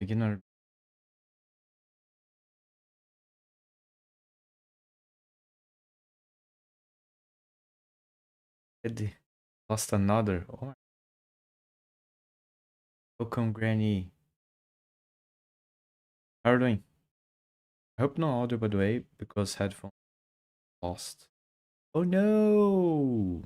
Beginner. Eddie. Lost another. Oh my. Welcome, Granny. How are you doing? I hope no audio, by the way, because headphone lost. Oh no!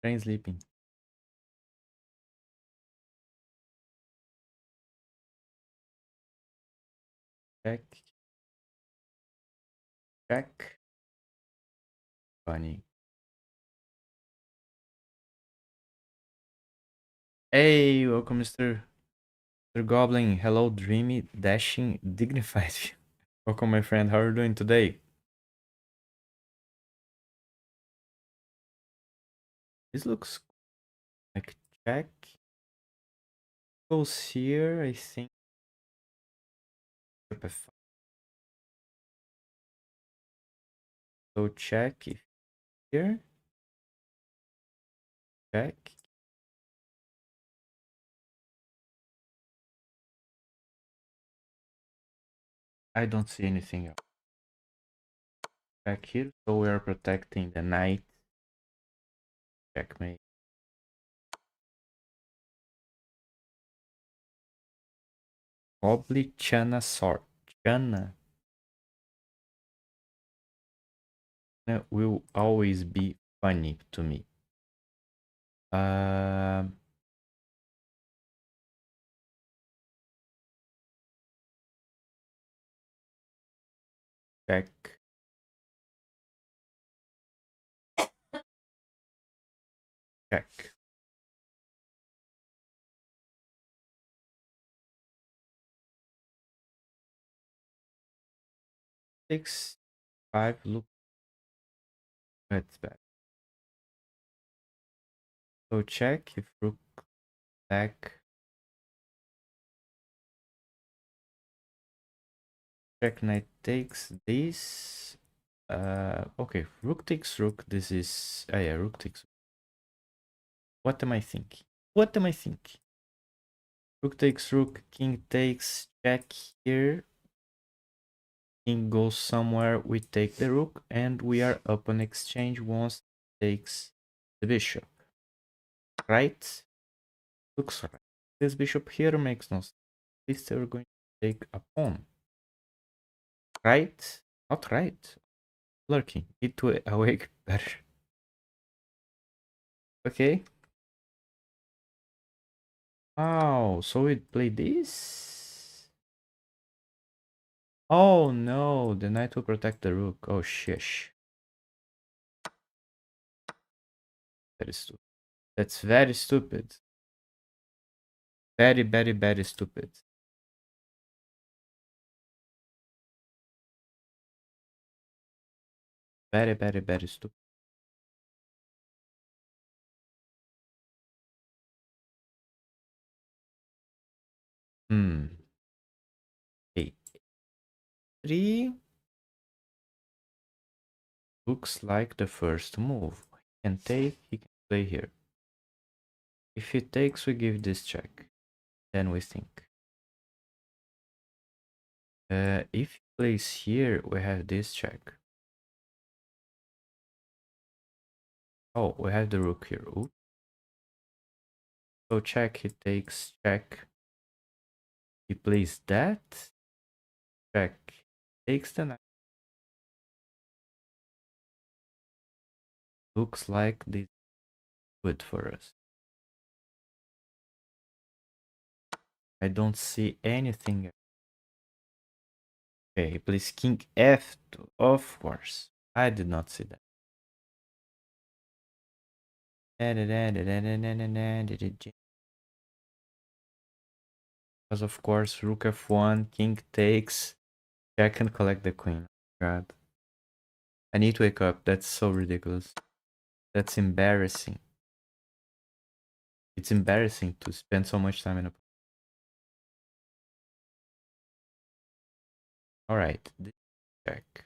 Brain sleeping. Check. Check. Funny. Hey, welcome, Mr. Goblin. Hello, dreamy, dashing, dignified. Welcome, my friend. How are you doing today? This looks like check. Goes here, I think. So check if here. Check. I don't see anything else. Check here. So we are protecting the knight. Checkmate. Chana sword. Chana will always be funny to me. Um, check. Check. 6, 5. Look, that's bad. So check if rook back. Check knight takes this. Okay, rook takes rook. This is yeah, rook takes. What am I thinking? What am I thinking? Rook takes rook, king takes check here. King goes somewhere, we take the rook, and we are up on exchange once takes the bishop. Right? Looks right. This bishop here makes no sense. At least we're going to take a pawn. Right? Not right. Lurking. Need to awake better. Okay. Oh, so we play this? Oh no, the knight will protect the rook. Oh shish. Very stupid. That's very stupid. Very, very, very stupid. Very, very, very stupid. Hmm. Okay. 3 looks like the first move. He can take, he can play here. If he takes, we give this check. Then we think. If he plays here, we have this check. Oh, we have the rook here. Ooh. So check, he takes, check. He plays that. Check. Takes the knight. Looks like this is good for us. I don't see anything. Okay, he plays king f2. Of course. I did not see that. Because of course, rook f1, king takes, check and collect the queen. God. I need to wake up. That's so ridiculous. That's embarrassing. It's embarrassing to spend so much time in a... Alright, check.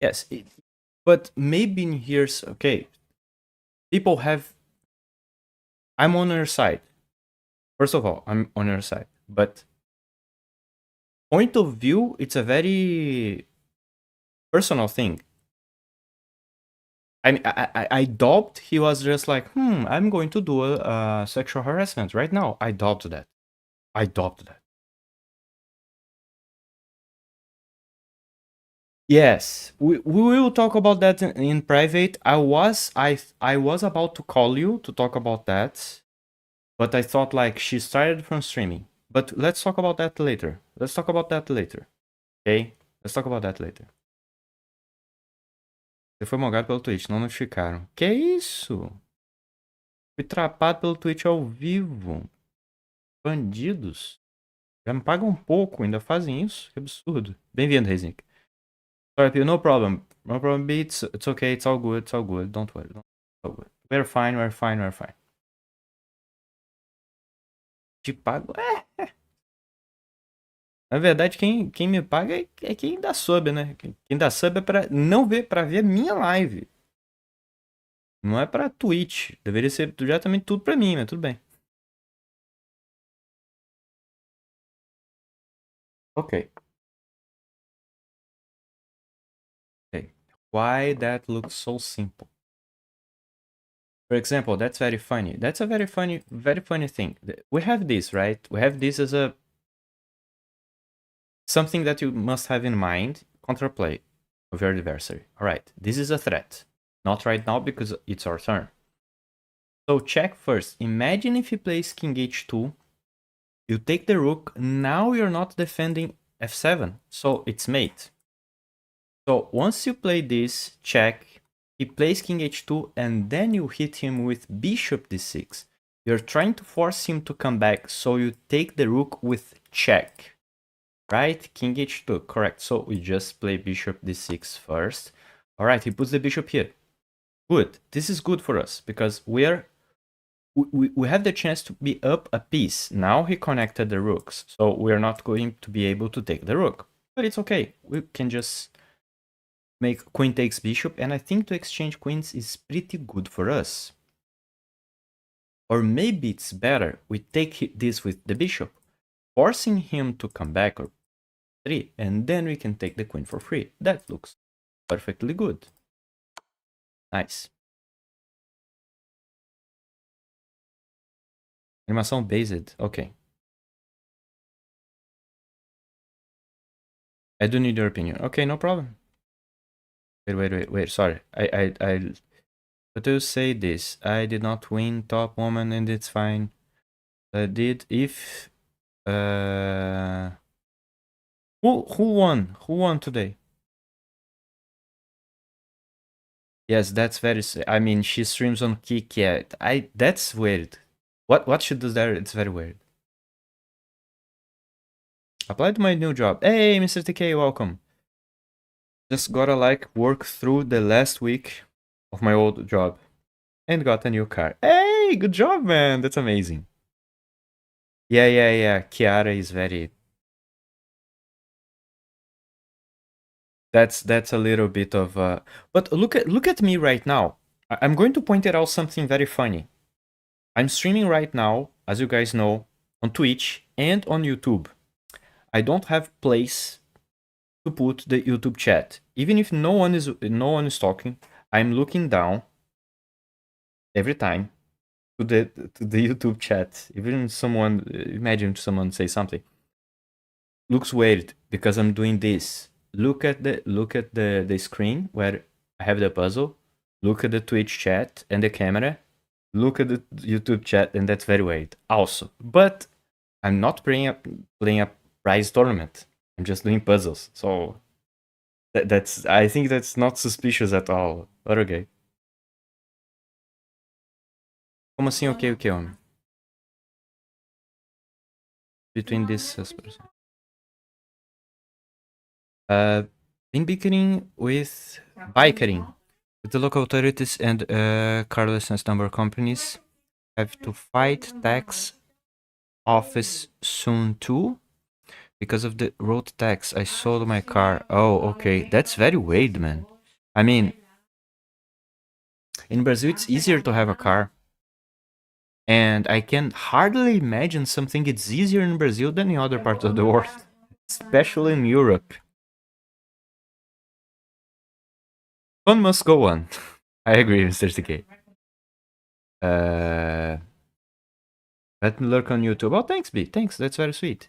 Yes, but maybe in here's okay. People have. I'm on your side. First of all, I'm on your side. But point of view, it's a very personal thing. I doubt he was just like, I'm going to do a sexual harassment right now. I doubt that. I doubt that. Yes, we will talk about that in private. I was about to call you to talk about that, but I thought like she started from streaming. But let's talk about that later. Let's talk about that later. Ok? Let's talk about that later. Você foi mogado pelo Twitch, não notificaram. Que isso? Fui trapado pelo Twitch ao vivo. Bandidos. Já me pagam um pouco, ainda fazem isso? Que absurdo. Bem-vindo, Reisnick. Sorry, people, no problem. No problem, B. It's okay, it's all good, it's all good. Don't worry. It's all good. We're fine, we're fine, we're fine. Te pago? Na verdade, quem me paga é quem dá sub, né? Quem dá sub é pra não ver, pra ver a minha live. Não é pra Twitch. Deveria ser diretamente tudo pra mim, mas tudo bem. Ok. Okay. Why that looks so simple? For example, that's very funny. That's a very funny thing. We have this, right? We have this as a something that you must have in mind. Counterplay of your adversary. All right, this is a threat. Not right now because it's our turn. So check first. Imagine if he plays king h2. You take the rook. Now you're not defending f7, so it's mate. So once you play this, check. He plays king h2 and then you hit him with bishop d6. You're trying to force him to come back, so you take the rook with check. Right? King h2, correct. So we just play bishop d6 first. Alright, he puts the bishop here. Good. This is good for us because we have the chance to be up a piece. Now he connected the rooks, so we're not going to be able to take the rook. But it's okay. We can just make queen takes bishop, and I think to exchange queens is pretty good for us. Or maybe it's better we take this with the bishop, forcing him to come back or 3, and then we can take the queen for free. That looks perfectly good. Nice. Animação based, okay. I do need your opinion. Okay, no problem. Wait, sorry. But to say this, I did not win top woman and it's fine. I did if who won? Who won today? Yes, that's very I mean she streams on Kick, yeah. That's weird. What she does there, it's very weird. Applied to my new job. Hey Mr. TK, welcome. Just gotta like work through the last week of my old job. And got a new car. Hey, good job, man. That's amazing. Yeah. Kiara is very. That's a little bit of. But look at me right now. I'm going to point out something very funny. I'm streaming right now, as you guys know, on Twitch and on YouTube. I don't have place to put the YouTube chat. Even if no one is talking, I'm looking down every time to the YouTube chat. Even someone, imagine someone say something. Looks weird because I'm doing this. Look at the screen where I have the puzzle. Look at the Twitch chat and the camera. Look at the YouTube chat, and that's very weird also. But I'm not playing a prize tournament. I'm just doing puzzles. So that's I think that's not suspicious at all. But okay. Como assim o que, homem? Between this person. Been bickering with bikering. The local authorities and car license number companies have to fight tax office soon too. Because of the road tax, I sold my car. Oh, okay. That's very weird, man. I mean, in Brazil, it's easier to have a car. And I can hardly imagine something it's easier in Brazil than in other parts of the world, especially in Europe. Fun must go on. I agree, Mr. TK. Let me lurk on YouTube. Oh, thanks, B. Thanks. That's very sweet.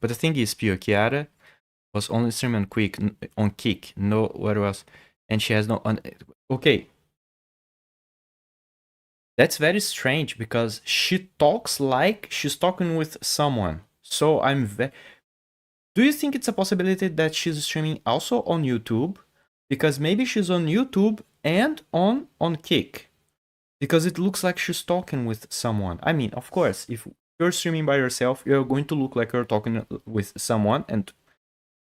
But the thing is, Pio Chiara was only streaming on Kick, no where else, and she has no. Okay, that's very strange because she talks like she's talking with someone. So do you think it's a possibility that she's streaming also on YouTube? Because maybe she's on YouTube and on Kick. Because it looks like she's talking with someone. I mean, of course, if you're streaming by yourself, you're going to look like you're talking with someone and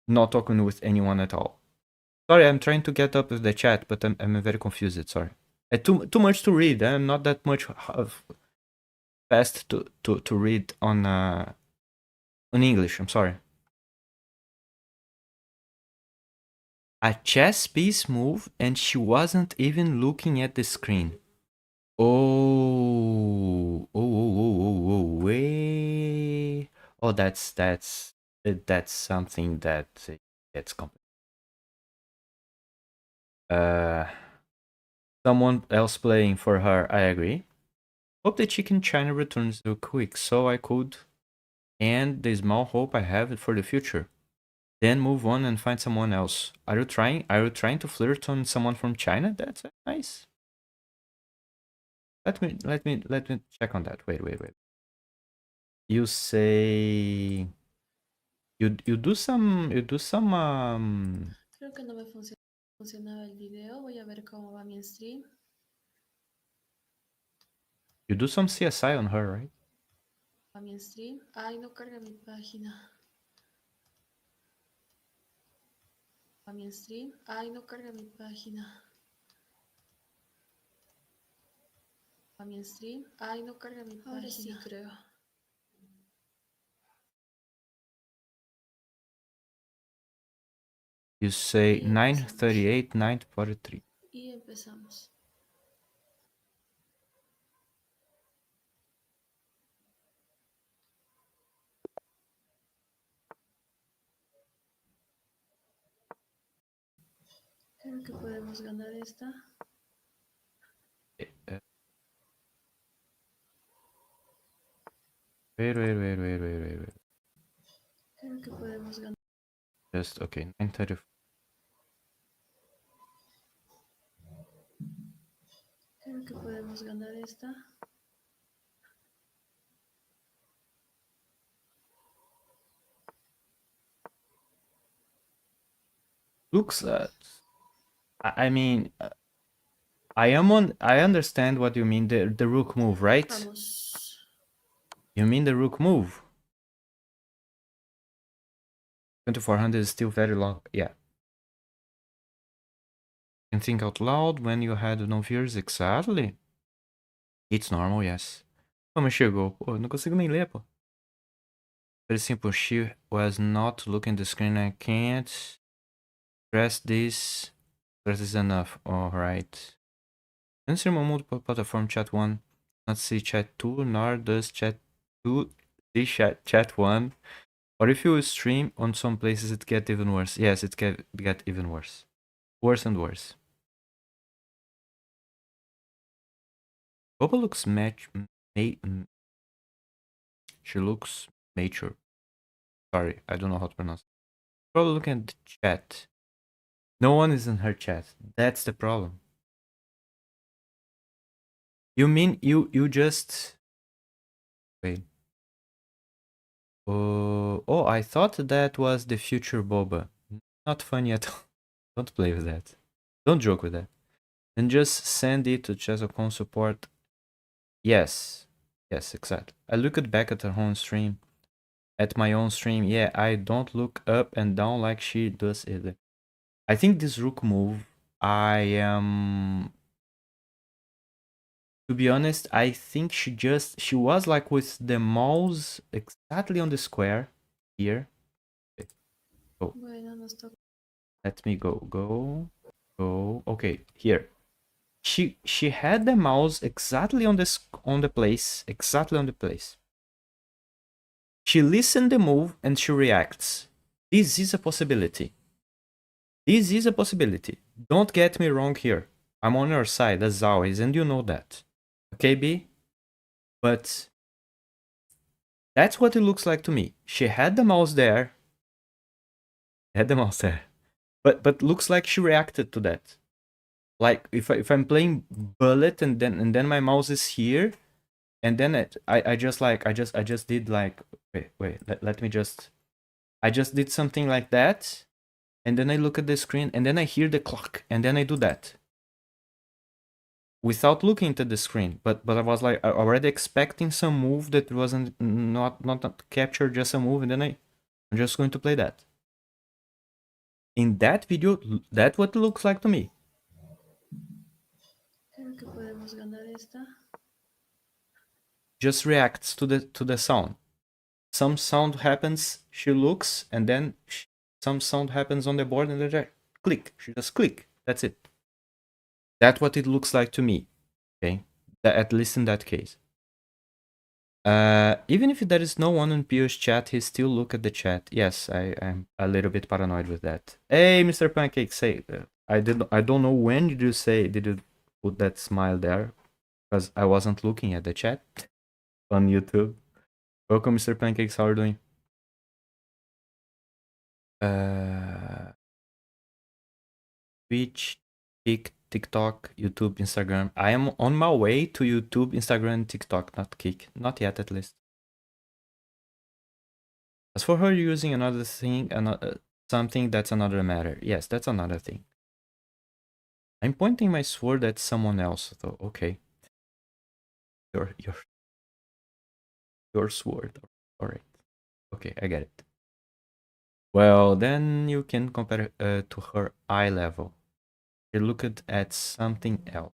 not talking with anyone at all. Sorry, I'm trying to get up with the chat, but I'm very confused. Sorry, too much to read. I'm not that much fast to read on English. I'm sorry. A chess piece move, and she wasn't even looking at the screen. Oh, way. Oh, that's something that gets complicated. Someone else playing for her. I agree. Hope the chicken China returns real quick, so I could end the small hope I have for the future. Then move on and find someone else. Are you trying? Are you trying to flirt on someone from China? That's nice. Let me check on that. Wait. You say you do some Creo que no me funcionaba el video. Voy a ver cómo va mi stream. you do some CSI on her, right? Va mi stream. Ay, no carga mi página. Va mi stream. Ay, no carga mi página. Va mi stream. Ay, no carga mi página. Ahora sí creo. You say 938, 943. Y empezamos. Creo que podemos ganar esta. Wait. Creo que podemos ganar. Just okay, 934. Creo que podemos ganar esta. Looks I mean I understand what you mean, the rook move, right? Vamos. You mean the rook move? 2400 is still very long. Yeah. You can think out loud when you had no fears, exactly. It's normal, yes. Oh, mas chegou. Pô, eu não consigo nem ler, pô. Very simple. She was not looking at the screen. I can't press this. Press this enough. Alright. Answer multiple platform chat 1. Not see chat 2, nor does chat 2 see chat 1. Or if you stream on some places, it get even worse. Yes, it can get even worse. Worse and worse. Boba looks she looks mature. Sorry, I don't know how to pronounce it. Probably looking at the chat. No one is in her chat. That's the problem. You mean you just wait. Oh, I thought that was the future Boba. Not funny at all. Don't play with that. Don't joke with that. And just send it to Chess.com support. Yes. Yes, exactly. I looked back at her own stream. At my own stream. Yeah, I don't look up and down like she does either. I think this rook move, I am To be honest, I think she was like with the mouse exactly on the square here. Oh, Bueno, nos toca. let me go. Okay, here. She had the mouse exactly on the place, exactly on the place. She listened the move and she reacts. This is a possibility. This is a possibility. Don't get me wrong here. I'm on your side as always, and you know that. Okay, B? But that's what it looks like to me. She had the mouse there. Had the mouse there. But looks like she reacted to that. Like if I'm playing bullet and then my mouse is here, and then I just did like wait let me just I just did something like that, and then I look at the screen and then I hear the clock and then I do that without looking into the screen. But I was like already expecting some move that wasn't not captured, just a move, and then I'm just going to play that. In that video, that's what it looks like to me. Creo que podemos ganar esta. Just reacts to the sound. Some sound happens, she looks, and then some sound happens on the board, and then click. She just click. That's it. That's what it looks like to me. Okay, at least in that case. Even if there is no one in Pio's chat, he still look at the chat. Yes, I'm a little bit paranoid with that. Hey, Mr. Pancake, say I don't know when did you put that smile there, because I wasn't looking at the chat on YouTube. Welcome, Mr. Pancakes. How are you doing? Twitch, TikTok, YouTube, Instagram. I am on my way to YouTube, Instagram, TikTok, not Kik. Not yet, at least. As for her using another thing, something, that's another matter. Yes, that's another thing. I'm pointing my sword at someone else, though. Okay. Your sword. Alright. Okay, I get it. Well, then you can compare to her eye level. She looked at something else.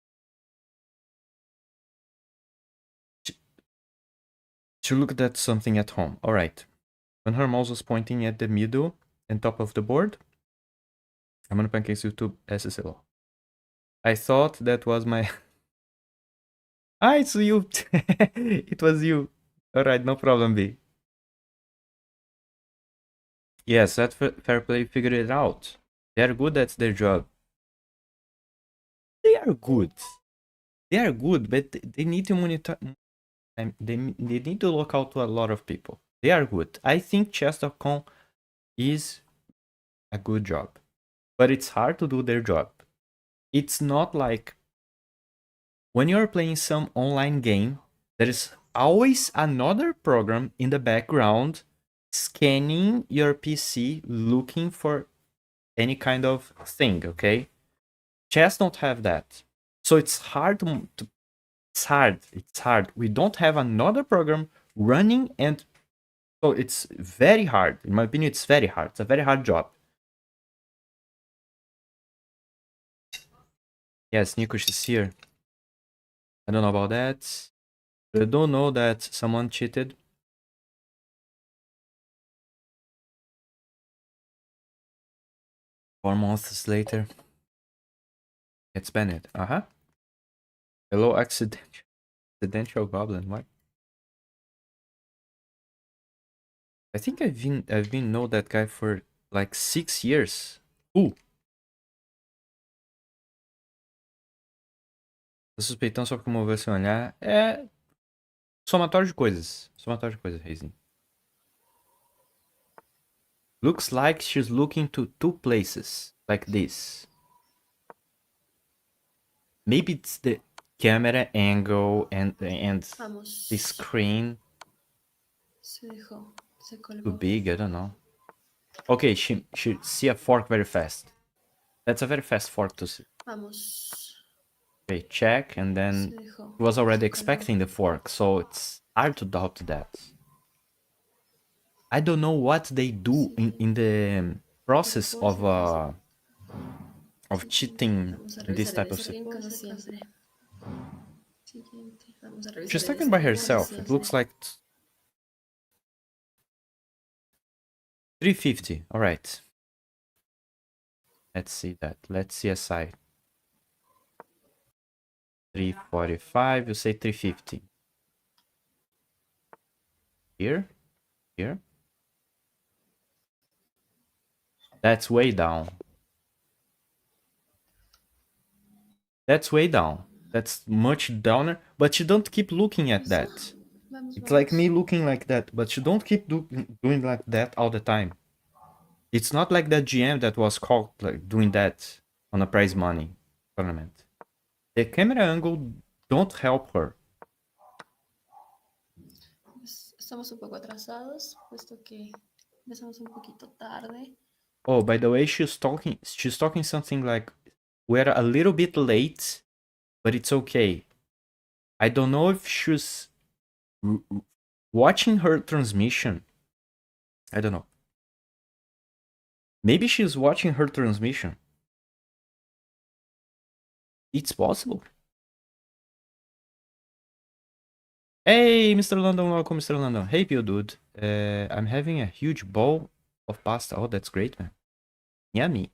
She looked at something at home. Alright. When her mouse was pointing at the middle and top of the board, I'm on Pancakes YouTube SSL. I thought that was my... Ah, it's you! It was you. Alright, no problem, B. Yes, that Fair Play figured it out. They are good at their job. They are good. They are good, but they need to monitor... They need to look out to a lot of people. They are good. I think chess.com is a good job, but it's hard to do their job. It's not like when you're playing some online game, there is always another program in the background scanning your PC looking for any kind of thing, okay? Chess don't have that. So it's hard it's hard. We don't have another program running, and so it's very hard. In my opinion, it's very hard. It's a very hard job. Yes, Nikush is here. I don't know about that. I don't know that someone cheated. 4 months later. It's banned. Uh-huh. Hello, accidental goblin. What? I think I've been know that guy for like 6 years. Tô suspeitando só porque moveu seu olhar. É somatório de coisas. Somatório de coisas, Reizinho. Looks like she's looking to 2 places. Like this. Maybe it's the camera angle and the screen. Se dejó. Se colgó. Too big, I don't know. Okay, she see a fork very fast. That's a very fast fork to see. Vamos. Okay, check, and then he was already expecting the fork, so it's hard to doubt that. I don't know what they do in the process of cheating in this type of situation. Siguiente. Vamos a revisar She's el talking by estado de herself. It looks conversación. like 350. All right. Let's see that. Let's CSI. 345. You say 350. Here. Here. That's way down. That's way down. That's much downer. But you don't keep looking at ¿Listo? that. Vamos, It's like vamos. me looking like that, but you don't keep doing like that all the time. It's not like that GM that was caught like doing that on a prize money tournament. The camera angle don't help her. Pues, estamos un poco atrasados, puesto que empezamos un poquito tarde. Oh, by the way, she's talking something like, we're a little bit late, but it's okay. I don't know if she's watching her transmission. I don't know. Maybe she's watching her transmission. It's possible. Hey, Mr. London, welcome, Mr. London. Hey, Pio dude. I'm having a huge bowl of pasta. Oh, that's great, man. Yummy.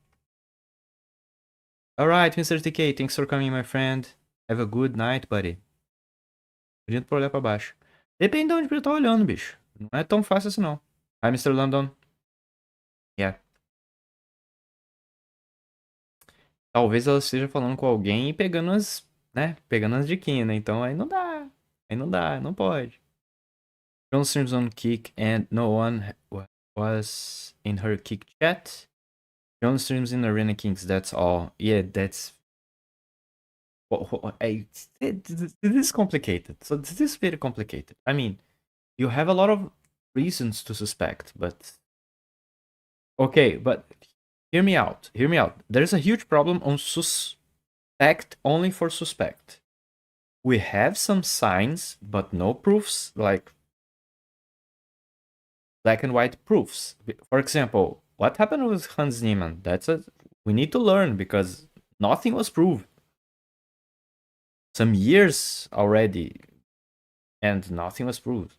Alright, Mr. TK, thanks for coming, my friend. Have a good night, buddy. Pedindo pra olhar pra baixo. Depende de onde eu tô olhando, bicho. Não é tão fácil assim, não. Hi, Mr. London. Yeah. Talvez ela esteja falando com alguém e pegando as, né? Pegando as diquinhas, né? Então aí não dá. Aí não dá, não pode. John streams on Kick and no one was in her Kick chat. John streams in Arena Kings, that's all. Yeah, that's... This is complicated. So this is very complicated. I mean, you have a lot of reasons to suspect, but... Okay, but hear me out. Hear me out. There's a huge problem on suspect only for suspect. We have some signs, but no proofs, like black and white proofs. For example, what happened with Hans Niemann? We need to learn because nothing was proved. Some years already, and nothing was proved.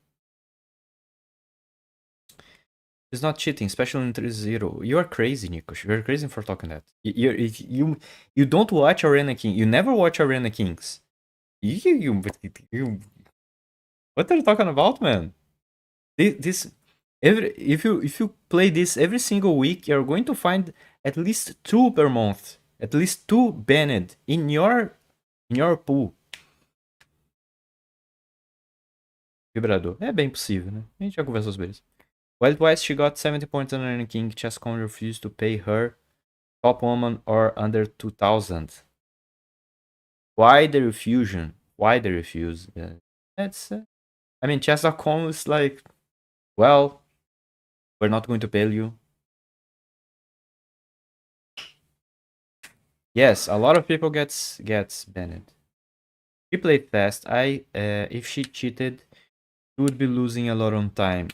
It's not cheating, especially in 3-0. You are crazy, Nikos. You are crazy for talking that. You don't watch Arena King. You never watch Arena Kings. You what are you talking about, man? If you play this every single week, you're going to find at least 2 per month. At least 2 banned in your pool. Vibrador. É bem possível, né? A gente já conversou sobre isso. Wild West, she got 70 points on Arena King. Chesscon refused to pay her top woman or under 2,000. Why the refusion? Why the refuse? That's... I mean, Chess.com is like, well, we're not going to pay you. Yes, a lot of people gets banned. She played fast. If she cheated, she would be losing a lot on time.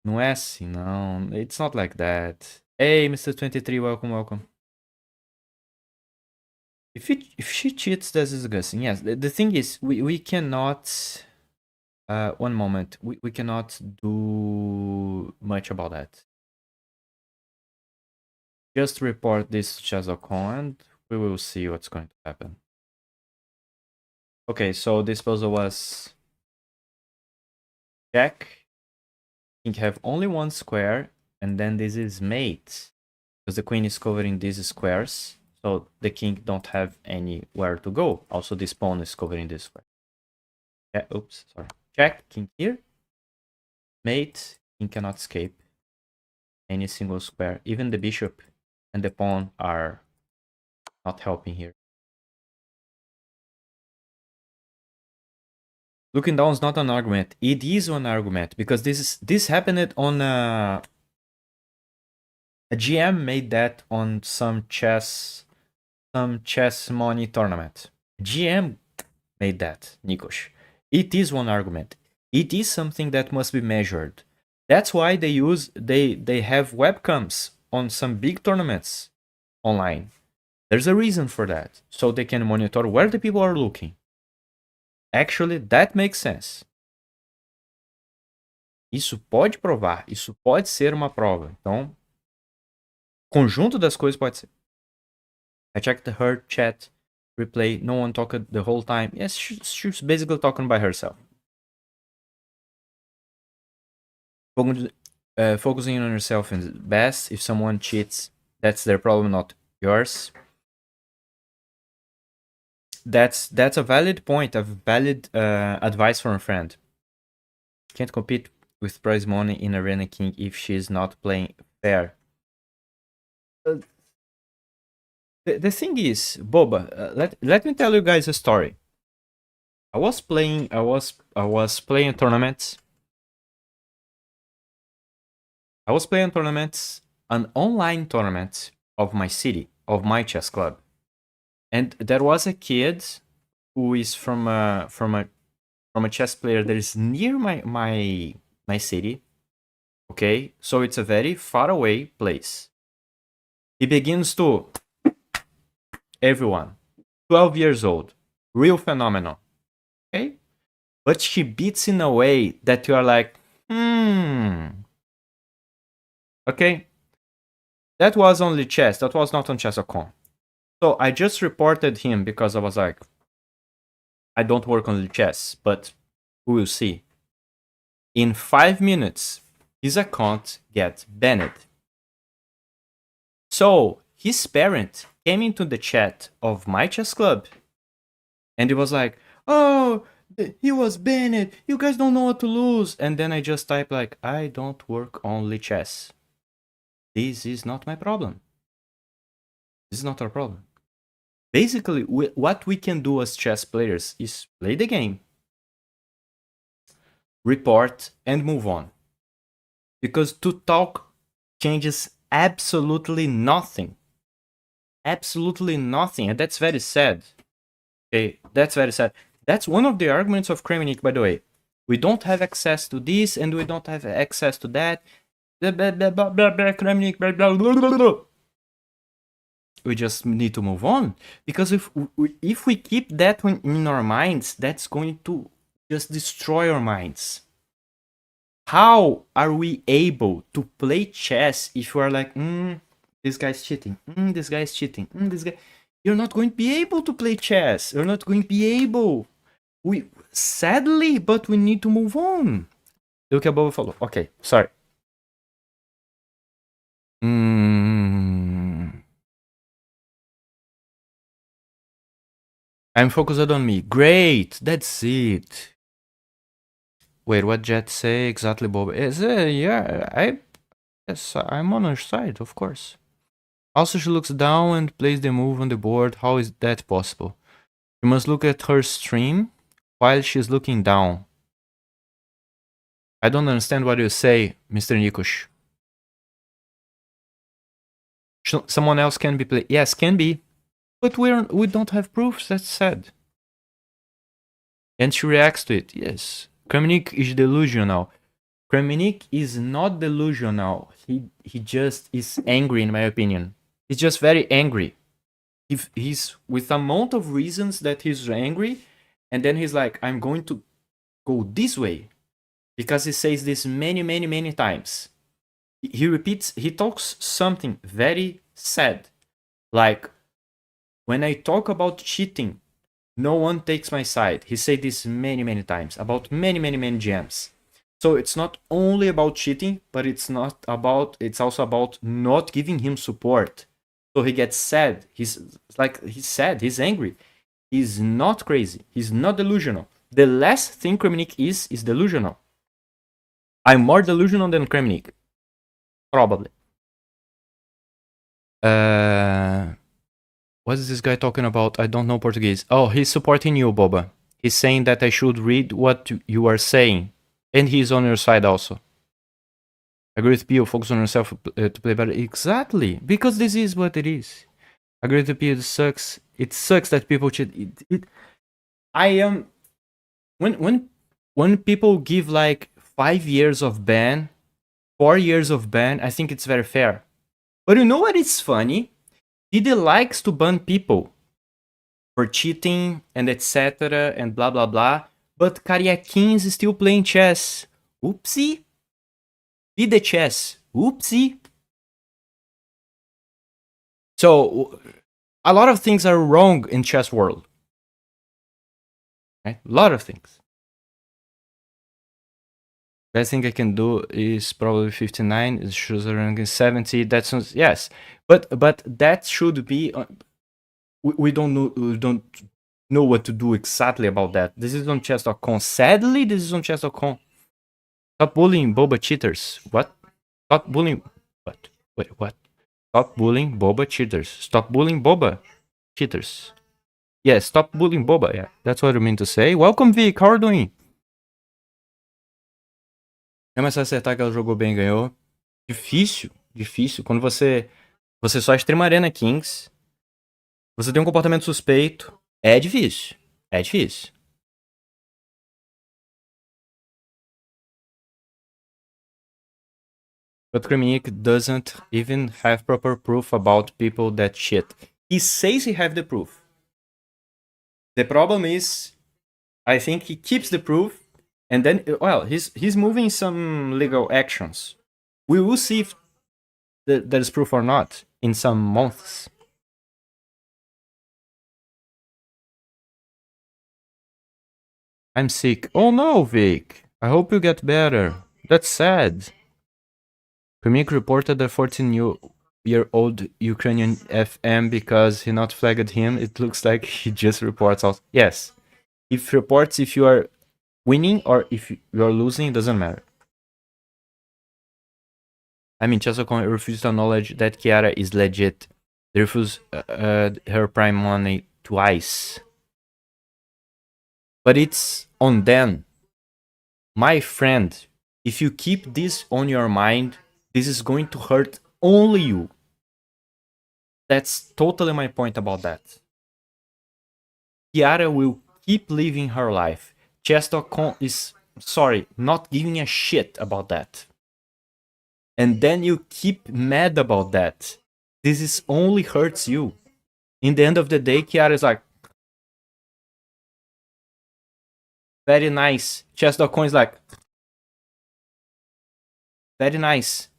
Não é assim, não. It's not like that. Hey, Mr. 23, welcome, welcome. If she cheats, that's disgusting. Yes, the thing is, we cannot... one moment. We cannot do much about that. Just report this to Chess.com and we will see what's going to happen. Okay, so this puzzle was... check. King have only one square, and then this is mate. Because the queen is covering these squares. So the king don't have anywhere to go. Also, this pawn is covering this square. Yeah, oops, sorry. Check, king here. Mate, king cannot escape any single square. Even the bishop and the pawn are not helping here. Looking down is not an argument. It is one argument because this happened on a GM made that on some chess money tournament. GM made that, Nikos. It is one argument. It is something that must be measured. That's why they have webcams on some big tournaments online. There's a reason for that. So they can monitor where the people are looking. Actually, that makes sense. Isso pode provar. Isso pode ser uma prova. Então, conjunto das coisas pode ser. I checked her chat replay. No one talked the whole time. Yes, she's basically talking by herself. Focusing on yourself is best. If someone cheats, that's their problem, not yours. That's a valid point, a valid advice from a friend. Can't compete with prize money in Arena King if she's not playing fair. The thing is, Boba, let me tell you guys a story. I was playing tournaments. I was playing tournaments, an online tournament of my city, of my chess club, and there was a kid who is from a chess player that is near my city. Okay, so it's a very far away place. He begins to everyone, 12 years old, real phenomenal. Okay, but she beats in a way that you are like, okay, that was only chess. That was not on Chess.com. So I just reported him because I was like, I don't work on chess, but we will see. In 5 minutes, his account gets banned. So his parent came into the chat of my chess club and he was like, oh, he was banned. You guys don't know what to lose. And then I just type like, I don't work only chess. This is not my problem. This is not our problem. Basically, what we can do as chess players is play the game, report, and move on. Because to talk changes absolutely nothing. Absolutely nothing. And that's very sad. Okay, that's very sad. That's one of the arguments of Kramnik, by the way. We don't have access to this and we don't have access to that. Kramnik, we just need to move on, because if we keep that in our minds, that's going to just destroy our minds. How are we able to play chess if we are like, this guy's cheating, this guy's cheating, this guy? You're not going to be able to play chess. You're not going to be able. Sadly, but we need to move on. O que a Boba falou. Okay, sorry. I'm focused on me. Great, that's it. Wait, what Jet say exactly, Bob? I'm on her side, of course. Also, she looks down and plays the move on the board. How is that possible? You must look at her stream while she's looking down. I don't understand what you say, Mr. Nikush. Someone else can be played. Yes, can be. But we don't have proofs, that's sad. And she reacts to it, yes. Kramnik is delusional. Kramnik is not delusional. He just is angry, in my opinion. He's just very angry. He's with amount of reasons that he's angry, and then he's like, I'm going to go this way. Because he says this many times. He talks something very sad. Like, when I talk about cheating, no one takes my side. He said this many times about many gems. So it's not only about cheating, but it's also about not giving him support. So he gets sad. He's sad. He's angry. He's not crazy. He's not delusional. The last thing Kramnik is delusional. I'm more delusional than Kramnik. Probably. What is this guy talking about? I don't know Portuguese. Oh, he's supporting you, Boba. He's saying that I should read what you are saying. And he's on your side also. Agree with Pio, focus on yourself to play better. Exactly. Because this is what it is. Agree with Pio, it sucks. It sucks that people cheat. I am... When people give like 5 years of ban, 4 years of ban, I think it's very fair. But you know what is funny? FIDE likes to ban people for cheating and etc. and blah blah blah, but Kariakins is still playing chess. Oopsie. FIDE chess. Oopsie. So, a lot of things are wrong in chess world. Right? A lot of things. Best thing I can do is probably 59. It shows a rank 70. That's yes, but that should be. We don't know what to do exactly about that. This is on chess.com. Sadly, this is on chess.com. Stop bullying boba cheaters. What? Stop bullying. What? Wait, what? Stop bullying boba cheaters. Stop bullying boba cheaters. Yeah, stop bullying boba. Yeah, that's what I mean to say. Welcome, Vic. How are you doing? É mais fácil acertar que ela jogou bem e ganhou. Difícil, difícil. Quando você só streama Arena Kings, você tem um comportamento suspeito, é difícil. É difícil. But Kremnik doesn't even have proper proof about people that shit. He says he have the proof. The problem is, I think he keeps the proof, and then, well, he's moving some legal actions. We will see if there's proof or not in some months. I'm sick. Oh no, Vic. I hope you get better. That's sad. Kremnik reported a 14-year-old Ukrainian FM because he not flagged him. It looks like he just reports out. Yes. If reports if you are winning or if you are losing, it doesn't matter. I mean, Chessocon refused to acknowledge that Kiara is legit. They refused her prime money twice. But it's on them. My friend, if you keep this on your mind, this is going to hurt only you. That's totally my point about that. Kiara will keep living her life. Chess.com is, sorry, not giving a shit about that. And then you keep mad about that. This is only hurts you. In the end of the day, Kiara is like, very nice. Chess.com is like, very nice.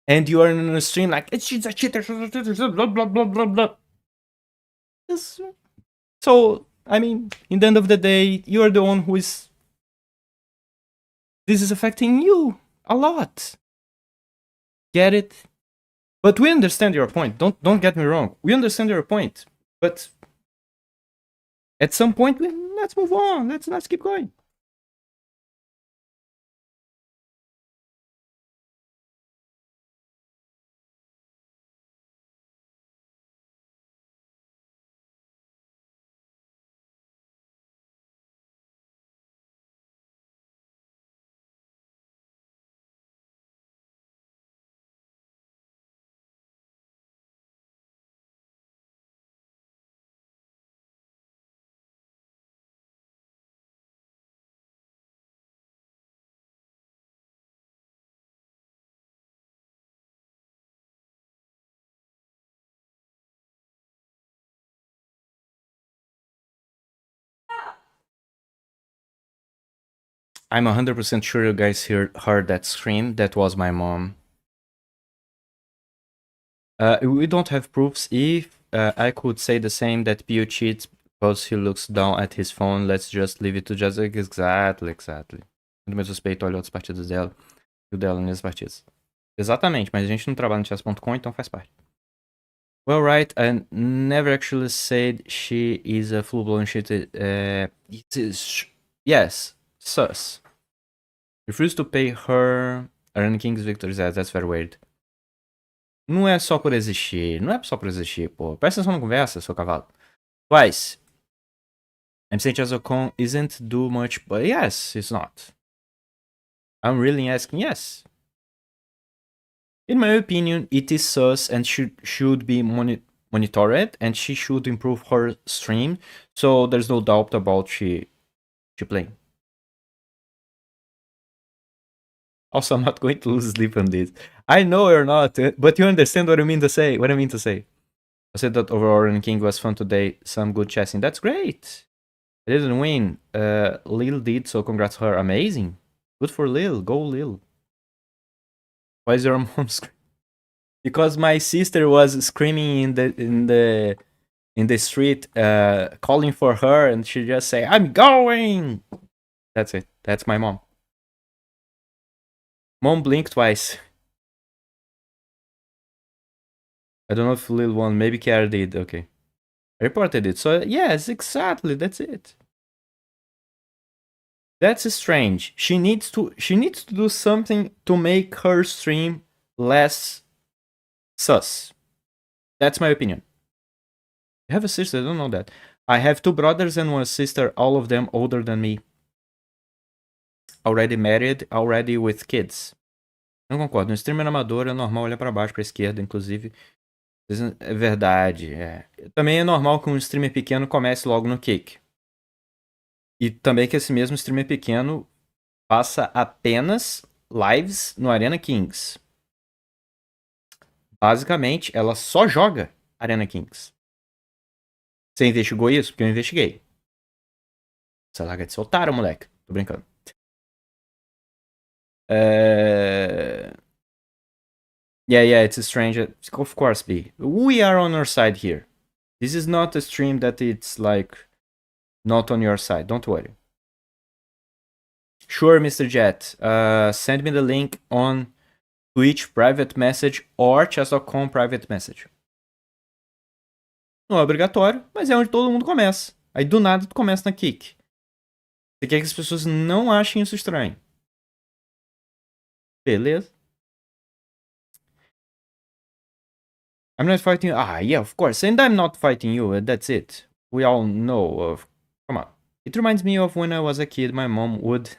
And you are in a stream like, she's a cheater, blah, blah, blah, blah, blah. So, I mean, in the end of the day, you are the one who is... This is affecting you a lot. Get it? But we understand your point. Don't get me wrong. We understand your point. But at some point, let's move on. Let's keep going. I'm 100% sure you guys heard that scream. That was my mom. We don't have proofs. If I could say the same, that Pio cheats because he looks down at his phone, let's just leave it to just exactly. O meu suspeito olha outras partidas dela e o dela nas partidas. Exatamente, mas a gente não trabalha no chess.com, então faz parte. Well, right, I never actually said she is a full-blown cheater. Yes, sus. Refuse to pay her Iron King's victories. That's very weird. Não é só por existir. Não é só por existir, pô. Presta atenção na conversa, seu cavalo. Twice. I'm saying Chessocon isn't do much, but yes, it's not. I'm really asking, yes. In my opinion, it is sus and should be monitored, and she should improve her stream, so there's no doubt about she playing. Also, I'm not going to lose sleep on this. I know you're not, but you understand what I mean to say. I said that overall Ren King was fun today. Some good chessing. That's great. I didn't win. Lil did, so congrats to her. Amazing. Good for Lil. Go Lil. Why is your mom screaming? Because my sister was screaming in the street, calling for her, and she just say, "I'm going." That's it. That's my mom. Mom blinked twice. I don't know if Lil won. Maybe Kiara did. Okay. I reported it. So yes, exactly. That's it. That's strange. She needs to do something to make her stream less sus. That's my opinion. I have a sister, I don't know that. I have 2 brothers and 1 sister, all of them older than me. Already married, already with kids. Não concordo. No streamer amador é normal olhar pra baixo, pra esquerda, inclusive. É verdade, é. Também é normal que um streamer pequeno comece logo no kick. E também que esse mesmo streamer pequeno faça apenas lives no Arena Kings. Basicamente, ela só joga Arena Kings. Você investigou isso? Porque eu investiguei. Você larga de ser otário, moleque. Tô brincando. Yeah, it's strange. Of course, B. We are on our side here. This is not a stream that it's like not on your side. Don't worry. Sure, Mr. Jet. Send me the link on Twitch private message or chess.com private message. Não é obrigatório, mas é onde todo mundo começa. Aí do nada tu começa na kick. Você quer que as pessoas não achem isso estranho. Beleza. I'm not fighting you. Yeah, of course. And I'm not fighting you. That's it. We all know. Come on. It reminds me of when I was a kid. My mom would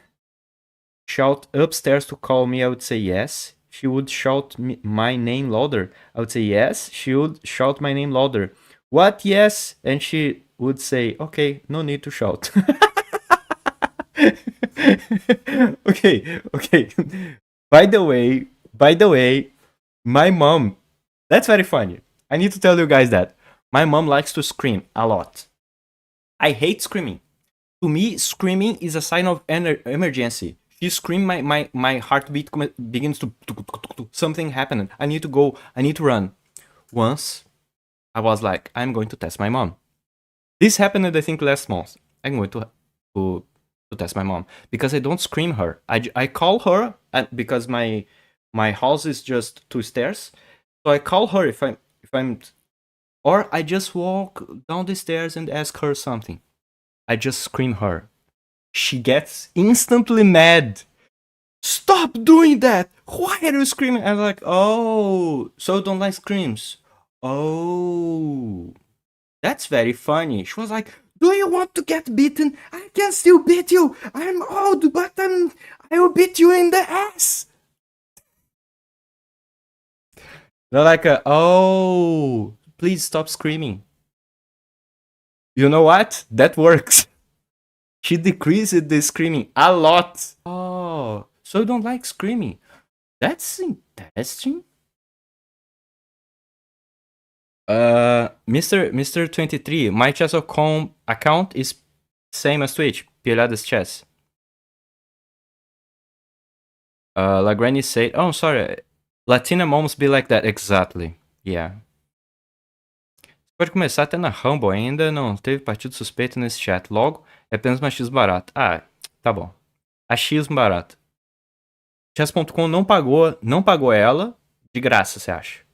shout upstairs to call me. I would say yes. She would shout my name louder. I would say yes. She would shout my name louder. What? Yes. And she would say, okay, no need to shout. Okay. By the way, my mom, that's very funny. I need to tell you guys that my mom likes to scream a lot. I hate screaming. To me, screaming is a sign of emergency. If you scream, my heartbeat begins to something happened. I need to go. I need to run. Once, I was like, I'm going to test my mom. This happened, I think, last month. I'm going to test my mom because I don't scream her. I call her because my house is just 2 stairs. So I call her if I'm, or I just walk down the stairs and ask her something. I just scream her. She gets instantly mad. Stop doing that! Why are you screaming? I'm like, oh, so you don't like screams? Oh, that's very funny. She was like, do you want to get beaten? I can still beat you. I'm old, but I will beat you in the ass. They're like, oh, please stop screaming. You know what? That works. She decreased the screaming a lot. Oh, so you don't like screaming? That's interesting. Mr. 23, my chess.com account is same as Twitch. Pioladas Chess. Lagranny said, oh, sorry. Latina moms be like that. Exactly. Yeah. Pode começar até na Rumble, ainda não teve partido suspeito nesse chat. Logo, é apenas machismo barato. Ah, tá bom. Achismo barato. Chess.com não pagou ela de graça, você acha?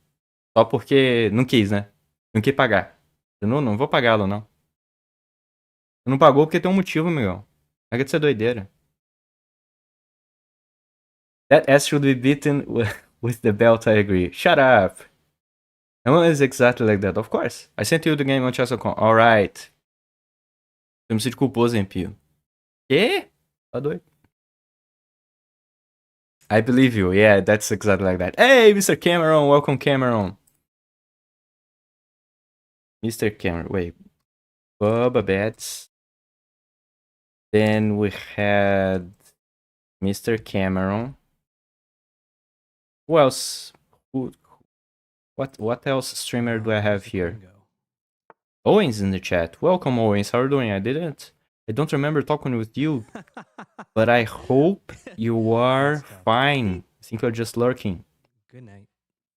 Só porque não quis, né? Não quis pagar. Eu não vou pagar ela, não. Não pagou porque tem um motivo, amigão. Pega de ser doideira. That ass should be beaten with the belt, I agree. Shut up. No one is exactly like that, of course. I sent you the game on chess.com. Alright. Eu me sinto culposo, hein, Pio? Quê? Tá doido? I believe you. Yeah, that's exactly like that. Hey, Mr. Cameron. Welcome, Cameron. Mr. Cameron. Wait. Bubba Bets. Then we had Mr. Cameron. Who else? What else streamer do I have here? Owens in the chat. Welcome, Owens. How are you doing? I don't remember talking with you, but I hope you are fine. I think you're just lurking. Good night.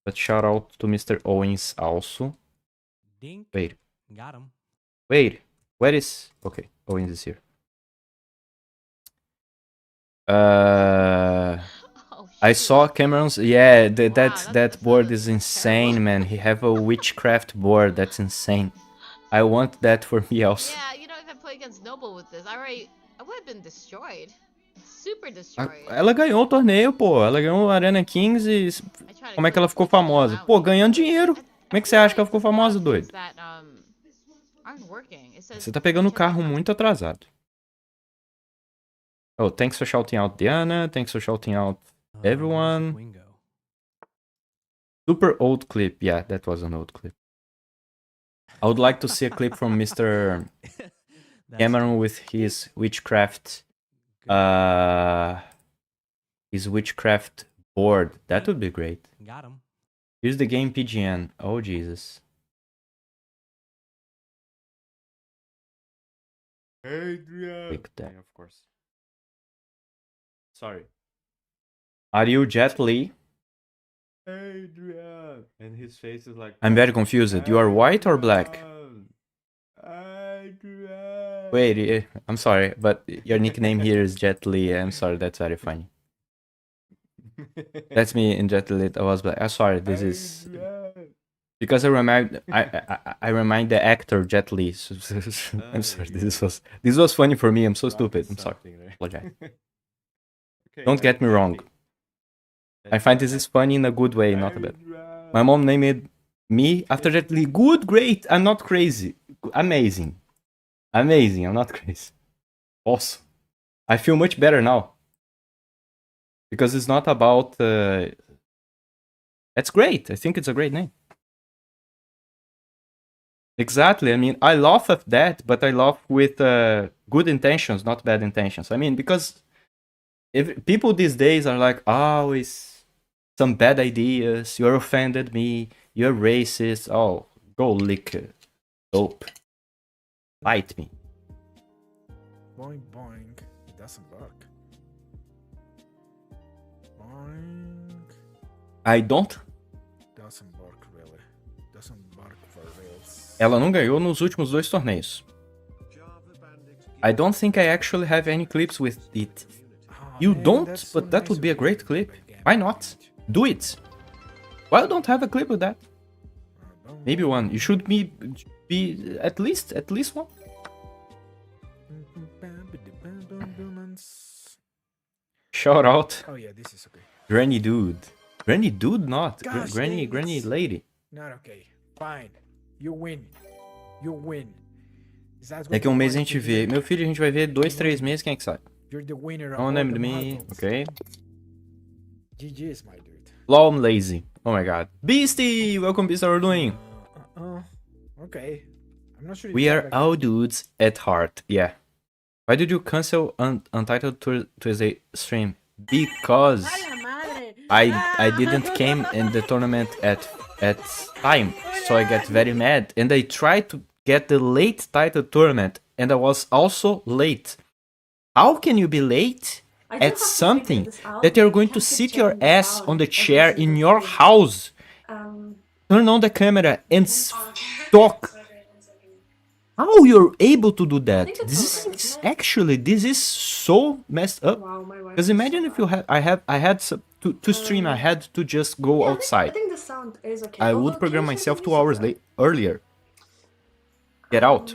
But shout out to Mr. Owens also. Dink. Wait. Got him. Wait. Where is... Okay, Owens is here. Oh, I shoot. saw Cameron's... Yeah, that's that board is terrible. insane, man. He have a witchcraft board. That's insane. I want that for me also. Yeah, you know, if I play against Noble with this, I would have been destroyed. Super destroyed. Ela ganhou o torneio, pô. Ela ganhou o Arena Kings e... I try to Como é que ela click ficou this all famosa? out. Pô, ganhando dinheiro. Como é que você acha que ela ficou famosa, doido? That, aren't working. It says Você tá pegando o check carro out. muito atrasado. Oh, thanks for shouting out Diana. Thanks for shouting out everyone. Wingo. Super old clip. Yeah, that was an old clip. I would like to see a clip from Mr. Cameron with his witchcraft board. That would be great. Got him. Here's the game PGN. Oh Jesus. Adrian. Click that, of course. Sorry. Are you Jet Li? Adrian. And his face is like... I'm very confused. You are white or black? Adrian. Wait, I'm sorry, but your nickname here is Jet Li. I'm sorry, that's very funny. That's me in Jet Li. I was black. I'm sorry, this is... Adrian. Because I remind the actor Jet Li. I'm sorry, this was funny for me. I'm so stupid. I'm sorry. Apologize. Okay, Don't get me wrong. I find this is funny in a good way, not a bad. My mom named me after Jet Li. Good, great. I'm not crazy. Amazing. Amazing. I'm not crazy. Awesome. I feel much better now. Because it's not about... That's great. I think it's a great name. Exactly. I mean, I laugh at that, but I laugh with good intentions, not bad intentions. I mean, because if people these days are like, oh, it's some bad ideas, you offended me, you're racist, oh, go lick dope. Bite me. Boing boing. It doesn't work. Boing. I don't... Doesn't work really. Doesn't work for reals. Ela não ganhou nos últimos 2 torneios. I don't think I actually have any clips with it. Oh, You man, don't? that's so But that nice would of be a you great to clip. play game Why like not? that. Do it. Why don't have a clip with that? Boing, Maybe boing. one. You should be at least one. Shout out Oh yeah, this is okay. Granny Dude. Granny Dude not. Gosh, Granny it's- Lady. Not okay. Fine. You win. You win. Is that Daqui a mês a gente vê. Meu filho, a gente vai ver 2, 3 meses, quem é que sabe? You're the winner of Don't all name the me, marbles. okay? GG's, my dude. Lol, I'm lazy. Oh my god. Beastie! Welcome, Beastie, how are you doing? Okay. I'm not sure. if We you are have a- all dudes at heart. Yeah. Why did you cancel Untitled Tuesday stream? Because I didn't came in the tournament at time, so I get very mad, and I tried to get the late titled tournament, and I was also late. How can you be late at something that you're going to sit your ass on the chair in your house, turn on the camera and talk? How you're able to do that? This is so messed up. Wow, my wife. Because imagine if you had, I had to stream, I had to just go I outside. think the sound is okay. I Although, would can program you myself send 2 me hours something? earlier. Get out.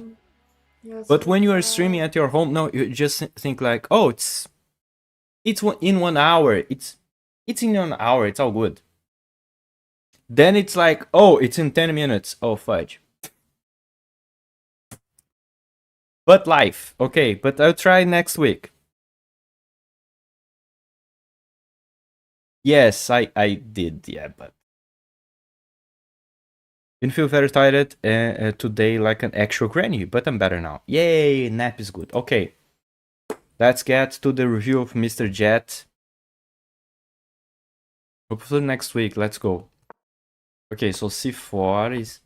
Yes, But when you are streaming at your home, no, you just think like, oh, it's in 1 hour. It's in 1 hour. It's all good. Then it's like, oh, it's in 10 minutes. Oh, fudge. But life, okay. But I'll try next week. Yes, I did, yeah, but didn't feel very tired today like an actual granny, but I'm better now. Yay, nap is good. Okay, let's get to the review of Mr. Jet. Hopefully next week. Let's go. Okay, so c4 is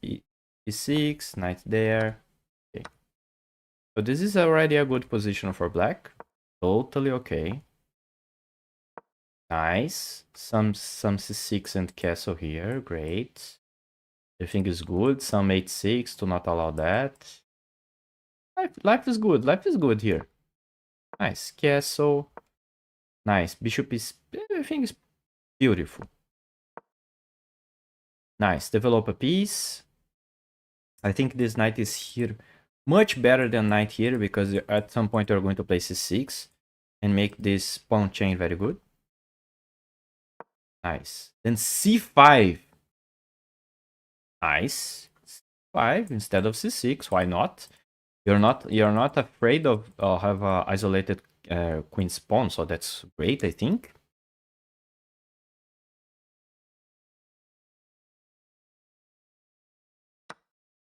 e6, knight there. Okay. So this is already a good position for black. Totally okay. Nice. Some c6 and castle here. Great. Everything is good. Some h6 to not allow that. Life is good. Life is good here. Nice. Castle. Nice. Bishop is... Everything is beautiful. Nice. Develop a piece. I think this knight is here much better than knight here, because at some point you're going to play c6 and make this pawn chain very good. Nice. Then c5. Nice. c5 instead of c6. Why not? You're not afraid of have a isolated queen's pawn, so that's great, I think.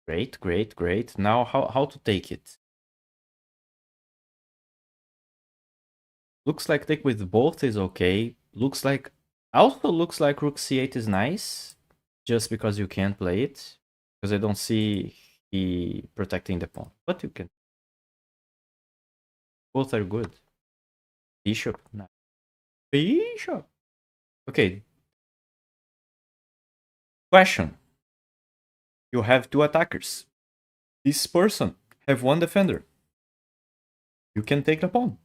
Great, great, great. Now how to take it? Looks like take with both is okay. Also looks like rook c8 is nice, just because you can't play it, because I don't see he protecting the pawn. But you can. Both are good. Bishop. Nice. Bishop. Okay. Question. You have two attackers. This person have one defender. You can take the pawn.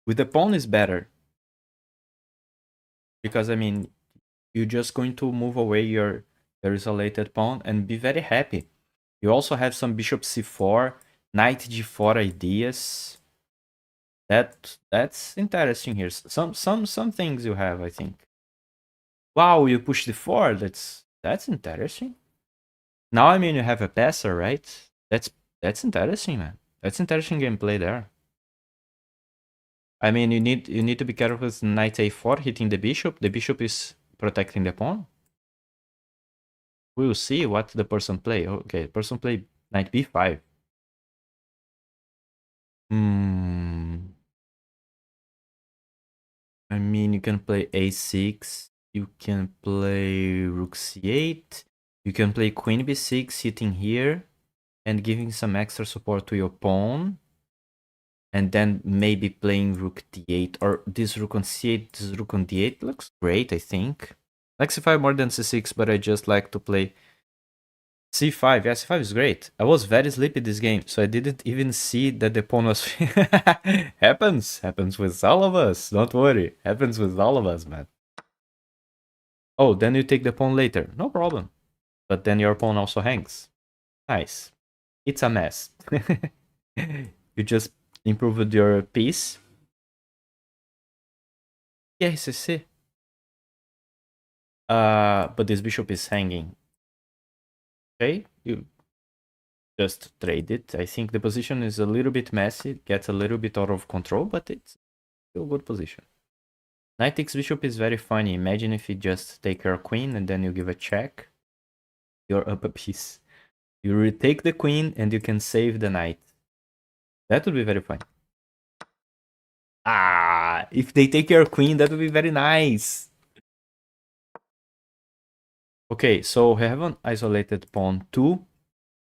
With the pawn is better. Because, I mean, you're just going to move away your isolated pawn and be very happy. You also have some bishop c4, knight g4 ideas. That's interesting here. Some things you have, I think. Wow, you push d4. That's interesting. Now, I mean, you have a passer, right? That's interesting, man. That's interesting gameplay there. I mean, you need to be careful with knight a4 hitting the bishop. The bishop is protecting the pawn. We'll see what the person play. Okay, the person play knight b5. I mean, you can play a6. You can play rook c8. You can play queen b6 hitting here and giving some extra support to your pawn. And then maybe playing rook d8, or this rook on c8, this rook on d8 looks great, I think. Like c5 more than c6, but I just like to play c5. Yeah, c5 is great. I was very sleepy this game, so I didn't even see that the pawn was... Happens with all of us, don't worry. Happens with all of us, man. Oh, then you take the pawn later. No problem. But then your pawn also hangs. Nice. It's a mess. You just improved your piece. Yes, I see. But this bishop is hanging. Okay, you just trade it. I think the position is a little bit messy. It gets a little bit out of control, but it's still a good position. Knight takes bishop is very funny. Imagine if you just take your queen and then you give a check. You're up a piece. You retake the queen and you can save the knight. That would be very fun. Ah, if they take your queen, that would be very nice. Okay, so we have an isolated pawn 2,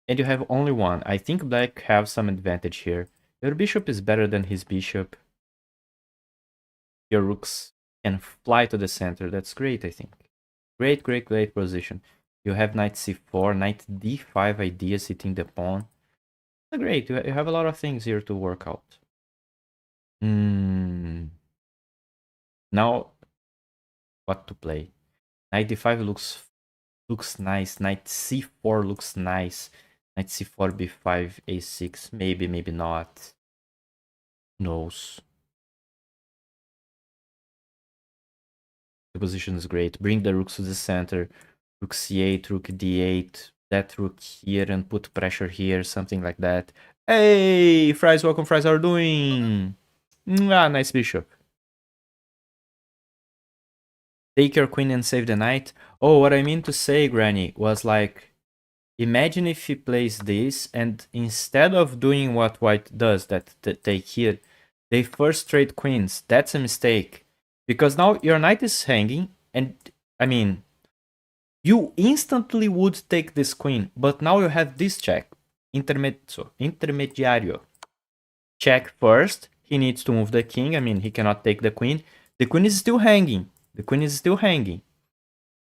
and you have only one. I think black have some advantage here. Your bishop is better than his bishop. Your rooks can fly to the center. That's great, I think. Great, great, great position. You have knight c4, knight d5 ideas hitting the pawn. Great, you have a lot of things here to work out. Now, what to play? Knight d5 looks nice. Knight c4 looks nice. Knight c4, b5, a6. Maybe, maybe not. Who knows? The position is great. Bring the rooks to the center. Rook c8, rook d8. That rook here and put pressure here. Something like that. Hey, Fries, welcome, Fries. How are you doing? Ah, nice bishop. Take your queen and save the knight. Oh, what I mean to say, Granny, was like, imagine if he plays this, and instead of doing what white does, that take here, they first trade queens. That's a mistake. Because now your knight is hanging, and, I mean, you instantly would take this queen, but now you have this check. Intermediario. Check first. He needs to move the king. I mean, he cannot take the queen. The queen is still hanging. The queen is still hanging.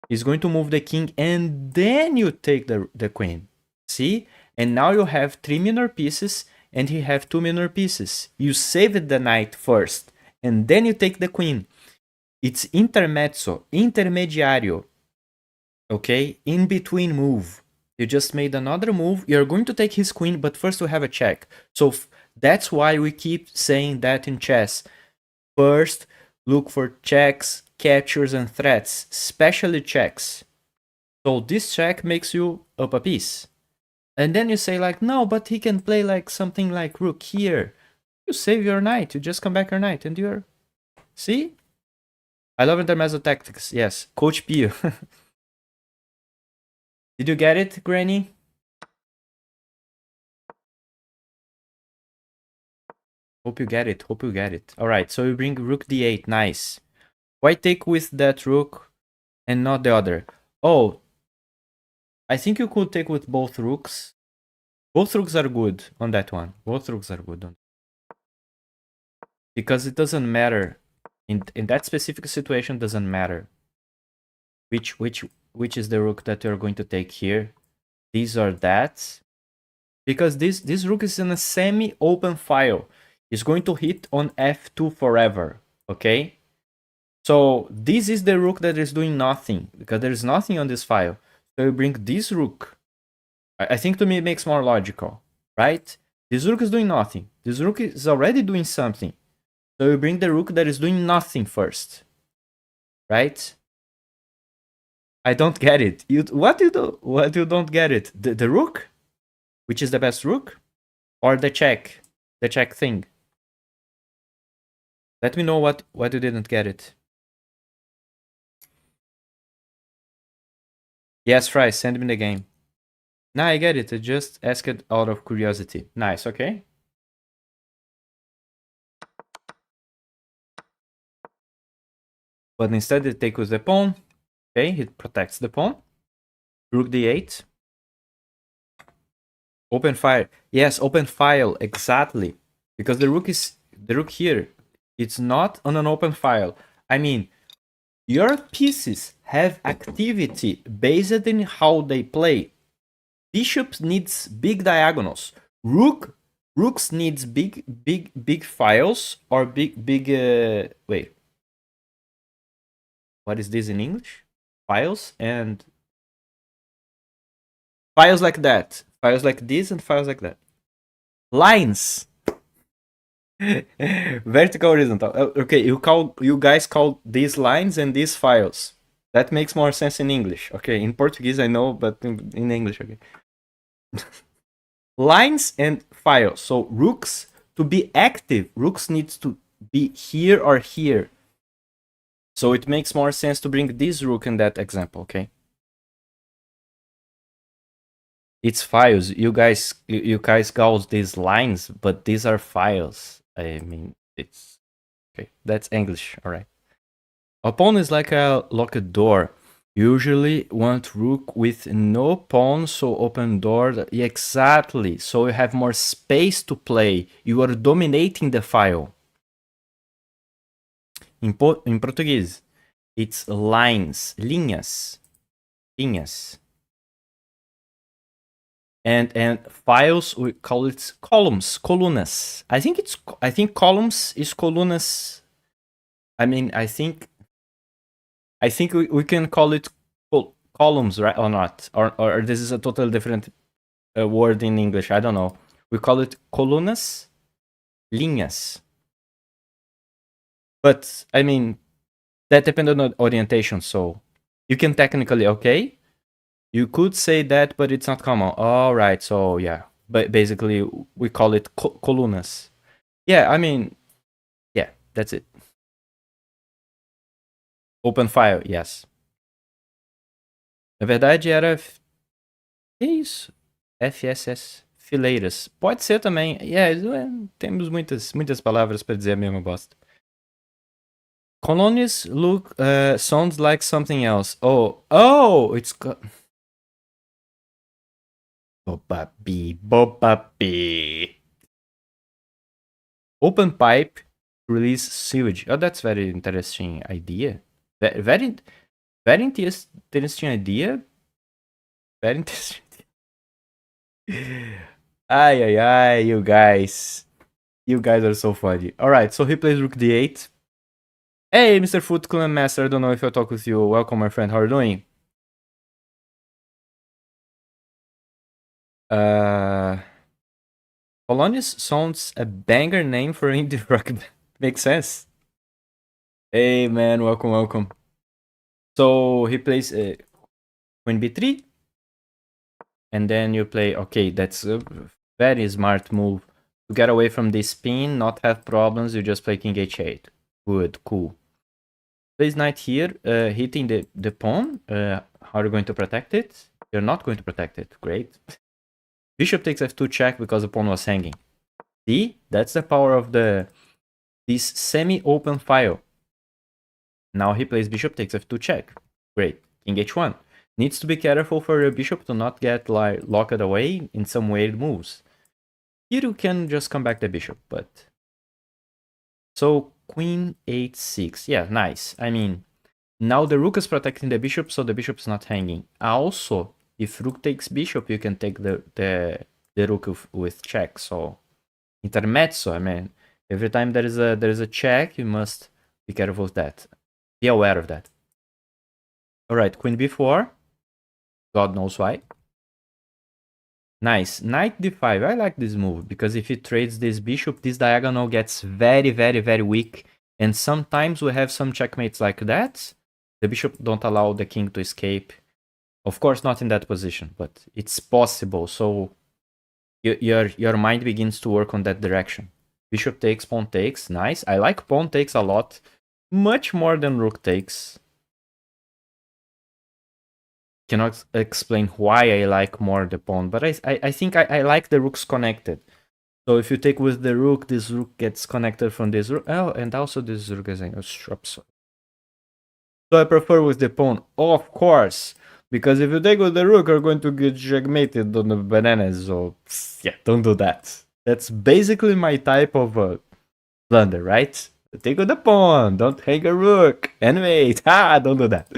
He's going to move the king, and then you take the queen. See? And now you have 3 minor pieces, and he have 2 minor pieces. You saved the knight first, and then you take the queen. It's intermezzo, intermediario. Okay? In between move. You just made another move. You're going to take his queen, but first we have a check. So that's why we keep saying that in chess. First, look for checks, captures, and threats, especially checks. So this check makes you up a piece. And then you say like, no, but he can play like something like rook here. You save your knight. You just come back your knight and you're... See? I love intermezzo tactics. Yes. Coach Pio. Did you get it, Granny? Hope you get it. Hope you get it. Alright, so you bring rook d8. Nice. Why take with that rook and not the other? Oh, I think you could take with both rooks. Both rooks are good on that one. Both rooks are good on. Because it doesn't matter. In that specific situation, doesn't matter. Which is the rook that you're going to take here. These are that. Because this rook is in a semi-open file. It's going to hit on f2 forever. Okay? So this is the rook that is doing nothing. Because there is nothing on this file. So you bring this rook. I think to me it makes more logical. Right? This rook is doing nothing. This rook is already doing something. So you bring the rook that is doing nothing first. Right? I don't get it. What you don't get it? The rook? Which is the best rook? Or the check? The check thing? Let me know what you didn't get it. Yes, Fry, send me the game. Nah, I get it. I just asked it out of curiosity. Nice, okay. But instead they take with the pawn. Okay, it protects the pawn. Rook d8. Open fire. Yes, open file, exactly. Because the rook here, it's not on an open file. I mean, your pieces have activity based in how they play. Bishops needs big diagonals. Rooks needs big files or big wait. What is this in English? Files and files like that. Files like this and files like that. Lines. Vertical, horizontal. Okay, you guys call these lines and these files. That makes more sense in English. Okay, in Portuguese I know, but in English, okay. Lines and files. So rooks, to be active, rooks needs to be here or here. So it makes more sense to bring this rook in that example, okay? It's files. You guys call these lines, but these are files. I mean, it's okay. That's English, all right. A pawn is like a locked door. Usually want rook with no pawn, so open door. Yeah, exactly. So you have more space to play. You are dominating the file. In Portuguese, it's lines, linhas. And files, we call it columns, colunas. I think columns is colunas. I mean, I think we can call it columns, right, or not? Or this is a totally different word in English. I don't know. We call it colunas, linhas. But I mean, that depends on orientation. So you can technically, okay, you could say that, but it's not common. All right. So yeah, but basically we call it colunas. Yeah, I mean, yeah, that's it. Open file, yes. Na verdade era... Que isso? FSS. Fileiras. Pode ser também. Yeah, temos muitas palavras para dizer a mesma bosta. Colonius look sounds like something else. Oh, it's got Bobapi. Open pipe, release sewage. Oh, that's very interesting idea. Very interesting idea. Very interesting. Ay, you guys. You guys are so funny. Alright, so he plays Rook D8. Hey, Mr. Foot Clan Master, I don't know if I'll talk with you. Welcome, my friend. How are you doing? Polonius sounds a banger name for indie rock. Makes sense. Hey, man, welcome. So he plays Queen B3. And then you play, okay, that's a very smart move. To get away from this spin, not have problems, you just play King H8. Good, cool. Plays knight here, hitting the pawn. How are you going to protect it? You're not going to protect it. Great. Bishop takes f2 check because the pawn was hanging. See? That's the power of this semi-open file. Now he plays bishop takes f2 check. Great. King h1. Needs to be careful for your bishop to not get like locked away in some weird moves. Here you can just come back the bishop, but... So, queen h6. Yeah, nice. I mean, now the rook is protecting the bishop, so the bishop is not hanging. Also, if rook takes bishop, you can take the rook with check. So, intermezzo, I mean, every time there is a check, you must be careful of that. Be aware of that. Alright, queen b4. God knows why. Nice. Knight d5. I like this move because if he trades this bishop, this diagonal gets very, very, very weak. And sometimes we have some checkmates like that. The bishop don't allow the king to escape. Of course, not in that position, but it's possible. So your mind begins to work on that direction. Bishop takes, pawn takes. Nice. I like pawn takes a lot. Much more than rook takes. Cannot explain why I like more the pawn, but I think I like the rooks connected. So if you take with the rook, this rook gets connected from this rook. Oh, and also this rook is a strap. So I prefer with the pawn, of course, because if you take with the rook, you're going to get checkmated on the bananas. So yeah, don't do that. That's basically my type of blunder, right? Take with the pawn, don't hang a rook, and wait. Don't do that.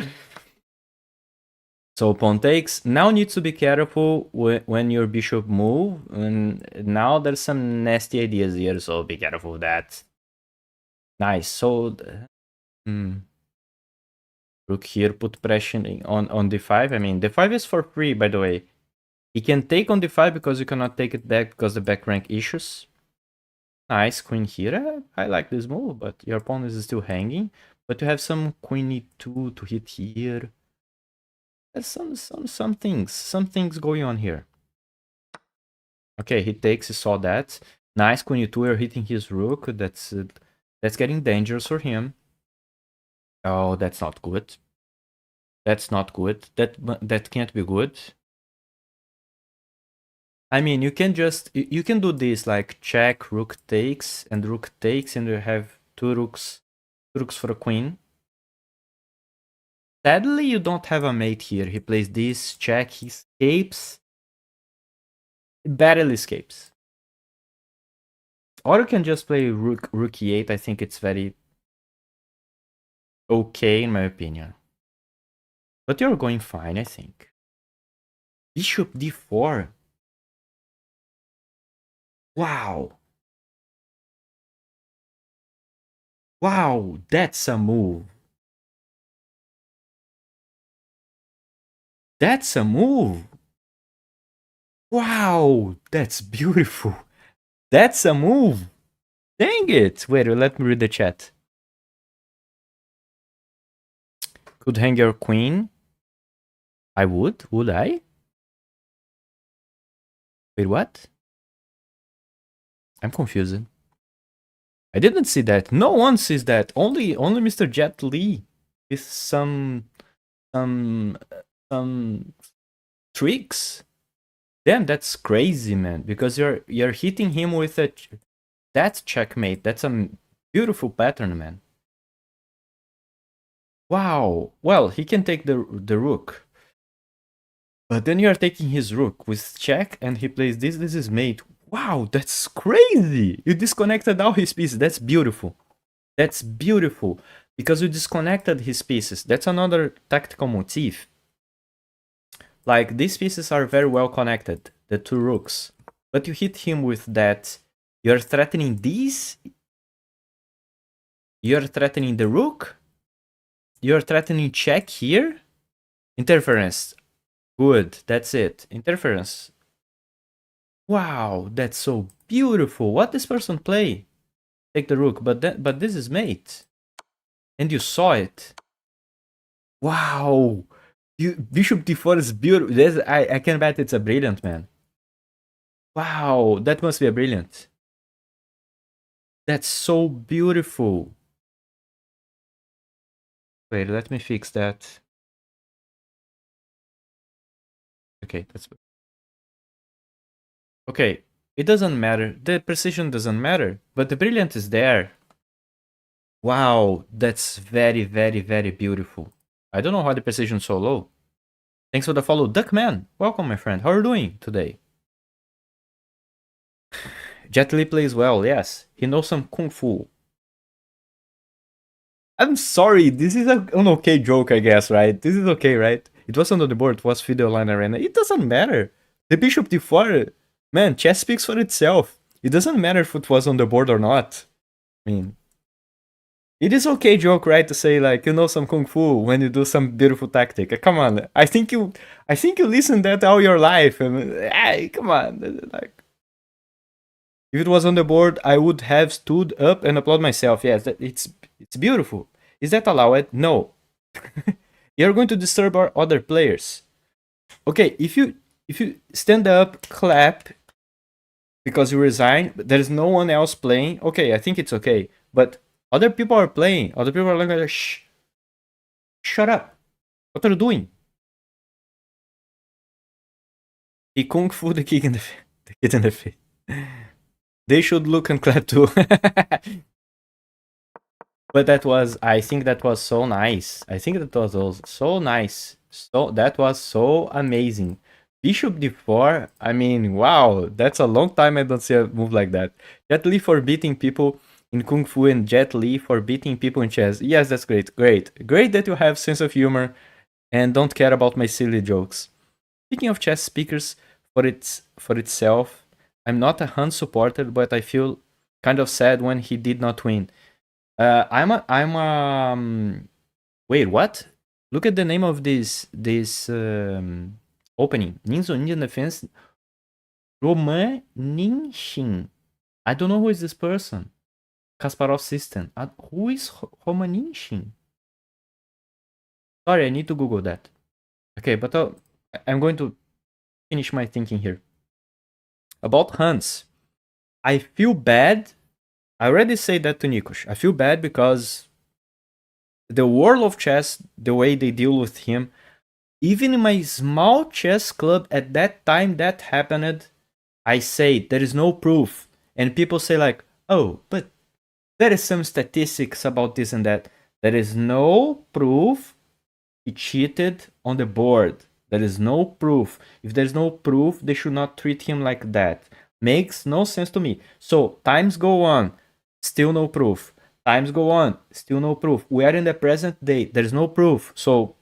So pawn takes. Now needs to be careful when your bishop move. And now there's some nasty ideas here, so be careful with that. Nice. So rook here put pressure on d5. I mean, d5 is for free, by the way. He can take on d5 because you cannot take it back because the back rank issues. Nice. Queen here. I like this move, but your pawn is still hanging. But you have some queen e2 to hit here. Some things going on here. Okay, he takes, he saw that. Nice, queen e2, you're hitting his rook. That's getting dangerous for him. Oh, that's not good. That's not good. That can't be good. I mean, you can do this like check, rook takes, and you have two rooks for a queen. Sadly, you don't have a mate here. He plays this, check, he escapes. He barely escapes. Or you can just play rook e8. I think it's very okay in my opinion. But you're going fine, I think. Bishop d4. Wow. Wow, that's a move. That's a move. Wow, that's beautiful. That's a move. Dang it. Wait, let me read the chat. Could hang your queen. I would. Would I? Wait, what? I'm confused. I didn't see that. No one sees that. Only Mr. Jet Li with some tricks. Damn, that's crazy, man. Because you're hitting him with that checkmate. That's a beautiful pattern, man. Wow. Well, he can take the rook. But then you are taking his rook with check, and he plays this. This is mate. Wow, that's crazy. You disconnected all his pieces. That's beautiful. That's beautiful. Because you disconnected his pieces. That's another tactical motif. Like, these pieces are very well connected. The two rooks. But you hit him with that. You're threatening these. You're threatening the rook. You're threatening check here. Interference. Good, that's it. Interference. Wow, that's so beautiful. What this person play? Take the rook, but this is mate. And you saw it. Wow. Bishop d4 is beautiful. I can bet it's a brilliant, man. Wow, that must be a brilliant. That's so beautiful. Wait, let me fix that. Okay, that's okay. It doesn't matter. The precision doesn't matter, but the brilliant is there. Wow, that's very, very, very beautiful. I don't know why the precision is so low. Thanks for the follow, Duckman. Welcome, my friend. How are you doing today? Jet Li plays well. Yes, he knows some kung fu. I'm sorry. This is an okay joke, I guess, right? This is okay, right? It was under the board, it was Video Line Arena. It doesn't matter. The Bishop d4, man, chess speaks for itself. It doesn't matter if it was on the board or not. I mean, it is okay joke, right, to say like you know some kung fu when you do some beautiful tactic. Come on, I think you listened that all your life. Hey, come on, like if it was on the board, I would have stood up and applaud myself. Yes, it's beautiful. Is that allowed? No. You're going to disturb our other players. Okay, if you stand up, clap, because you resign, but there is no one else playing, okay, I think it's okay. But other people are playing. Other people are like, shh, shut up. What are you doing? He kung fu the kid in the face. They should look and clap too. But I think that was so nice. I think that was so nice. So that was so amazing. Bishop d4, I mean, wow, that's a long time I don't see a move like that. Jet Li for beating people in Kung Fu and Jet Li for beating people in chess. Yes, that's great. Great that you have sense of humor and don't care about my silly jokes. Speaking of chess speakers for itself, I'm not a Hunt supporter, but I feel kind of sad when he did not win. Wait, what? Look at the name of this opening. Ninja Indian Defense. Roman Ninshin. I don't know who is this person. Kasparov system. Who is Roman Ninshin? Sorry, I need to Google that. Okay, but I'm going to finish my thinking here. About Hunts. I feel bad. I already said that to Nikos. I feel bad because the world of chess, the way they deal with him, even in my small chess club at that time that happened, I say there is no proof. And people say like, oh, but there is some statistics about this and that. There is no proof he cheated on the board. There is no proof. If there's no proof, they should not treat him like that. Makes no sense to me. So times go on. Still no proof. Times go on. Still no proof. We are in the present day. There's no proof. So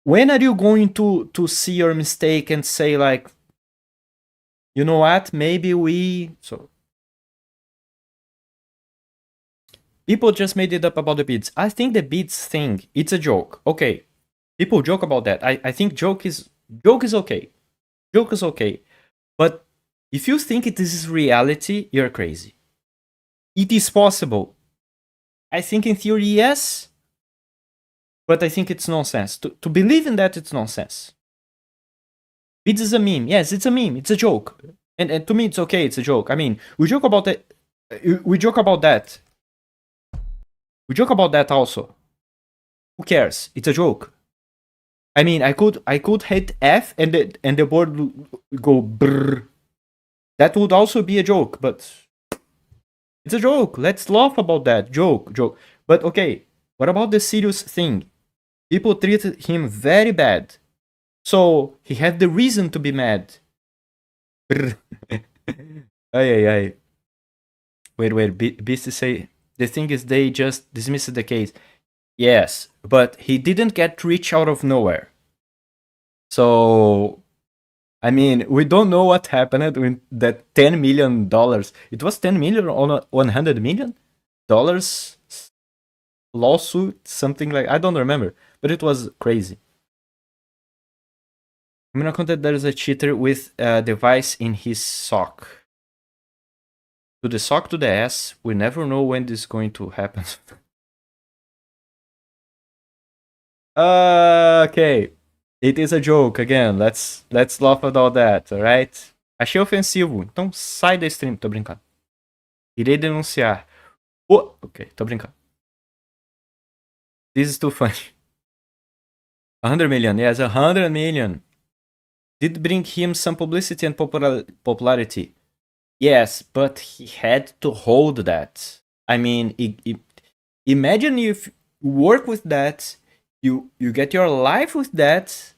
when are you going to see your mistake and say like, you know what? Maybe we... So people just made it up about the beads. I think the beads thing, it's a joke. Okay. People joke about that. I think joke is okay. Joke is okay. But if you think it is reality, you're crazy. It is possible. I think in theory, yes. But I think it's nonsense. To believe in that, it's nonsense. Beads is a meme. Yes, it's a meme. It's a joke. And to me, it's okay. It's a joke. I mean, we joke about it. We joke about that. We joke about that also. Who cares? It's a joke. I mean, I could hit F and the board would go brrr. That would also be a joke, but It's a joke. Let's laugh about that. Joke. But okay, what about the serious thing? People treated him very bad. So he had the reason to be mad. Ay. Wait. Beastie say the thing is they just dismissed the case. Yes, but he didn't get rich out of nowhere. So I mean, we don't know what happened with that $10 million. It was 10 million on $100 million lawsuit, something like, I don't remember, but it was crazy. I'm gonna contact there is a cheater with a device in his sock. To the sock to the ass, we never know when this is going to happen. Okay. It is a joke, again. Let's laugh about that, alright? Achei ofensivo, então sai da stream. Tô brincando. Irei denunciar. Oh, ok, tô brincando. This is too funny. 100 million, yes, 100 million. Did bring him some publicity and popularity. Yes, but he had to hold that. I mean, imagine if you work with that, you get your life with that.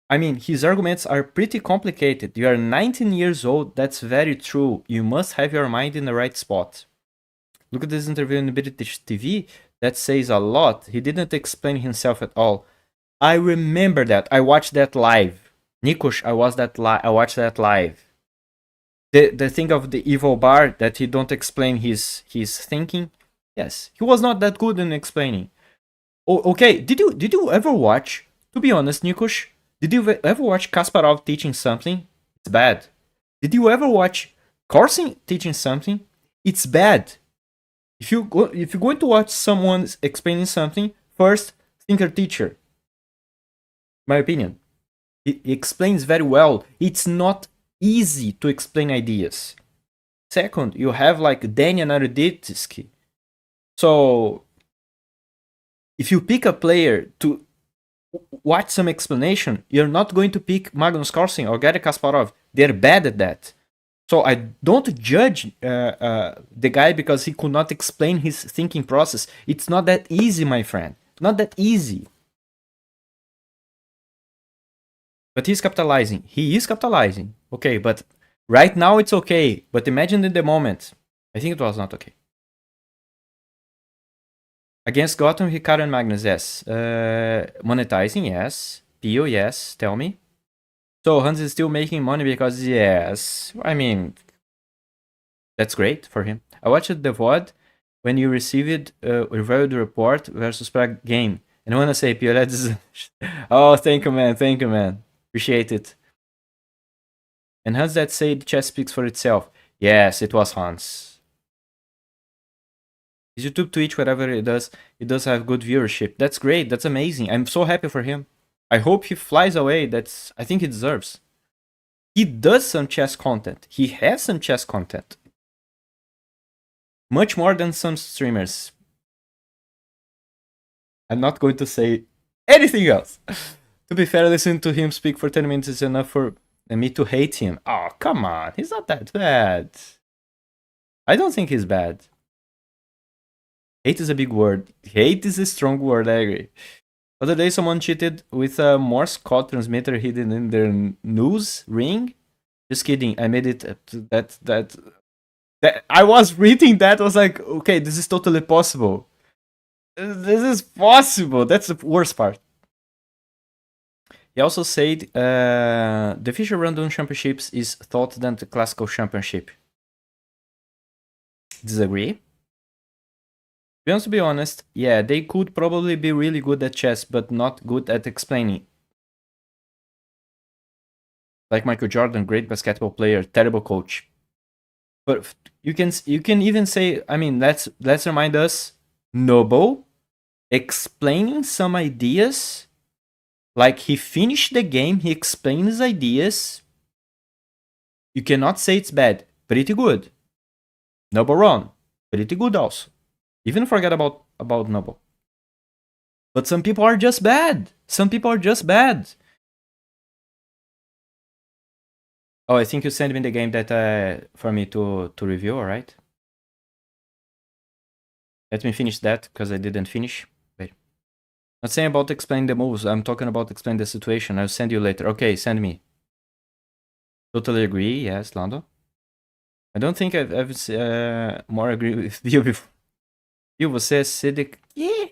I mean, his arguments are pretty complicated. You are 19 years old, that's very true. You must have your mind in the right spot. Look at this interview in British TV. That says a lot. He didn't explain himself at all. I remember that. I watched that live. Nikush, I watched that live. The thing of the evil bar that he don't explain his thinking. Yes, he was not that good in explaining. Oh, okay, did you ever watch? To be honest, Nikush, did you ever watch Kasparov teaching something? It's bad. Did you ever watch Carson teaching something? It's bad. If you're going to watch someone explaining something, first think a teacher. My opinion. He explains very well. It's not easy to explain ideas. Second, you have like Daniel Naroditsky. So if you pick a player to watch some explanation, you're not going to pick Magnus Carlsen or Garry Kasparov. They're bad at that. So I don't judge the guy because he could not explain his thinking process. It's not that easy, my friend. Not that easy. But he's capitalizing. He is capitalizing. Okay, but right now it's okay. But imagine in the moment. I think it was not okay. Against Gotham, Hikaru and Magnus, yes. Monetizing, yes. Pio, yes. Tell me. So Hans is still making money because, yes. I mean, that's great for him. I watched the VOD when you received reviewed report versus Prague game. And I want to say, Pio, that's... Oh, thank you, man. Appreciate it. And Hans that said chess speaks for itself. Yes, it was Hans. His YouTube, Twitch, whatever it does have good viewership. That's great. That's amazing. I'm so happy for him. I hope he flies away. I think he deserves. He does some chess content. He has some chess content. Much more than some streamers. I'm not going to say anything else. To be fair, listening to him speak for 10 minutes is enough for me to hate him. Oh, come on. He's not that bad. I don't think he's bad. Hate is a big word. Hate is a strong word, I agree. Other day, someone cheated with a Morse code transmitter hidden in their nose ring. Just kidding. I made it that I was reading that. I was like, okay, this is totally possible. This is possible. That's the worst part. He also said the Fischer Random Championships is thought than the classical championship. Disagree? To be honest, yeah, they could probably be really good at chess, but not good at explaining. Like Michael Jordan, great basketball player, terrible coach. But you can even say, I mean, let's remind us, Noble explaining some ideas. Like he finished the game, he explained his ideas. You cannot say it's bad. Pretty good. Noble Ron, pretty good also. Even forget about Noble. But some people are just bad. Oh, I think you sent me the game that for me to review, alright? Let me finish that, because I didn't finish. Wait. Not saying about explaining the moves, I'm talking about explaining the situation. I'll send you later. Okay, send me. Totally agree, yes, Lando. I don't think I've more agree with you before. Você é acidic... Yeah.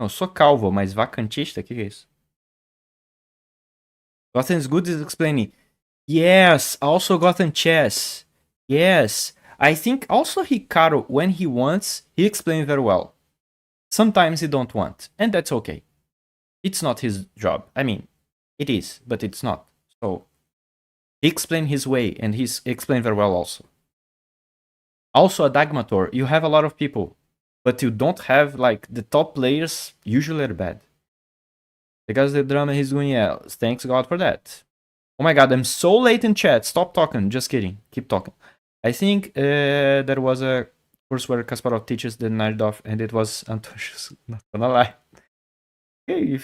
Não, eu sou calvo, mas vacantista? O que é isso? Gotham is good at explaining. Yes, also Gotham chess. Yes. I think also Hikaru, when he wants, he explains very well. Sometimes he don't want, and that's okay. It's not his job. I mean, it is, but it's not. So, he explained his way, and he's explained very well also. Also, a Dagmator, you have a lot of people, but you don't have, like, the top players usually are bad. Because the drama he's doing, yeah, thanks God for that. Oh my god, I'm so late in chat. Stop talking. Just kidding. Keep talking. I think there was a course where Kasparov teaches the night off, and it was untouched. Not gonna lie. Hey,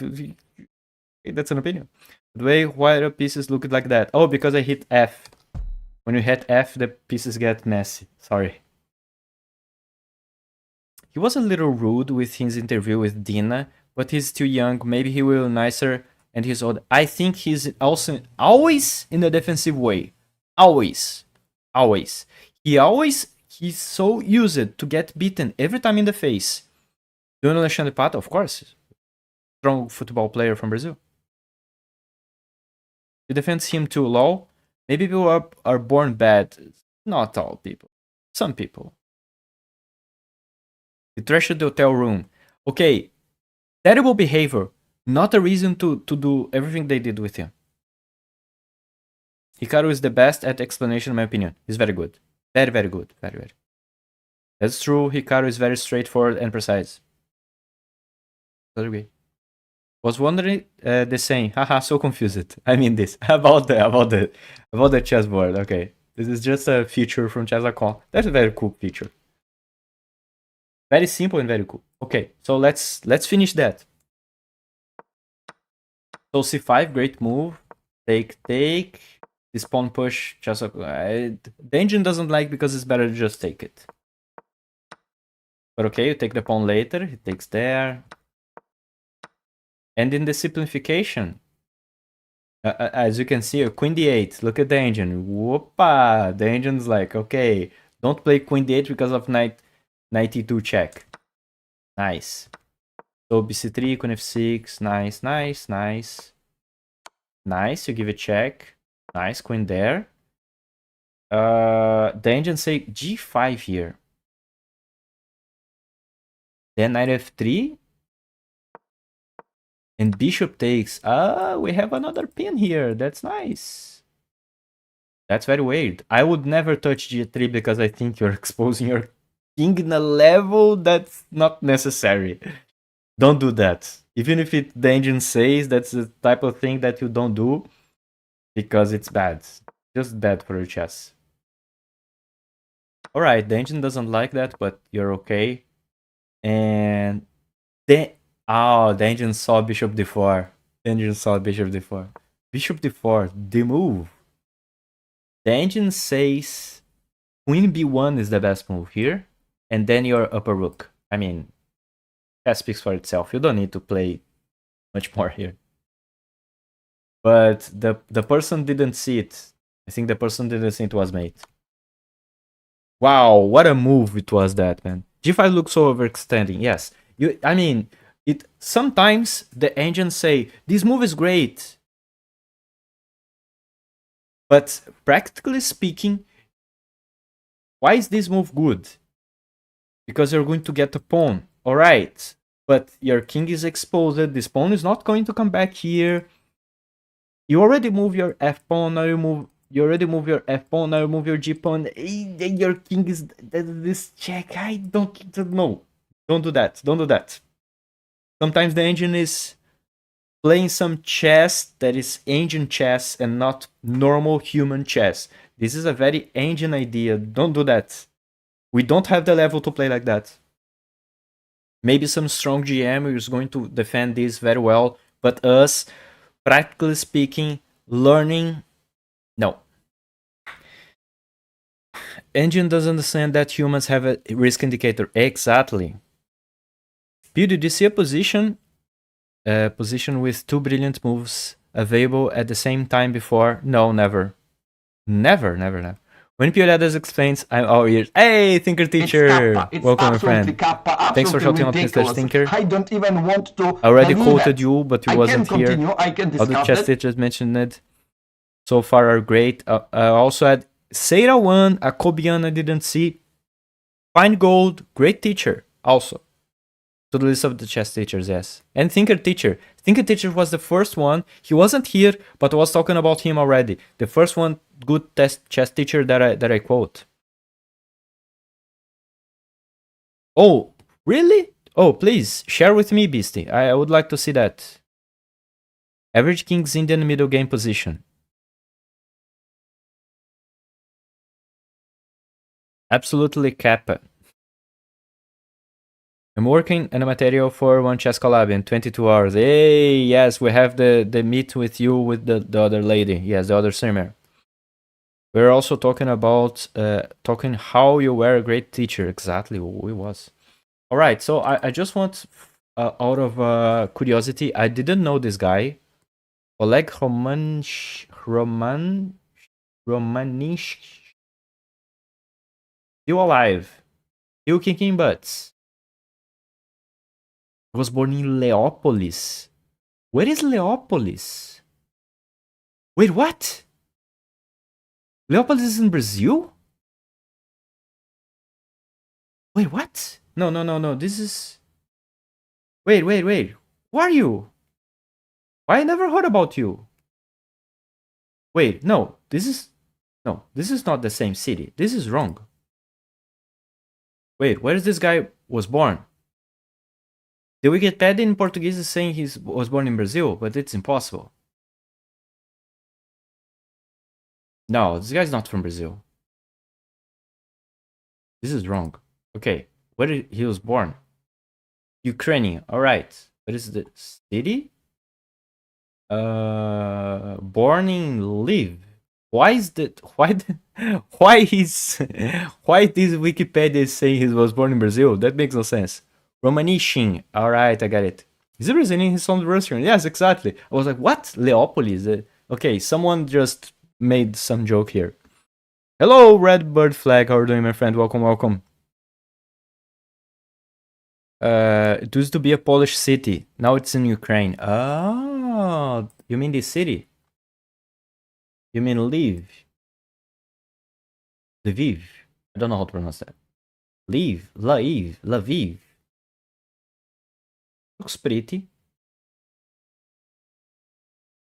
that's an opinion. The way why the pieces look like that. Oh, because I hit F. When you hit F, the pieces get messy. Sorry. He was a little rude with his interview with Dina, but he's too young. Maybe he will nicer, and he's old. I think he's also always in a defensive way. Always. He's so used to get beaten every time in the face. Do you know Alexandre Pato? Of course. Strong football player from Brazil. You defend him too low. Maybe people are born bad. Not all people. Some people. He trashed the hotel room. Okay. Terrible behavior. Not a reason to do everything they did with him. Hikaru is the best at explanation in my opinion. He's very good. Very, very good. Very, very. That's true. Hikaru is very straightforward and precise. Agree. Was wondering the same. Haha, so confused. I mean this. About the chessboard. Okay. This is just a feature from Chess.com. That's a very cool feature. Very simple and very cool. Okay, so let's finish that. So c5, great move. Take. This pawn push, just the engine doesn't like because it's better to just take it. But okay, you take the pawn later. He takes there. And in the simplification, as you can see, queen d8. Look at the engine. Whoopa! The engine's like, okay, don't play queen d8 because of knight e2 check. Nice. So bc3, queen f6. Nice. You give a check. Nice, queen there. The engine say g5 here. Then knight f3. And bishop takes. We have another pin here. That's nice. That's very weird. I would never touch g3 because I think you're exposing your king in a level that's not necessary. Don't do that. Even if the engine says that's the type of thing that you don't do. Because it's bad. Just bad for your chess. Alright, the engine doesn't like that, but you're okay. And then... Oh, the engine saw bishop d4. Bishop d4, the move. The engine says queen b1 is the best move here. And then your upper rook. I mean, chess speaks for itself. You don't need to play much more here. But the person didn't see it. I think the person didn't think it was mate. Wow, what a move it was that, man. g5 looks so overextending. Yes. I mean, sometimes the engines say, this move is great. But practically speaking, why is this move good? Because you're going to get a pawn. Alright. But your king is exposed. This pawn is not going to come back here. You already move your f pawn, now you move your g pawn. Your king is this check. I don't know. Don't do that. Sometimes the engine is playing some chess that is engine chess and not normal human chess. This is a very engine idea. Don't do that. We don't have the level to play like that. Maybe some strong GM is going to defend this very well, but us, practically speaking, learning, no. Engine doesn't understand that humans have a risk indicator. Exactly. Pew, did you see a position with 2 brilliant moves available at the same time before? No, never. Never. When Pioledas explains, I'm all ears. Hey, Thinker Teacher! Kappa. It's Welcome, my absolutely friend. Kappa. Thanks for shouting out, Mr. Ridiculous. Stinker. I don't even want to I already believe quoted it. you, but you I wasn't can here. continue. I can Other discuss chess it. teachers mentioned it. So far are great. I also had Seira 1, a Kobian I didn't see. Fine Gold, great teacher, also. To the list of the chess teachers, yes. And Thinker Teacher. Thinker Teacher was the first one. He wasn't here, but I was talking about him already. The first one, good chess teacher that I quote. Oh, really? Oh, please, share with me, Beastie. I would like to see that. Average King's Indian middle game position. Absolutely Kappa. I'm working on a material for one chess collab in 22 hours. Hey, yes, we have the meet with you with the other lady. Yes, the other streamer. We're also talking about talking how you were a great teacher. Exactly, we was. All right, so I just want out of curiosity, I didn't know this guy. Oleg Romanish. Still alive. Still kicking butts. Was born in Leópolis. Where is Leópolis? Wait, what? Leópolis is in Brazil? Wait, what? No. This is... Wait. Who are you? Why I never heard about you? Wait, no. This is... No, this is not the same city. This is wrong. Wait, where is this guy was born? The Wikipedia in Portuguese is saying he was born in Brazil, but it's impossible. No, this guy's not from Brazil. This is wrong. Okay, where he was born? Ukrainian. All right. What is the city? Born in Lviv. Why is that? Why this Wikipedia is saying he was born in Brazil? That makes no sense. Romanishin. All right, I got it. Is it Brazilian? He's from Russian. Yes, exactly. I was like, what? Leópolis. Okay, someone just made some joke here. Hello, Red Bird Flag. How are you doing, my friend? Welcome. It used to be a Polish city. Now it's in Ukraine. Oh, you mean this city? You mean Lviv? Lviv. I don't know how to pronounce that. Lviv. Looks pretty.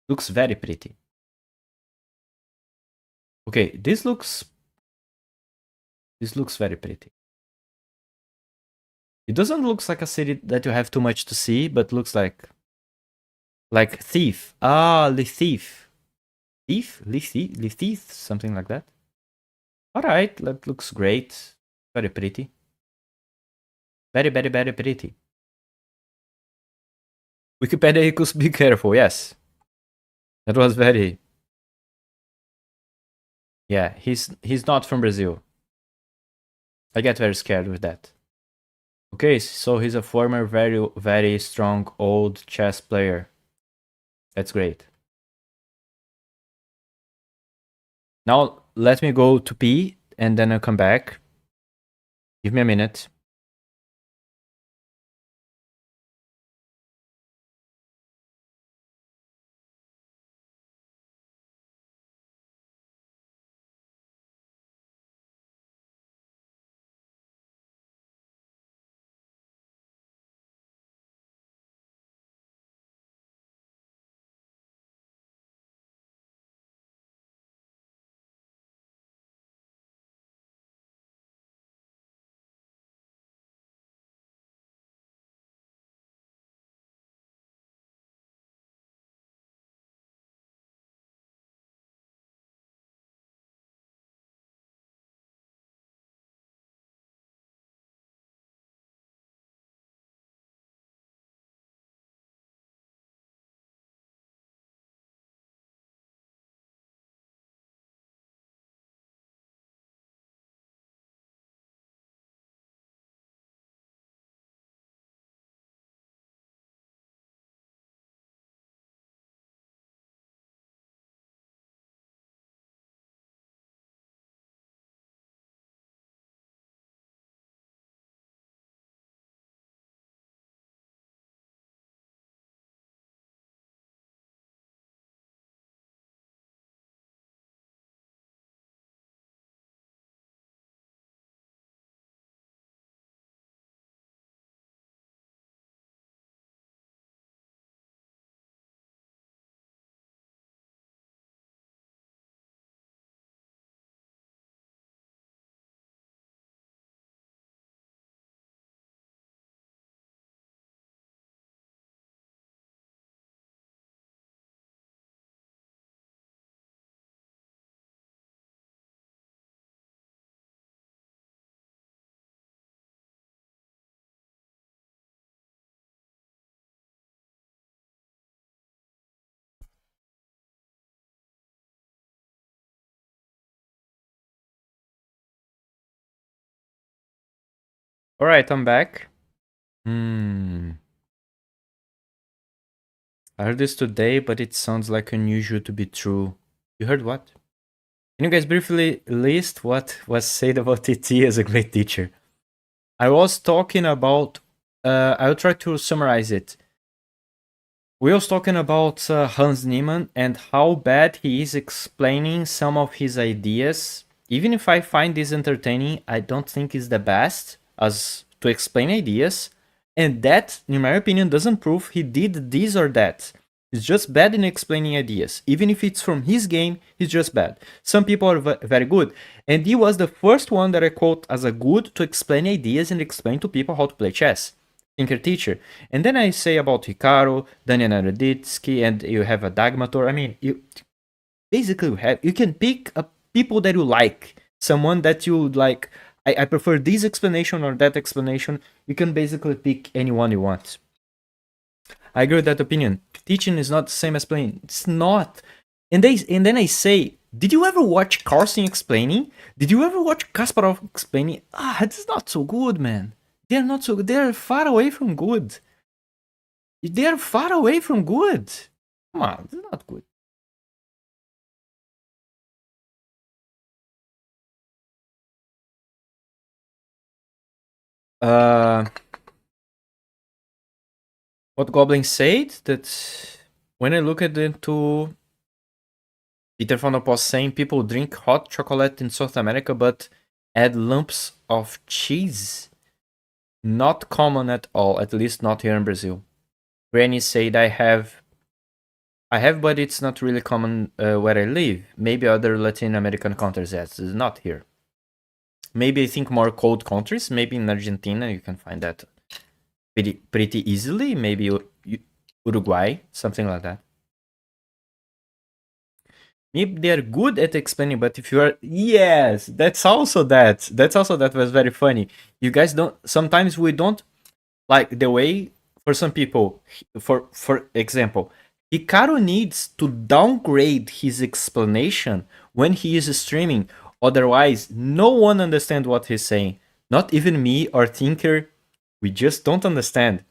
Looks very pretty. Okay, this looks very pretty. It doesn't look like a city that you have too much to see, but looks like Thief. Ah, the Thief. Thief, something like that. All right, that looks great. Very pretty. Very pretty. Wikipedia equals be careful. Yes, that was very. Yeah, he's not from Brazil. I get very scared with that. Okay, so he's a former very strong old chess player. That's great. Now let me go to pee and then I'll come back. Give me a minute. Alright, I'm back. I heard this today, but it sounds like unusual to be true. You heard what? Can you guys briefly list what was said about TT as a great teacher? I was talking about... I'll try to summarize it. We was talking about Hans Niemann and how bad he is explaining some of his ideas. Even if I find this entertaining, I don't think it's the best as to explain ideas. And that, in my opinion, doesn't prove he did this or that. He's just bad in explaining ideas. Even if it's from his game, he's just bad. Some people are very good. And he was the first one that I quote as a good to explain ideas and explain to people how to play chess. Tinker teacher. And then I say about Hikaru, Daniel Naroditsky, and you have a Dagmator. I mean, you basically you can pick people that you like. Someone that you like. I prefer this explanation or that explanation. You can basically pick anyone you want. I agree with that opinion. Teaching is not the same as playing. It's not. And then I say, did you ever watch Carlsen explaining? Did you ever watch Kasparov explaining? It's not so good, man. They're not so good. They're far away from good. They're far away from good. Come on, it's not good. What Goblin said, that when I look at into Peter Van der Post saying people drink hot chocolate in South America but add lumps of cheese. Not common at all, at least not here in Brazil. Granny said I have, but it's not really common where I live. Maybe other Latin American countries, yes, it's not here. Maybe I think more cold countries, maybe in Argentina you can find that pretty easily. Maybe Uruguay, something like that. Maybe they're good at explaining, but if you are... Yes, that's also that was very funny. You guys don't... Sometimes we don't like the way, for some people, for example, Hikaru needs to downgrade his explanation when he is streaming. Otherwise, no one understands what he's saying. Not even me or Tinker. We just don't understand.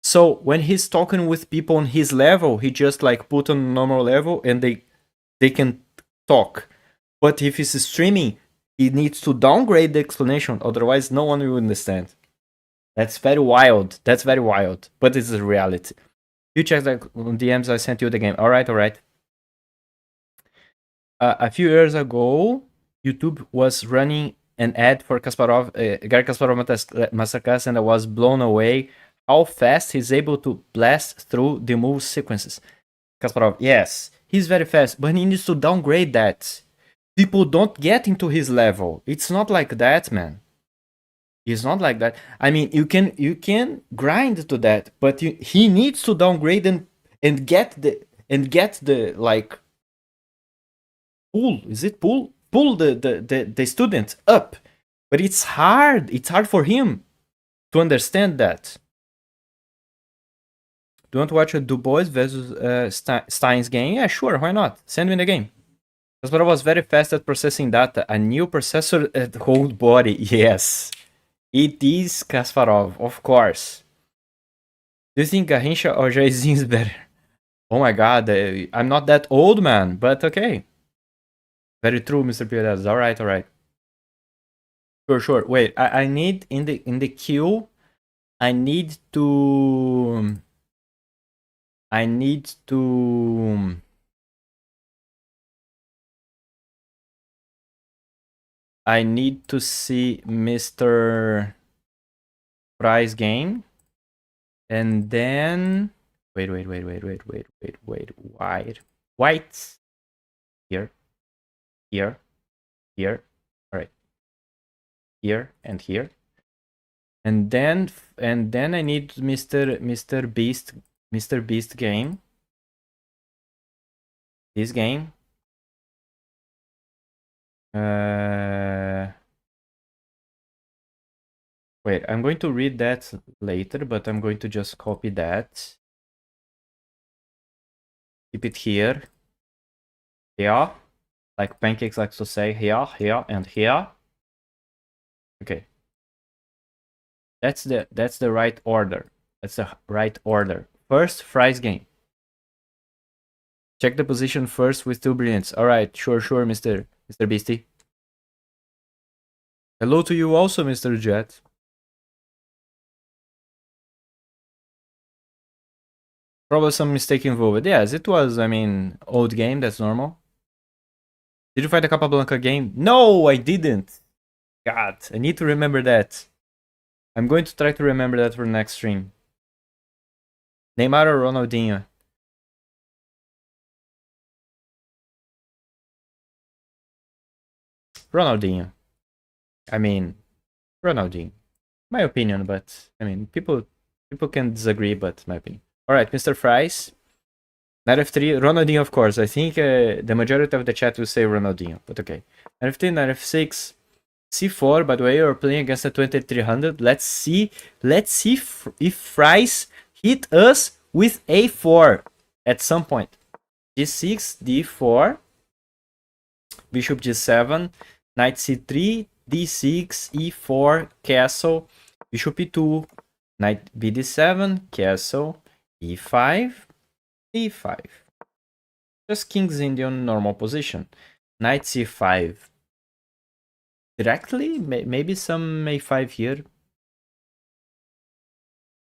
So when he's talking with people on his level, he just like put on normal level and they can talk. But if he's streaming, he needs to downgrade the explanation. Otherwise, no one will understand. That's very wild. That's very wild. But it's a reality. You check the DMs, I sent you the game. All right. A few years ago, YouTube was running an ad for Kasparov, Garry Kasparov Masterclass, and I was blown away how fast he's able to blast through the move sequences. Kasparov, yes, he's very fast, but he needs to downgrade that. People don't get into his level. It's not like that, man. It's not like that. I mean, you can grind to that, but he needs to downgrade and get the like pull. Is it pull? Pull the student up. But it's hard. It's hard for him to understand that. Do you want to watch a Du Bois versus Steins game? Yeah, sure. Why not? Send me the game. Kasparov was very fast at processing data. A new processor at whole body. Yes. It is Kasparov, of course. Do you think Garrincha or Jairzinho is better? Oh my god, I'm not that old, man, but okay. Very true, Mr. Piedras. Alright. Sure. Wait, I need in the queue, I need to see Mr. Price game. And then wait. White. Here. Alright. Here and here. And then I need Mr. Beast game. This game. Wait, I'm going to read that later, but I'm going to just copy that. Keep it here. Here. Like Pancakes likes to say, here, and here. Okay. That's the right order. That's the right order. First, Fry's game. Check the position first with 2 brilliants. Alright, sure, Mr. Beastie. Hello to you also, Mr. Jet. Probably some mistake involved. Yes, it was, I mean, old game, that's normal. Did you fight the Capablanca game? No, I didn't. God, I need to remember that. I'm going to try to remember that for next stream. Neymar or Ronaldinho? Ronaldinho. I mean, Ronaldinho. My opinion, but I mean, people can disagree, but my opinion. All right, Mr. Fries. Knight f3, Ronaldinho, of course. I think the majority of the chat will say Ronaldinho, but okay. Knight f3, Knight f6, c4. By the way, you're playing against a 2300. Let's see if Fries hit us with a4 at some point. g6, d4, bishop g7, knight c3, d6, e4, castle, bishop e2, knight bd7, castle, e5, d5. Just King's Indian normal position. Knight c5. Directly, maybe some a5 here.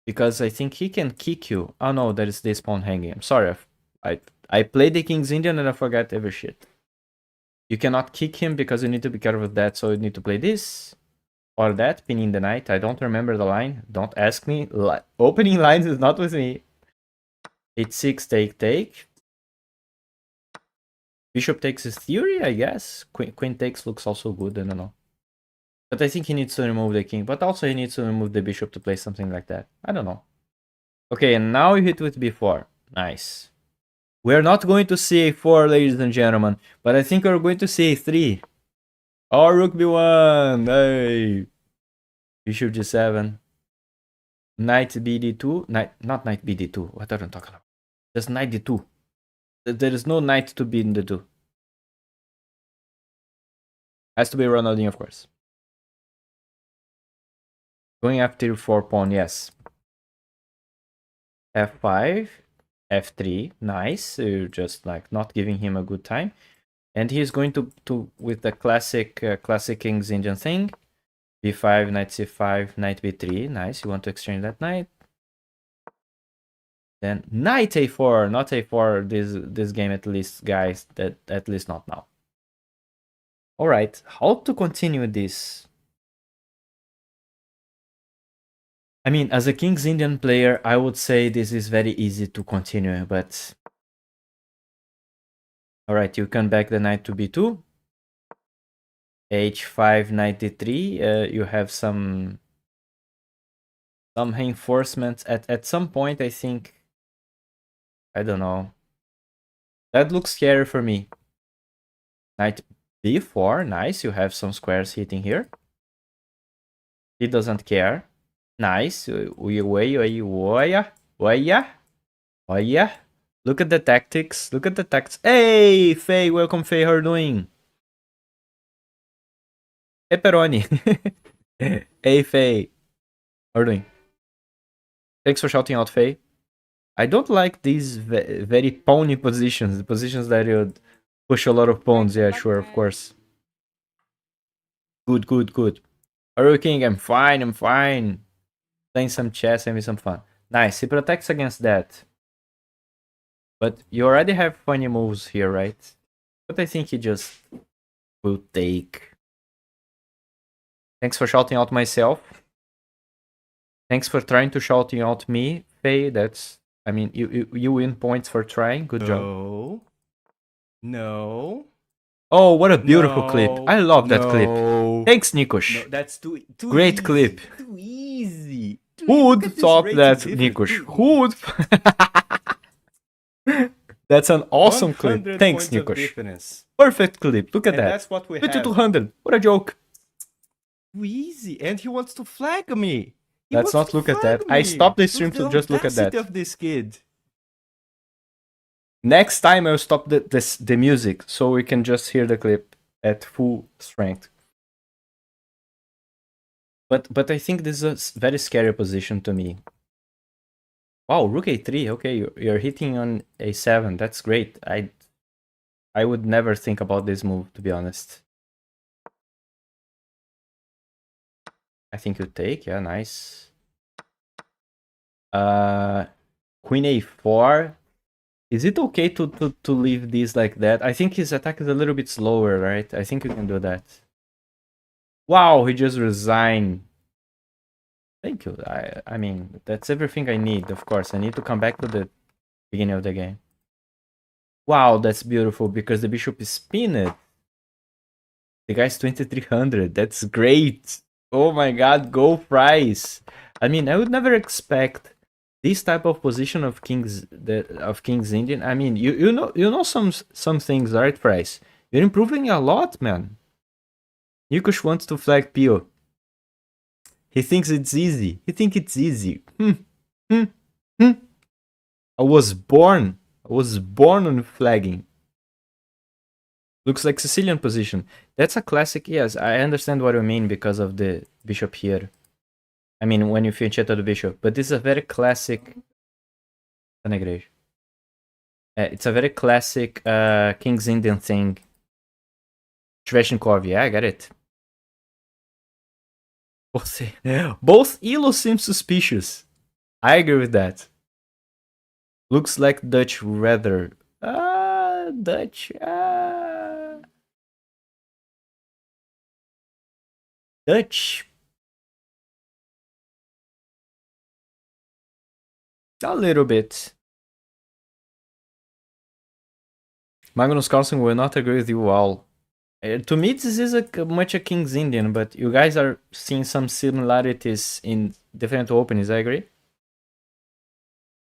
Because I think he can kick you. Oh no, there is this pawn hanging. I'm sorry, I played the King's Indian and I forgot every shit. You cannot kick him because you need to be careful with that, so you need to play this or that, pinning the knight. I don't remember the line. Don't ask me. Opening lines is not with me. h6, take. Bishop takes is theory, I guess. Queen takes looks also good, I don't know. But I think he needs to remove the king. But also he needs to remove the bishop to play something like that. I don't know. Okay, and now you hit with b4. Nice. We're not going to see a4, ladies and gentlemen. But I think we're going to see a3. Oh, rook b1. Hey. Bishop g7. Knight bd2. Not knight bd2. What are you talking about? Just knight d2. There is no knight to be in the 2. Has to be Ronaldinho, of course. Going after 4 pawn, yes. f5, f3, nice. You're just like not giving him a good time. And he's going to with the classic King's Indian thing. b5, knight c5, knight b3. Nice, you want to exchange that knight. Then knight a4, not a4 this game at least, guys. At least not now. All right, how to continue this? I mean, as a King's Indian player, I would say this is very easy to continue, but... Alright, you can back the knight to b2. h5, knight d3. You have some reinforcements. At some point, I think... I don't know. That looks scary for me. Knight b4, nice. You have some squares hitting here. He doesn't care. Nice. Look at the tactics. Look at the tactics. Hey, Faye. Welcome, Faye. How are you doing? Pepperoni. Hey, Faye. How are you doing? Thanks for shouting out, Faye. I don't like these very pawny positions. The positions that you push a lot of pawns. Yeah, sure, of course. Good. How are you, King? I'm fine. Playing some chess, having some fun. Nice, he protects against that. But you already have funny moves here, right? But I think he just will take. Thanks for shouting out myself. Thanks for trying to shouting out me, Faye. That's, I mean, you win points for trying. Good job. No. Oh, what a beautiful clip. I love that clip. No. Thanks, Nikosh. No, that's too Great easy. clip. Too easy. Who Look at would this thought rating that, difference. Nikosh? Too Who would... That's an awesome clip. 100 Thanks, points of Nikosh. difference. Perfect clip. Look at And that. that's what we 2200. What a joke. Too easy. And he wants to flag me. Let's not look at that. I stopped the stream to just look at that. Of this kid. Next time I'll stop the music so we can just hear the clip at full strength. But I think this is a very scary position to me. Wow, rook a3. Okay, you're hitting on a7. That's great. I would never think about this move, to be honest. I think you take. Yeah, nice. Queen a4. Is it okay to leave this like that? I think his attack is a little bit slower, right? I think you can do that. Wow, he just resigned. Thank you. I mean, that's everything I need, of course. I need to come back to the beginning of the game. Wow, that's beautiful because the bishop is pinned. The guy's 2300. That's great. Oh my god, go price. I mean, I would never expect this type of position of King's Indian. I mean, you know some things, right, Price? You're improving a lot, man. Nikush wants to flag Pio. He thinks it's easy. I was born on flagging. Looks like Sicilian position. That's a classic. Yes, I understand what you mean because of the bishop here. I mean, when you fianchetto the bishop. But this is a very classic... It's a very classic King's Indian thing. Sveshnikov, yeah, I get it. Both Elos seem suspicious. I agree with that. Looks like Dutch rather. Dutch. Dutch. A little bit. Magnus Carlsen will not agree with you all. To me, this is much a King's Indian, but you guys are seeing some similarities in different openings. I agree.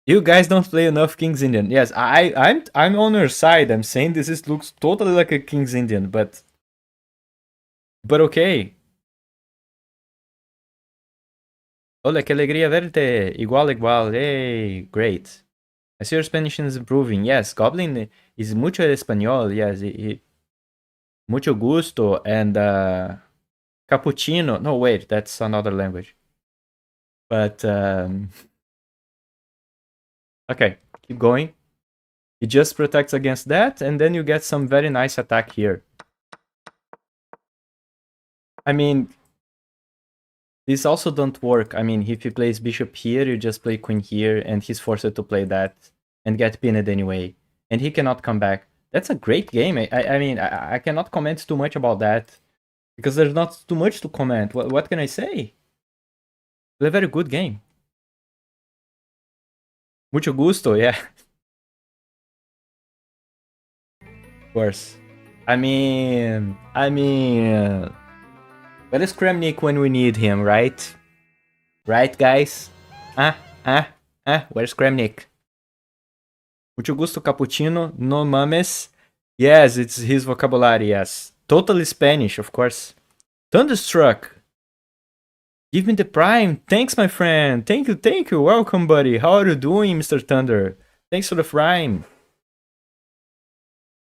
You guys don't play enough King's Indian. Yes, I'm on your side. I'm saying this looks totally like a King's Indian, but okay. Olha que alegria verte. Igual. Hey, great. I see your Spanish is improving. Yes, Goblin is mucho español. Yes, mucho gusto and cappuccino. No, wait, that's another language. But okay, keep going. It just protects against that, and then you get some very nice attack here. I mean, this also don't work. I mean, if he plays bishop here, you just play queen here, and he's forced to play that and get pinned anyway. And he cannot come back. That's a great game. I mean, I cannot comment too much about that because there's not too much to comment. What can I say? It's a very good game. Mucho gusto, yeah. Of course. I mean, where is Kramnik when we need him, right? Right, guys? Where's Kramnik? Mucho gusto, cappuccino, no mames. Yes, it's his vocabulary, yes. Totally Spanish, of course. Thunderstruck. Give me the prime. Thanks, my friend. Thank you. Welcome, buddy. How are you doing, Mr. Thunder? Thanks for the prime.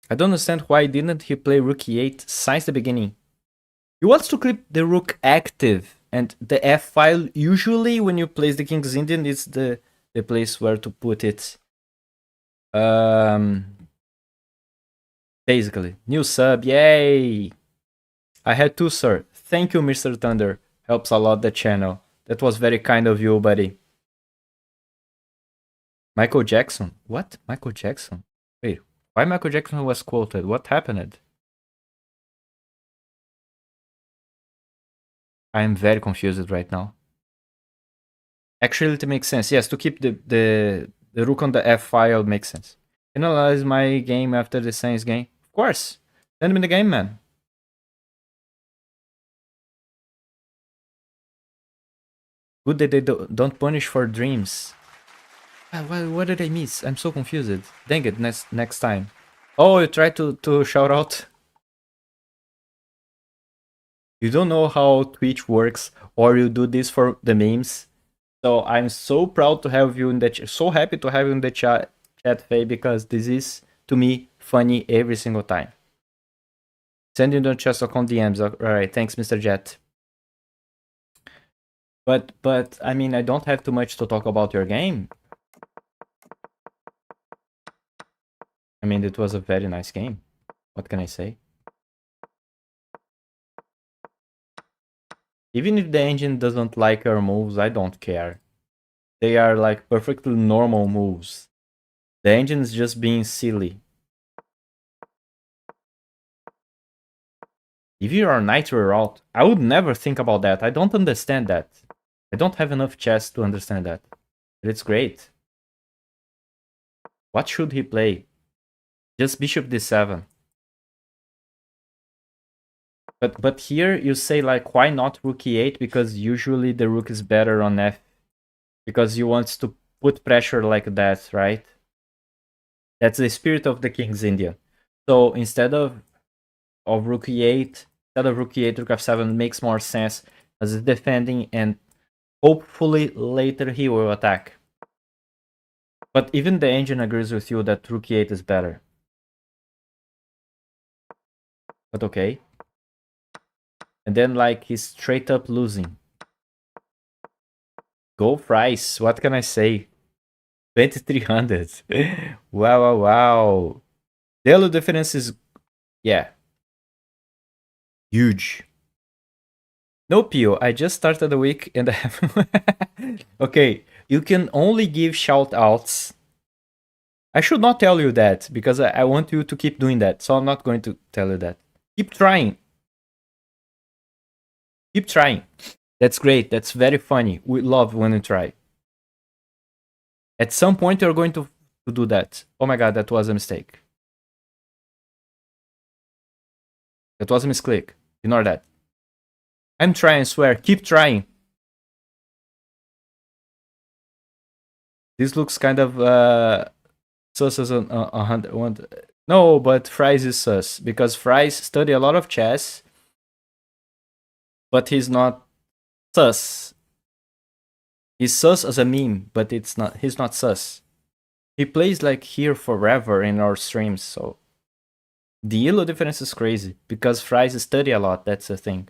I don't understand why didn't he play rook e8 since the beginning. He wants to keep the rook active, and the F file, usually when you place the King's Indian, is the place where to put it. Basically. New sub, yay! I had two, sir. Thank you, Mr. Thunder. Helps a lot the channel. That was very kind of you, buddy. Michael Jackson. What? Michael Jackson? Wait, why Michael Jackson was quoted? What happened? I am very confused right now. Actually, it makes sense. Yes, to keep the rook on the F file makes sense. Analyze my game after the science game. Of course. Send me the game, man. Good that they don't punish for dreams. What did I miss? I'm so confused. Dang it, next time. Oh, you tried to shout out. You don't know how Twitch works, or you do this for the memes. So I'm so proud to have you in the chat. So happy to have you in the chat, Faye, because this is, to me, funny every single time. Sending the chest account DMs. Alright, thanks, Mr. Jet. But I mean, I don't have too much to talk about your game. I mean, it was a very nice game. What can I say? Even if the engine doesn't like our moves, I don't care. They are like perfectly normal moves. The engine is just being silly. If you are Nitro route, I would never think about that. I don't understand that. I don't have enough chess to understand that. But it's great. What should he play? Just bishop d7. But here you say like, why not rook e8? Because usually the rook is better on f. Because you want to put pressure like that, right? That's the spirit of the King's Indian. So instead of rook e8, rook f7 makes more sense as it's defending, and hopefully later he will attack. But even the engine agrees with you that rook e8 is better. But okay. And then like he's straight up losing. Go Price, what can I say? 2300. Wow. The elo difference is, yeah, huge. No, Pio, I just started the week and I have... Okay, you can only give shout outs. I should not tell you that because I want you to keep doing that. So I'm not going to tell you that. Keep trying. Keep trying. That's great. That's very funny. We love when you try. At some point, you're going to do that. Oh my god, that was a mistake. That was a misclick. Ignore that. I'm trying, I swear. Keep trying. This looks kind of sus as a hundred. No, but Fries is sus because Fries study a lot of chess, but he's not sus. He's sus as a meme, but it's not. He's not sus. He plays like here forever in our streams, so the elo difference is crazy because Fries study a lot. That's the thing.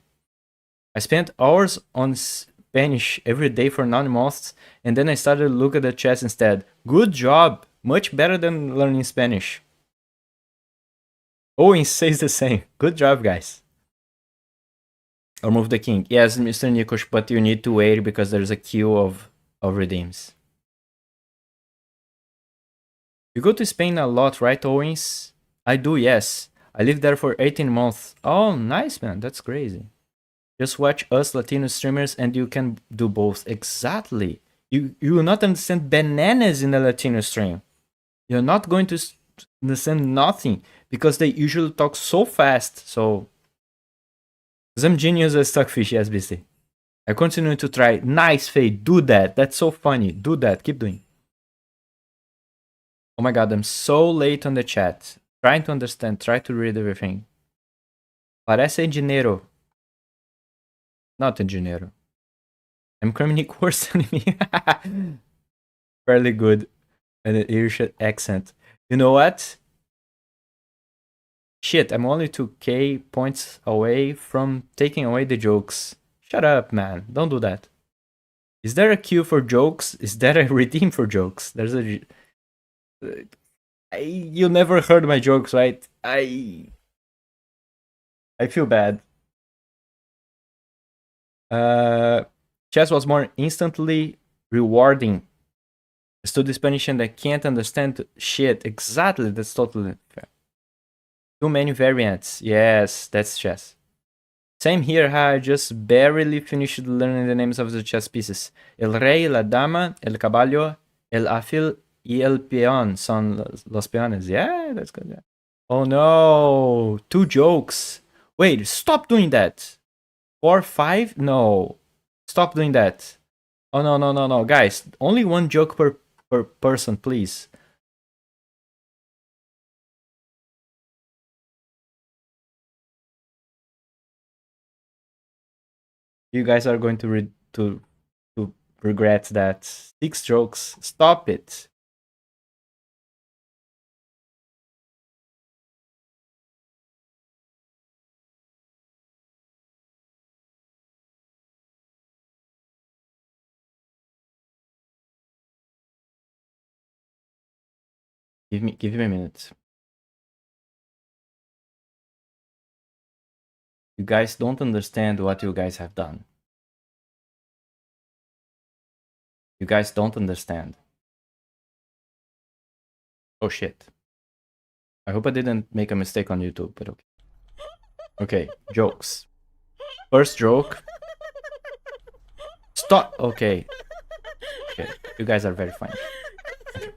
I spent hours on Spanish every day for 9 months, and then I started to look at the chess instead. Good job! Much better than learning Spanish. Owen says the same. Good job, guys. Or move the king. Yes, Mr. Nikos, but you need to wait because there's a queue of redeems. You go to Spain a lot, right, Owens? I do, yes. I lived there for 18 months. Oh, nice, man. That's crazy. Just watch us Latino streamers and you can do both. Exactly. You will not understand bananas in a Latino stream. You're not going to understand nothing because they usually talk so fast. So, I'm genius as Stockfish, yes, BC. I continue to try. Nice, Faye. Do that. That's so funny. Do that. Keep doing. Oh my god, I'm so late on the chat. Trying to understand. Try to read everything. Parece engenheiro. Not engenheiro. I'm Kramnik worse than me. Fairly good. And an Irish accent. You know what? Shit, I'm only 2k points away from taking away the jokes. Shut up, man. Don't do that. Is there a queue for jokes? Is there a redeem for jokes? There's a... you never heard my jokes, right? I feel bad. Chess was more instantly rewarding. I study Spanish and I can't understand shit. Exactly, that's totally fair. Too many variants. Yes, that's chess. Same here, I just barely finished learning the names of the chess pieces. El rey, la dama, el caballo, el alfil y el peón son los peones. Yeah, that's good. Yeah. Oh no, 2 jokes. Wait, stop doing that. 4, 5? No. Stop doing that. Oh no. Guys, only 1 joke per person, please. You guys are going to regret that. 6 jokes. Stop it. Give me a minute. You guys don't understand what you guys have done. You guys don't understand. Oh shit. I hope I didn't make a mistake on YouTube, but okay. Okay, jokes. First joke. Stop. Okay. Okay, you guys are very funny. Okay.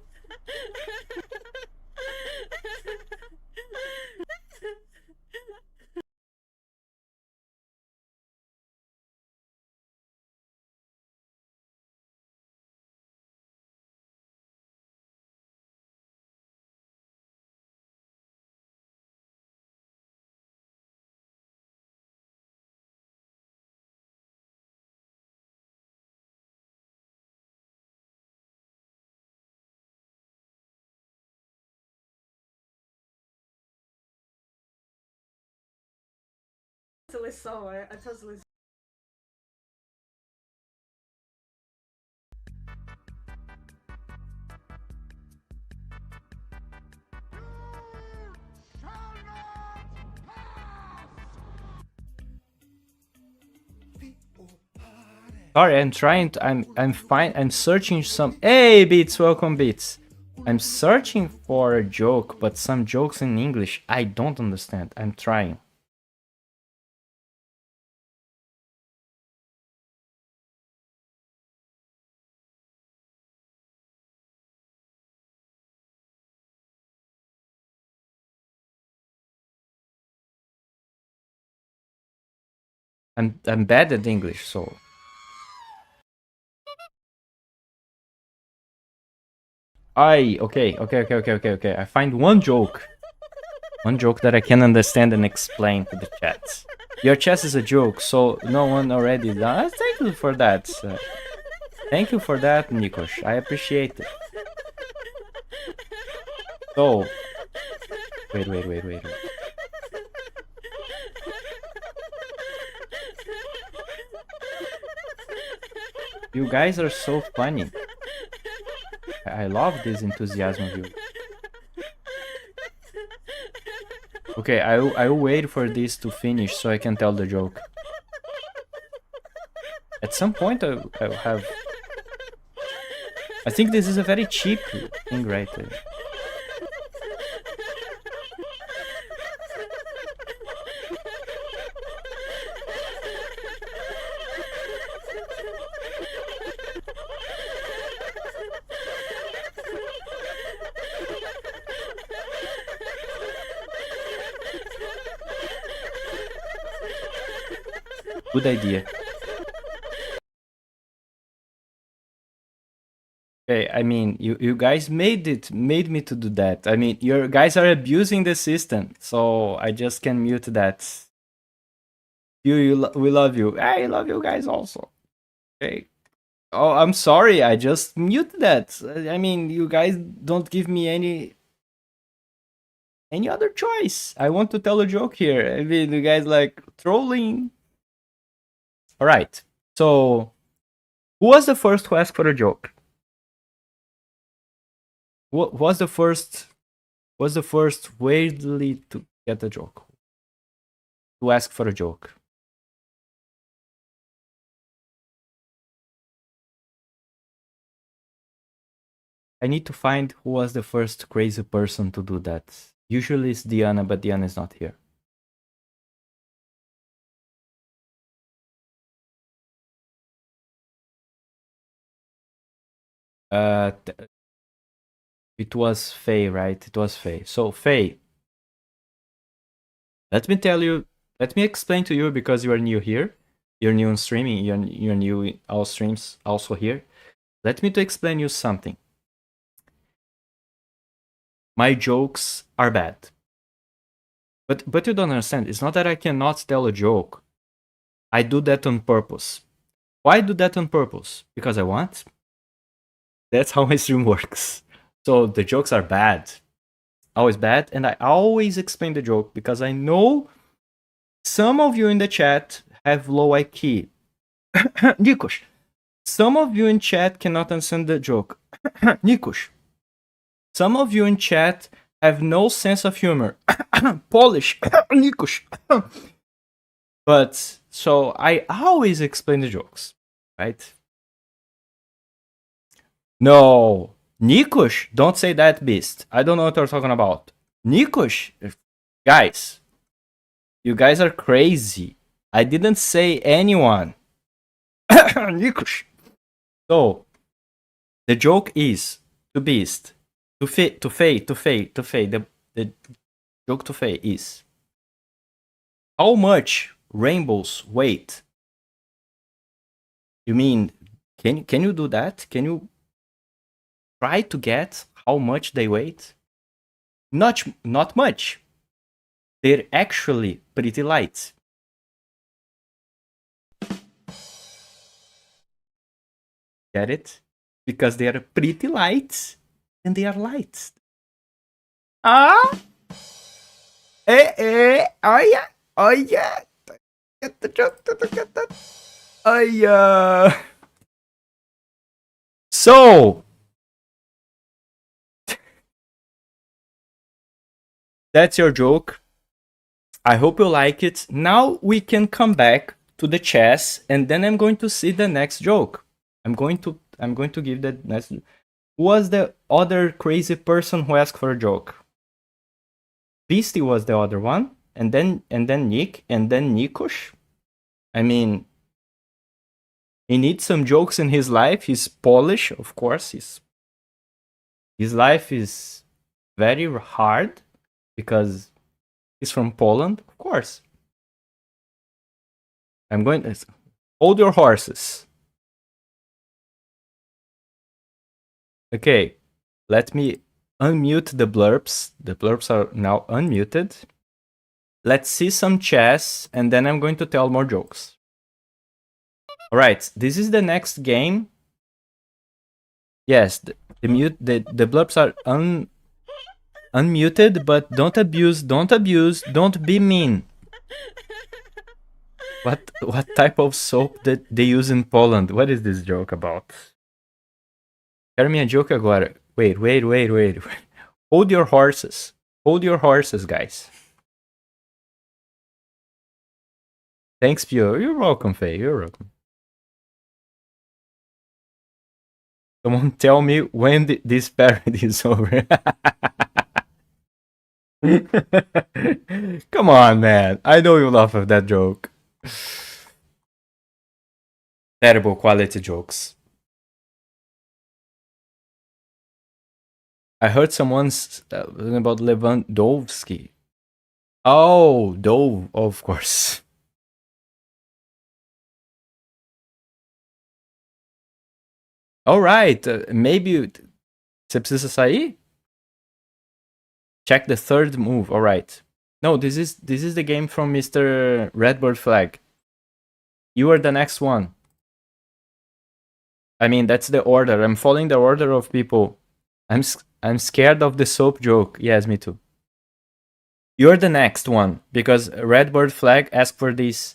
Totally saw it. I totally. Sorry, I'm trying to, I'm fine. I'm searching some. Hey, Beats, welcome, Beats. I'm searching for a joke, but some jokes in English I don't understand. I'm trying. I'm bad at English, so. Okay. I find one joke. One joke that I can understand and explain to the chat. Your chess is a joke, so no one already does. Thank you for that. Thank you for that, Nikos. I appreciate it. So, wait. You guys are so funny. I love this enthusiasm of you. Okay, I will wait for this to finish so I can tell the joke. At some point I'll have... I think this is a very cheap thing right there. Good idea. Okay, I mean, you guys made me to do that. I mean, you guys are abusing the system, so I just can mute that. We love you. I love you guys also. Okay. Oh, I'm sorry. I just mute that. I mean, you guys don't give me any other choice. I want to tell a joke here. I mean, you guys like trolling. All right. So, who was the first to ask for a joke? What was the first? Was the first weirdly to get a joke? To ask for a joke? I need to find who was the first crazy person to do that. Usually it's Diana, but Diana is not here. It was Faye, right? It was Faye. So Faye, let me explain to you, because you are new here. You're new in streaming, you're new in all streams also here. Let me to explain you something. My jokes are bad. But you don't understand. It's not that I cannot tell a joke. I do that on purpose. Why I do that on purpose? Because I want. That's how my stream works. So the jokes are bad. Always bad. And I always explain the joke because I know some of you in the chat have low IQ. Nikos, some of you in chat cannot understand the joke. Nikos, Some of you in chat have no sense of humor. Polish, Nikos. But so I always explain the jokes, right? No, Nikos, don't say that, beast. I don't know what you're talking about. Nikos, guys, you guys are crazy. I didn't say anyone. Nikos. So the joke is to beast, to Faye. The joke to Faye is how much rainbows weight. You mean can you do that? Can you try to get how much they weight? Not much. They're actually pretty light. Get it? Because they are pretty light and they are light. Ah! Oh yeah. Get the joke, get that. Oh yeah. So that's your joke. I hope you like it. Now we can come back to the chess, and then I'm going to see the next joke. I'm going to give the next. Who was the other crazy person who asked for a joke? Beastie was the other one, and then Nick, and then Nikos. I mean, he needs some jokes in his life. He's Polish, of course. His life is very hard because he's from Poland, of course. I'm going to hold your horses. Okay, let me unmute the blurbs. The blurbs are now unmuted. Let's see some chess, and then I'm going to tell more jokes. All right, this is the next game. Yes, the blurbs are unmuted, but don't abuse, don't be mean. What type of soap that they use in Poland? What is this joke about? Quero minha joke agora. Wait. Hold your horses. Hold your horses, guys. Thanks, Pio. You're welcome, Faye. You're welcome. Someone tell me when this parody is over. Come on, man. I know you laugh at that joke. Terrible quality jokes. I heard someone's about Lewandowski. Oh, Dove, of course. Alright, maybe você precisa sair? Check the third move, alright. No, this is the game from Mr. Redbird Flag. You are the next one. I mean, that's the order. I'm following the order of people. I'm scared of the soap joke. Yes, me too. You're the next one because Redbird Flag asked for this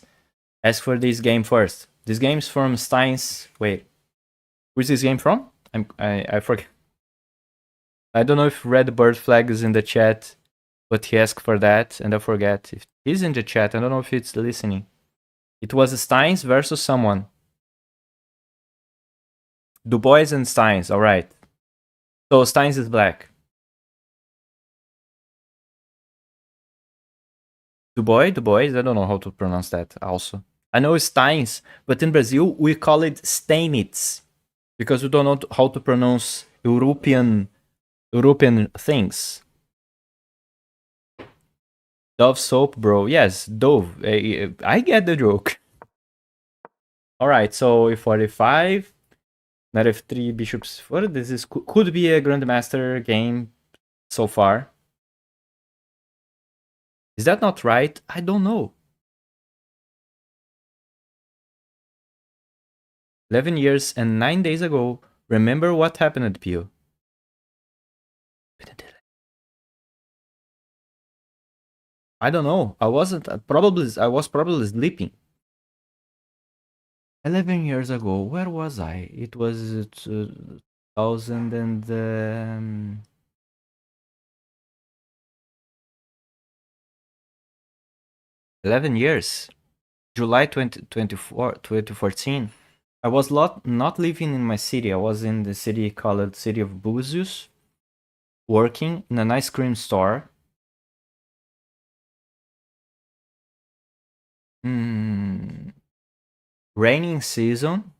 game first. This game's from Steins. Wait, where's this game from? I forget. I don't know if Redbird Flag is in the chat, but he asked for that, and I forget if he's in the chat. I don't know if it's listening. It was Steins versus someone. Du Bois and Steins. All right. So Steins is black. Du Bois. I don't know how to pronounce that. Also, I know Steins, but in Brazil we call it Steinitz because we don't know how to pronounce European things. Dove soap, bro. Yes, Dove. I get the joke. All right, so e45, knight f3, bishops 4. This could be a grandmaster game so far. Is that not right? I don't know. 11 years and 9 days ago. Remember what happened at Pio? I don't know. I was probably sleeping. 11 years ago, where was I? It was 2000 and 11 years. July 2014. I was not living in my city. I was in the city called City of Búzios, working in an ice cream store. Rainy season.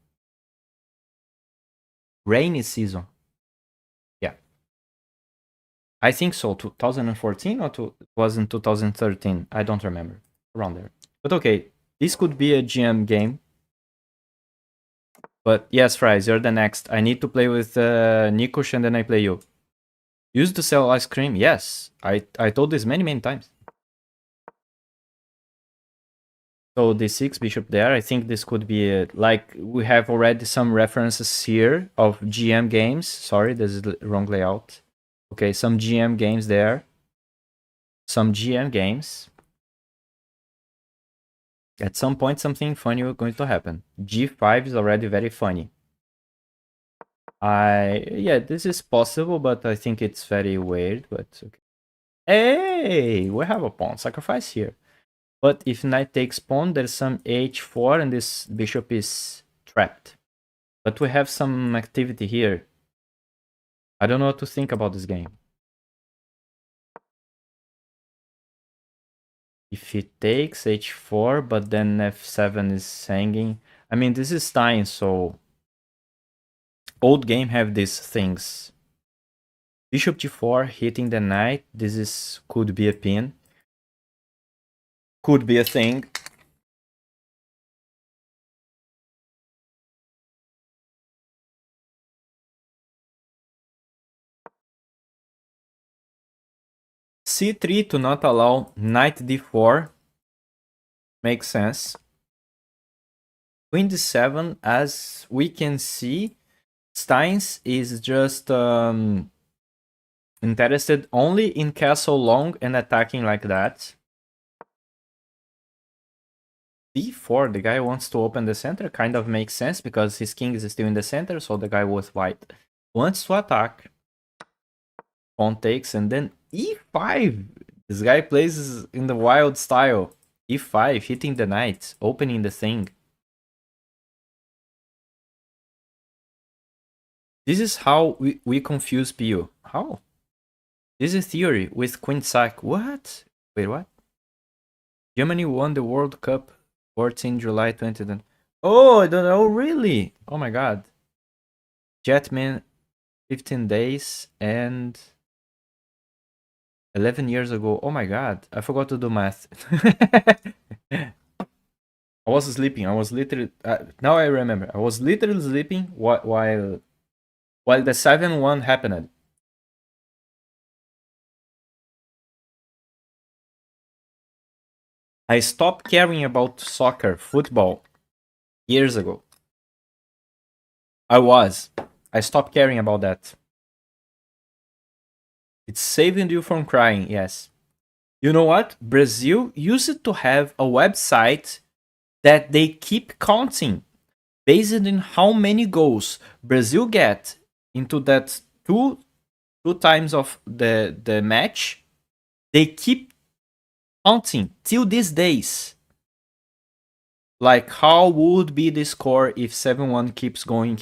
Rainy season. Yeah. I think so. 2014 or was in 2013. I don't remember. Around there. But okay, this could be a GM game. But yes, Fries, you're the next. I need to play with Nikush and then I play you. Used to sell ice cream? Yes. I told this many times. So the 6 bishop there, I think this could be like we have already some references here of GM games. Sorry, this is the wrong layout. Okay, some GM games there. Some GM games. At some point, something funny is going to happen. G5 is already very funny. Yeah, this is possible, but I think it's very weird. But okay. Hey, we have a pawn sacrifice here. But if knight takes pawn, there's some h4 and this bishop is trapped. But we have some activity here. I don't know what to think about this game. If he takes h4, but then f7 is hanging. I mean, this is Stein, so old game have these things. Bishop g4 hitting the knight. This could be a pin. Could be a thing. c3 to not allow knight d4 makes sense. Queen d7, as we can see, Steins is just interested only in castle long and attacking like that. d4, the guy wants to open the center, kind of makes sense because his king is still in the center, so the guy with white wants to attack. Pawn takes, and then e5. This guy plays in the wild style. e5, hitting the knight, opening the thing. This is how we confuse PU. How? This is theory with queen sack. What? Wait, what? Germany won the World Cup 14 July 2020. Oh, I don't know, really? Oh my god. Jetman, 15 days and 11 years ago. Oh my god, I forgot to do math. I was sleeping. I was literally... now I remember. I was literally sleeping while the 7-1 happened. I stopped caring about soccer, football, years ago. I stopped caring about that. It's saving you from crying, yes. You know what? Brazil used to have a website that they keep counting based on how many goals Brazil get into that two times of the match. They keep counting till these days. Like, how would be the score if 7-1 keeps going.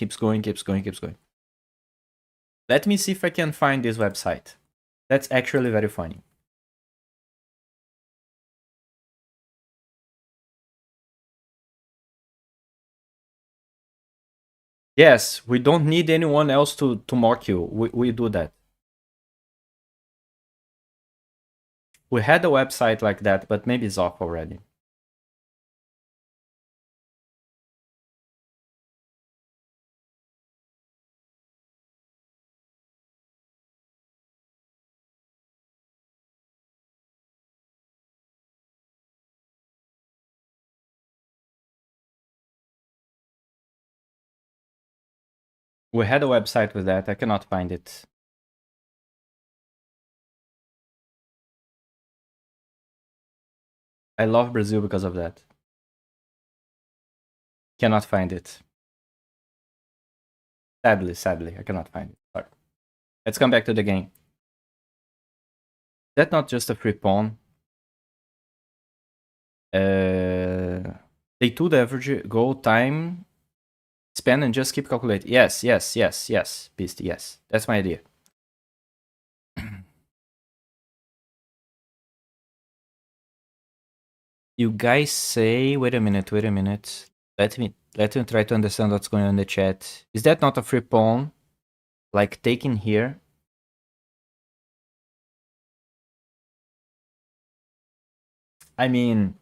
Let me see if I can find this website. That's actually very funny. Yes, we don't need anyone else to mock you. We do that. We had a website like that, but maybe it's off already. We had a website with that. I cannot find it. I love Brazil because of that. Cannot find it. Sadly, I cannot find it. Sorry. Let's come back to the game. That's not just a free pawn. Day 2, the average goal time, span, and just keep calculating. Yes, Beast, yes. That's my idea. You guys say, wait a minute. Let me try to understand what's going on in the chat. Is that not a free pawn? Like taking here? I mean,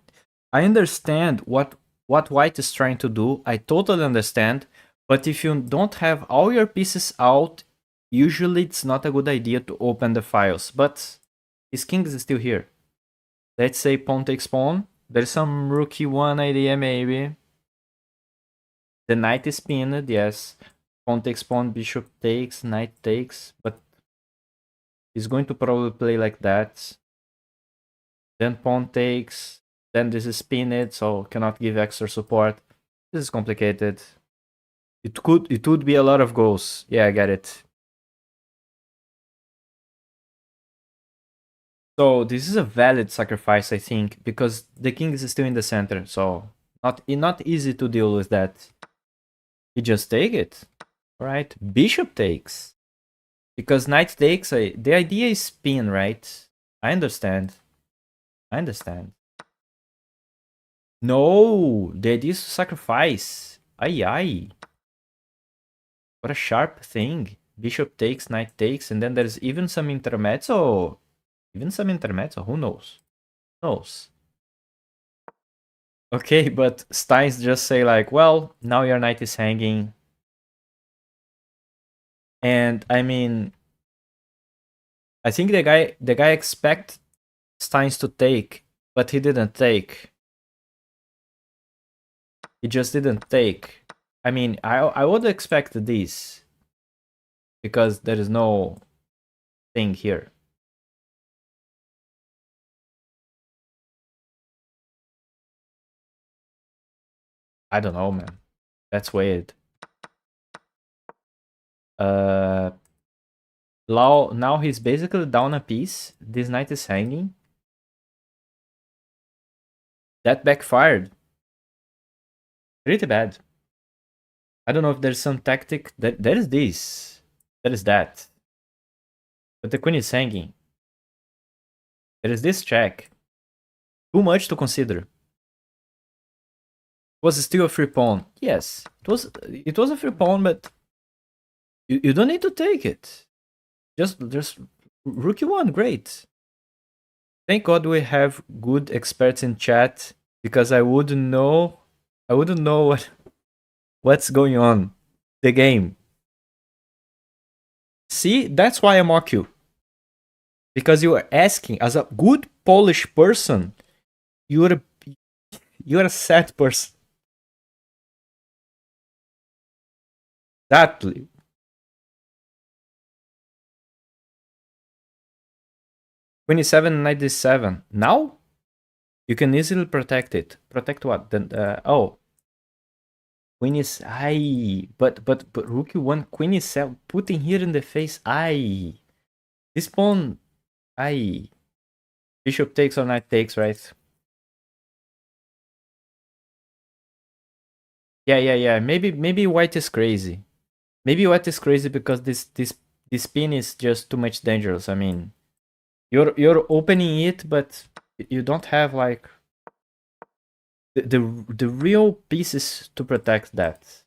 I understand what white is trying to do. I totally understand. But if you don't have all your pieces out, usually it's not a good idea to open the files. But his king is still here. Let's say pawn takes pawn. There's some rook e1 idea maybe. The knight is pinned, yes. Pawn takes pawn, bishop takes, knight takes. But he's going to probably play like that. Then pawn takes. Then this is pinned, so cannot give extra support. This is complicated. It would be a lot of goals. Yeah, I get it. So this is a valid sacrifice, I think, because the king is still in the center, so not easy to deal with that. You just take it. Alright, bishop takes. Because knight takes, the idea is spin, right? I understand. No, the idea is to sacrifice. Ay. What a sharp thing. Bishop takes, knight takes, and then there's even some intermezzo. Who knows? Okay, but Steins just say like, well, now your knight is hanging. And I mean, I think the guy expect Steins to take, but he didn't take. He just didn't take. I mean, I would expect this because there is no thing here. I don't know, man. That's weird. Now he's basically down a piece. This knight is hanging. That backfired. Pretty bad. I don't know if there's some tactic. There is this. There is that. But the queen is hanging. There is this check. Too much to consider. Was still a free pawn. Yes, it was a free pawn, but you don't need to take it. Just rook e1, great. Thank God we have good experts in chat, because I wouldn't know what's going on the game. See, that's why I mock you. Because you are asking, as a good Polish person, you're a sad person. Exactly. (27, 97). Now you can easily protect it. Protect what? Then queen is but rook e1, queen is 7, putting here in the face. This pawn. Bishop takes or knight takes, right? Yeah. Maybe white is crazy. Maybe white is crazy because this pin is just too much dangerous. I mean, you're opening it, but you don't have like the real pieces to protect that.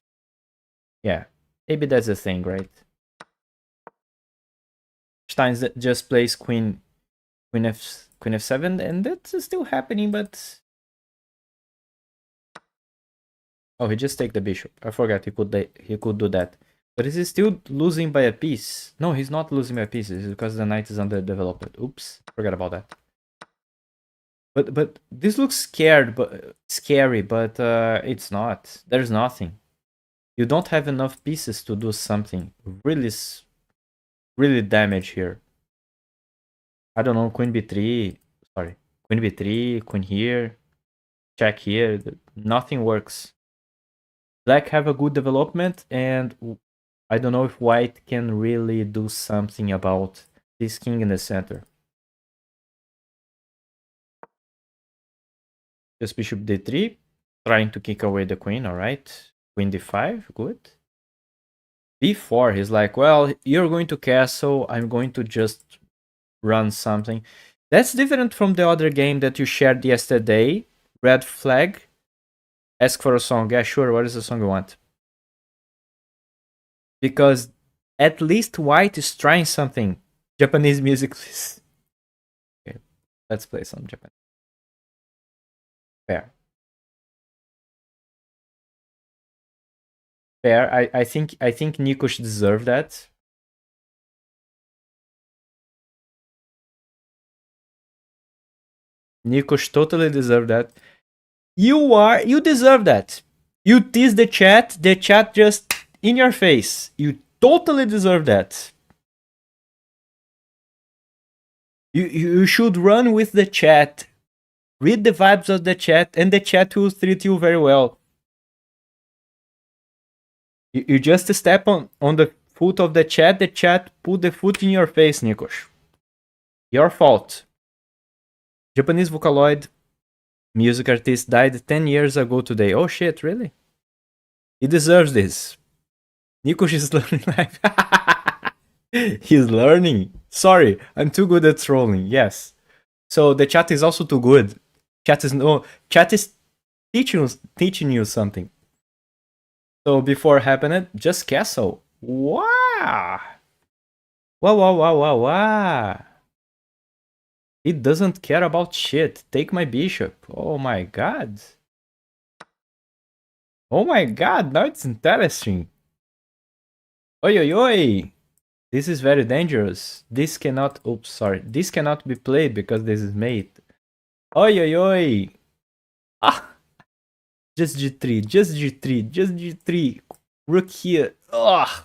Yeah, maybe that's the thing, right? Steins just plays queen f7, and that's still happening, but oh, he just take the bishop. I forgot he could do that. But is he still losing by a piece? No, he's not losing by a piece. It's because the knight is underdeveloped. Oops, forgot about that. But this looks scary, but it's not. There's nothing. You don't have enough pieces to do something really damage here. I don't know, queen b3. Sorry, queen b3, queen here, check here. Nothing works. Black have a good development, and I don't know if white can really do something about this king in the center. Just bishop d3, trying to kick away the queen, alright. Queen d5, good. b4, he's like, well, you're going to castle, I'm going to just run something. That's different from the other game that you shared yesterday. Red flag. Ask for a song. Yeah, sure, what is the song you want? Because at least white is trying something. Japanese music, please. Okay, let's play some Japanese. Fair. Fair. I think Nikos deserve that. Nikos totally deserve that. You deserve that. You tease the chat just in your face. You totally deserve that. You should run with the chat. Read the vibes of the chat, and the chat will treat you very well. You just step on the foot of the chat put the foot in your face, Nikos. Your fault. Japanese Vocaloid music artist died 10 years ago today. Oh shit, really? He deserves this. Nikos is learning life. He's learning. Sorry, I'm too good at trolling. Yes. So the chat is also too good. Chat is teaching you something. So before happening, just castle. Wow. Wow. He doesn't care about shit. Take my bishop. Oh my god. Oh my god, now it's interesting. Oi. This is very dangerous. This cannot... Oops, sorry. This cannot be played because this is mate. Oi. Ah. Just G3. Rook here. Ugh.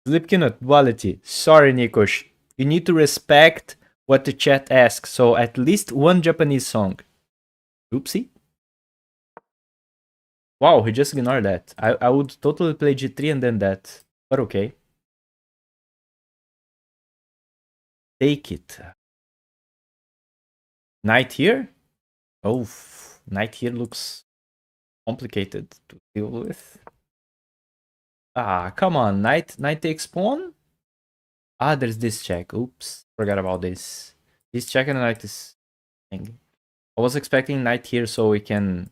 Slipknot duality. Sorry, Nikos. You need to respect what the chat asks. So at least one Japanese song. Oopsie. Wow, he just ignored that. I would totally play G3 and then that. But okay. Take it. Knight here? Oh, knight here looks complicated to deal with. Ah, come on. Knight takes pawn? Ah, there's this check. Oops. Forgot about this. This check and knight is thing. I was expecting knight here so we can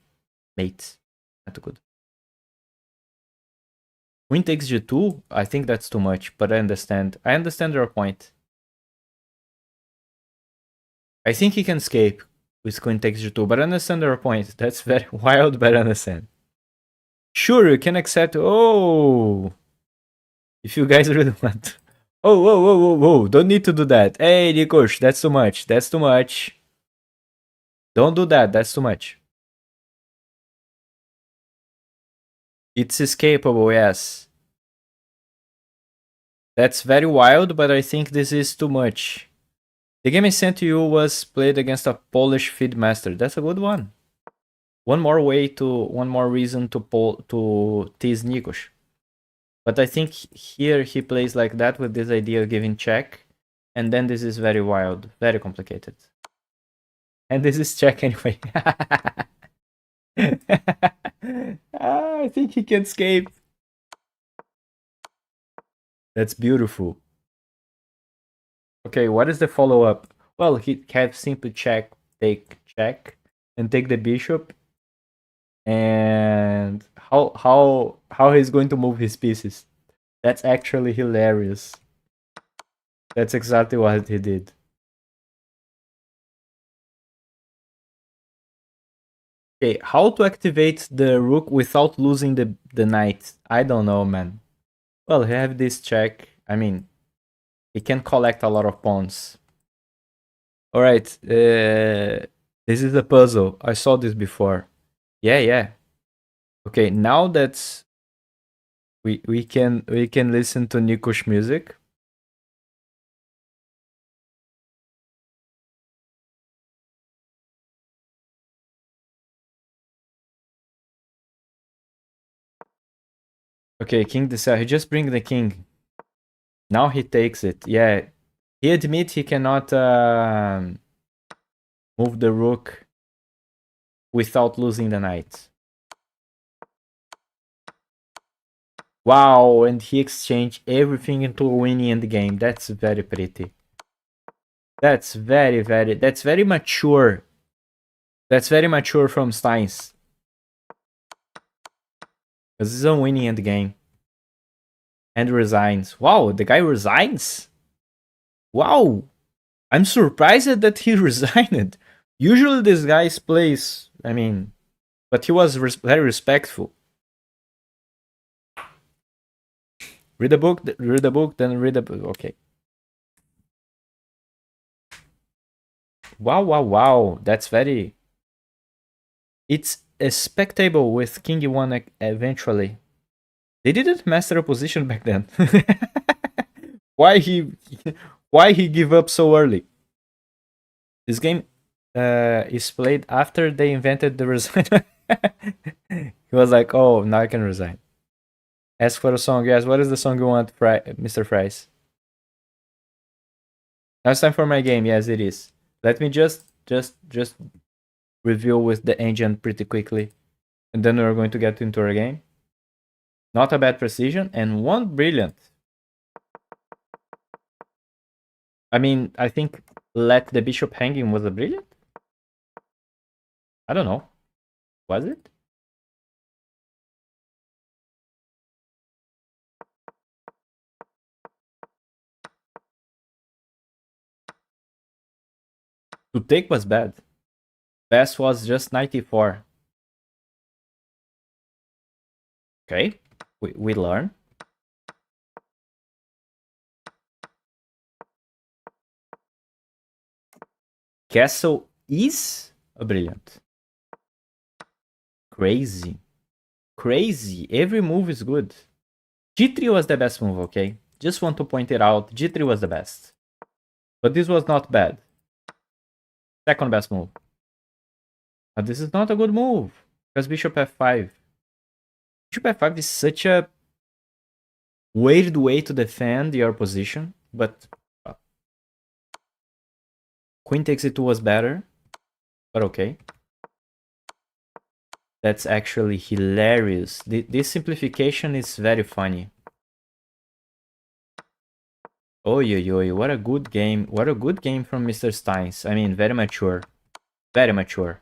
mate. Not good. Queen takes G2? I think that's too much, but I understand. I understand your point. I think he can escape with queen takes G2, but I understand your point. That's very wild, but I understand. Sure, you can accept... Oh! If you guys really want... Oh, whoa. Don't need to do that. Hey, Nikos, that's too much. That's too much. Don't do that. That's too much. It's escapable, yes. That's very wild, but I think this is too much. The game I sent to you was played against a Polish feed master. That's a good one. One more reason to tease Nikos. But I think here he plays like that with this idea of giving check. And then this is very wild, very complicated. And this is check anyway. I think he can escape. That's beautiful. Okay, what is the follow-up? Well, he can simply check, take check, and take the bishop. And how he's going to move his pieces. That's actually hilarious. That's exactly what he did. Okay, how to activate the rook without losing the knight? I don't know, man. Well, he have this check. I mean, he can collect a lot of pawns. Alright, this is a puzzle. I saw this before. Yeah. Okay, now that we can listen to Nikos music. Okay, king decide. He just bring the king. Now he takes it. Yeah, he admits he cannot Move the rook without losing the knight. Wow, and he exchanged everything into a winning endgame. That's very pretty. That's very mature. That's very mature from Steins. Because this is a winning endgame. And resigns. Wow, the guy resigns? Wow! I'm surprised that he resigned. Usually this guy plays, I mean, but he was very respectful. Read the book, then read the book. Okay. Wow. That's very... It's expectable with King E1 eventually. They didn't master a position back then. Why he give up so early? This game is played after they invented the resign. He was like, oh, now I can resign. Ask for a song. Yes, what is the song you want, Mr. Fries? Now it's time for my game. Yes, it is. Let me just review with the engine pretty quickly. And then we're going to get into our game. Not a bad precision and one brilliant. I mean, I think let the bishop hanging was a brilliant? I don't know. Was it? To take was bad. Best was just 94. Okay, we learn. Castle is a brilliant. Crazy. Every move is good. G3 was the best move, okay? Just want to point it out. G3 was the best. But this was not bad. Second best move. But this is not a good move. Because bishop f5. Bishop f5 is such a weird way to defend your position. But queen takes e2 was better. But okay. That's actually hilarious. This simplification is very funny. Oy, what a good game. What a good game from Mr. Steins. I mean, very mature. Very mature.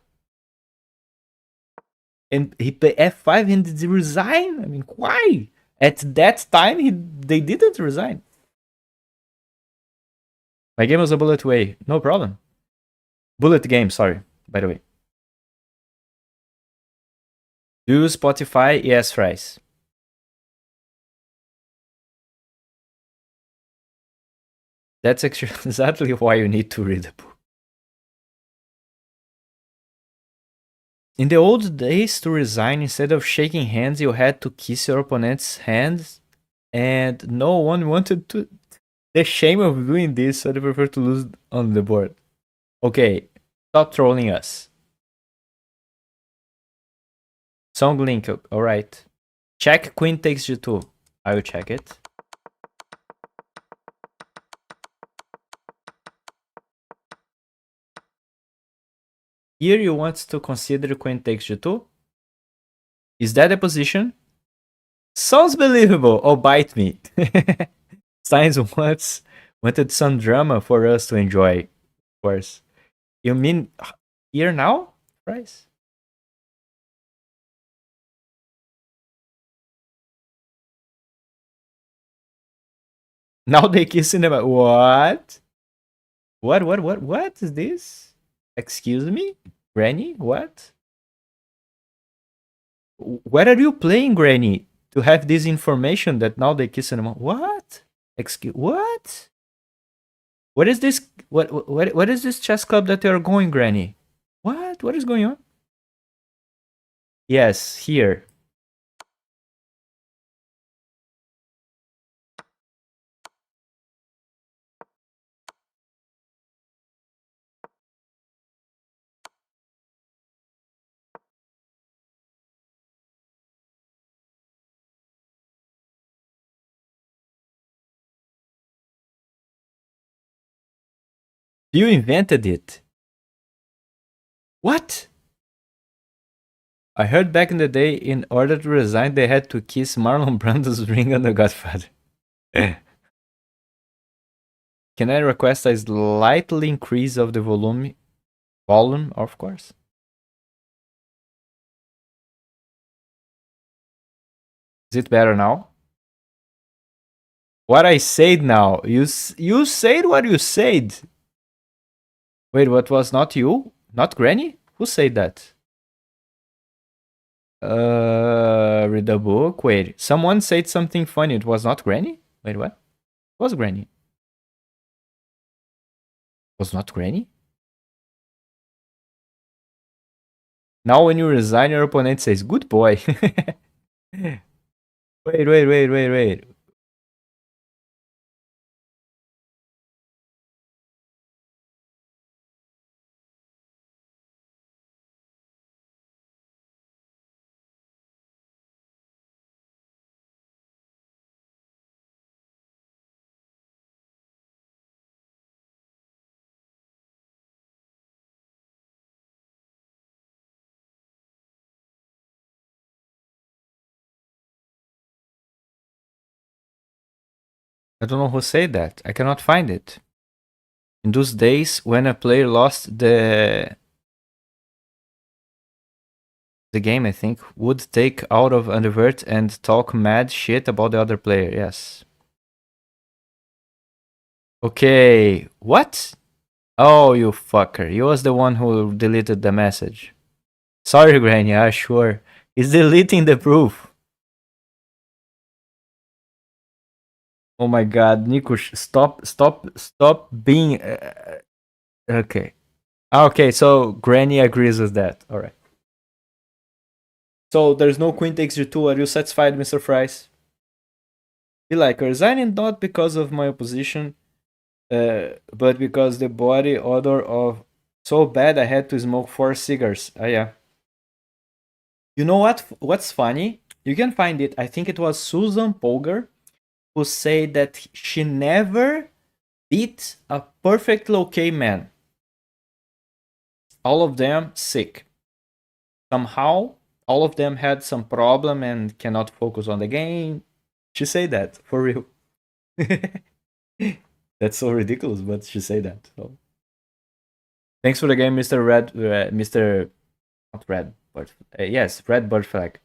And he played f5 and did resign? I mean, why? At that time, they didn't resign. My game was a bullet way. No problem. Bullet game, sorry, by the way. Do you use Spotify? Yes, Fries. That's exactly why you need to read the book. In the old days, to resign, instead of shaking hands, you had to kiss your opponent's hands, and no one wanted to. The shame of doing this, so they prefer to lose on the board. Okay, stop trolling us. Song link, alright. Check queen takes g2. I will check it. Here you want to consider queen takes g2? Is that a position? Sounds believable. Oh, bite me. Steins wanted some drama for us to enjoy. Of course. You mean here now? Price? Now they kissing them. What? What is this? Excuse me? Granny? What? Where are you playing, Granny? To have this information that now they kissing them. What? Excuse what? What is this? What is this chess club that you're going, Granny? What is going on? Yes, here. You invented it. What? I heard back in the day, in order to resign, they had to kiss Marlon Brando's ring on The Godfather. Can I request a slightly increase of the volume? Volume, of course. Is it better now? What I said now? You said what you said. Wait, what was not you? Not Granny? Who said that? Read the book. Wait, someone said something funny. It was not Granny? Wait, what? It was Granny. Was not Granny? Now when you resign, your opponent says, good boy. Wait. I don't know who said that. I cannot find it. In those days, when a player lost the game, I think, would take out of Undervert and talk mad shit about the other player. Yes. Okay. What? Oh, you fucker. You was the one who deleted the message. Sorry, Granny. Yeah, sure. He's deleting the proof. Oh my god, Nikush, stop being... okay. Okay, so Granny agrees with that. Alright. So there's no queen takes g2. Are you satisfied, Mr. Fries? Be like, resigning not because of my opposition, but because the body odor of so bad I had to smoke 4 cigars. Ah, yeah. You know what's funny? You can find it. I think it was Susan Polgar who said that she never beat a perfectly okay man. All of them sick. Somehow, all of them had some problem and cannot focus on the game. She said that, for real. That's so ridiculous, but she said that. So. Thanks for the game, Mr. Red, Mr. Not Red, but yes, Red Bird Flag.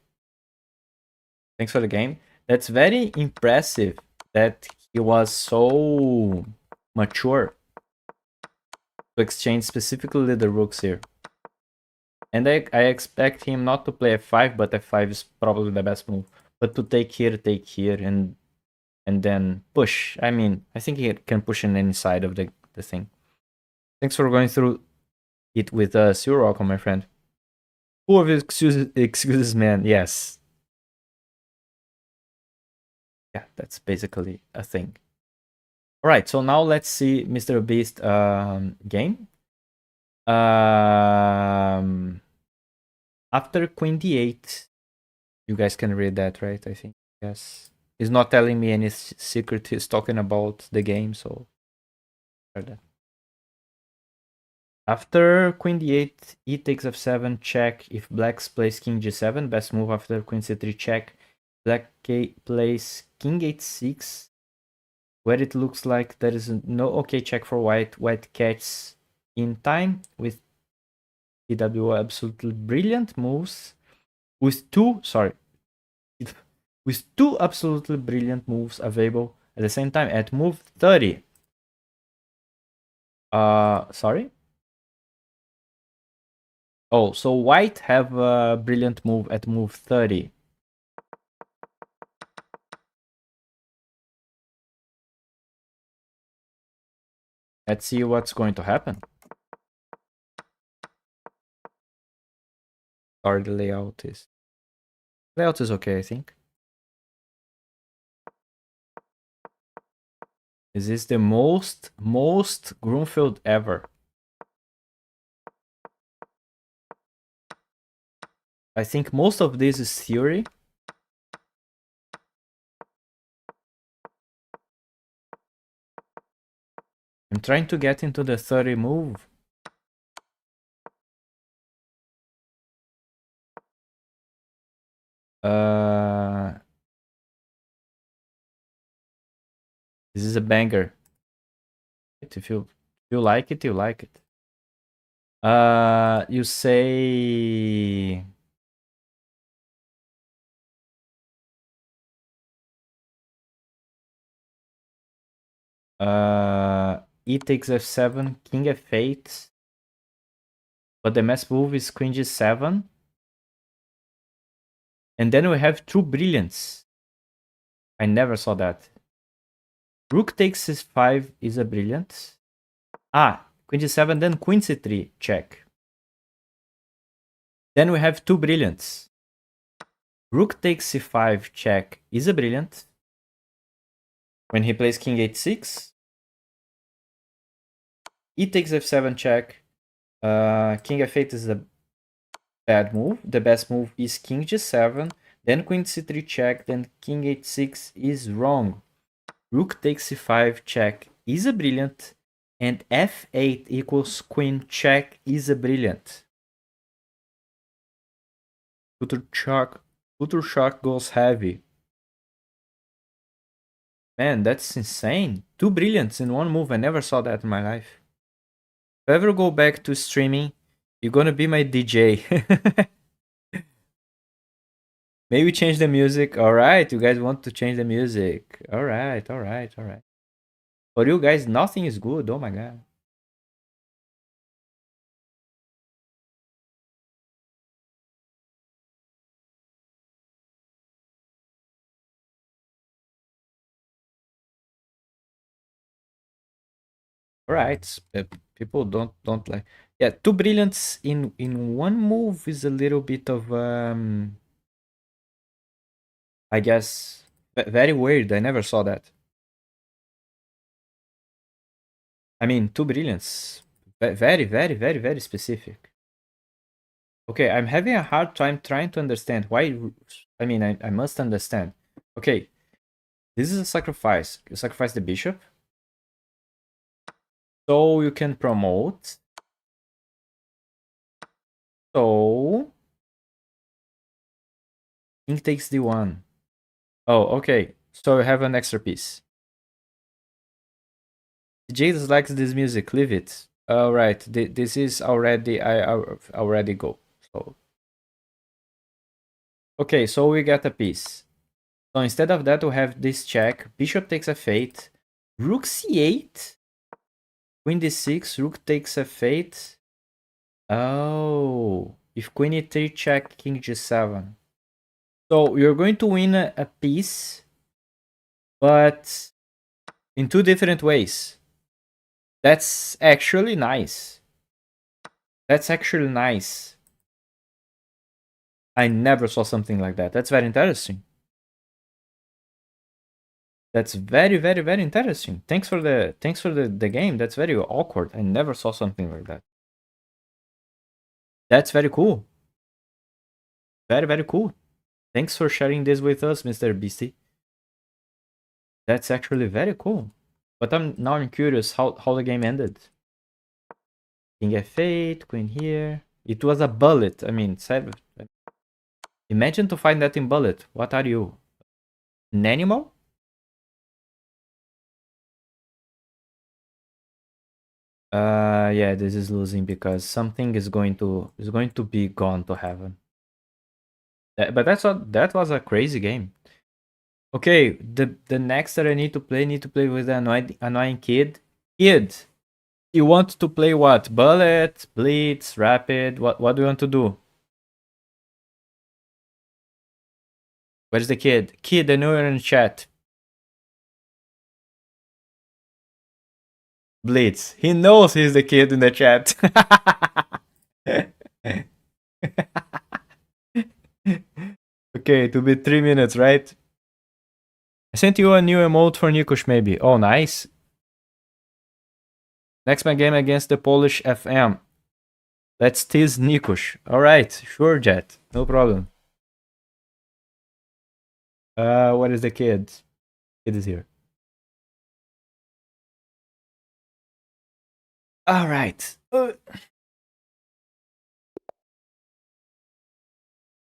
Thanks for the game. That's very impressive that he was so mature to exchange specifically the rooks here. And I expect him not to play f5, but f5 is probably the best move. But to take here, and then push. I mean, I think he can push in any side of the thing. Thanks for going through it with us. You're welcome, my friend. Who of excuses, man? Yes. Yeah, that's basically a thing. Alright, so now let's see Mr. Beast game. After queen d8, you guys can read that, right? I think, yes. He's not telling me any secret. He's talking about the game, so... After queen d8, e takes f7, check. If black plays king g7, best move after queen c3, check. Black plays king h6, where it looks like there is no okay check for white. White catches in time with TWO absolutely brilliant moves. With two absolutely brilliant moves available at the same time at move 30. Sorry? Oh, so white have a brilliant move at move 30. Let's see what's going to happen. Or the layout is... Layout is okay, I think. This is the most Grunfeld ever. I think most of this is theory. I'm trying to get into the 30 move. This is a banger. If you like it, you like it. You say E takes f7, king f8, but the mass move is queen g7. And then we have two brilliants. I never saw that. Rook takes c5 is a brilliant. Queen g7, then queen c3, check. Then we have two brilliants. Rook takes c5, check, is a brilliant. When he plays king h6. E takes f7, check. King f8 is a bad move. The best move is king g7, then queen c3 check, then king h6 is wrong. Rook takes c5 check is a brilliant, and f8 equals queen check is a brilliant. Future shock goes heavy. Man, that's insane. Two brilliants in one move. I never saw that in my life. If I ever go back to streaming, you're gonna be my DJ. Maybe change the music. Alright, you guys want to change the music. Alright. For you guys, nothing is good. Oh my god. Alright. People don't like. Yeah, two brilliants in one move is a little bit of I guess very weird. I never saw that. I mean, two brilliants. Very specific. Okay, I'm having a hard time trying to understand why. I mean, I must understand. Okay, this is a sacrifice. You sacrifice the bishop. So you can promote. So king takes d1. Oh, okay. So you have an extra piece. Jesus likes this music. Leave it. All right. This is already. I already go. So okay. So we get a piece. So instead of that, we have this check. Bishop takes f8. Rook c8. Queen d6. Rook takes f8. Oh, if queen e3 check, king g7. So you're going to win a piece, but in two different ways. That's actually nice. That's actually nice. I never saw something like that. That's very interesting. That's very interesting. Thanks for the game. That's very awkward. I never saw something like that. That's very cool. Very cool. Thanks for sharing this with us, Mr. Beastie. That's actually very cool. But I'm curious how the game ended. King f8, queen here. It was a bullet. I mean, 7. Imagine to find that in bullet. What are you? An animal? Yeah, this is losing because something is going to be gone to heaven. But that was a crazy game. Okay, the next that I need to play with an annoying kid. Kid, you want to play what? Bullet, blitz, rapid? What do you want to do? Where's the kid? Kid, I know you're in chat. Blitz. He knows he's the kid in the chat. Okay, it will be 3 minutes, right? I sent you a new emote for Nikush, maybe. Oh, nice. Next my game against the Polish FM. Let's tease Nikush. Alright, sure, Jet. No problem. What is the kid? Kid is here. Alright.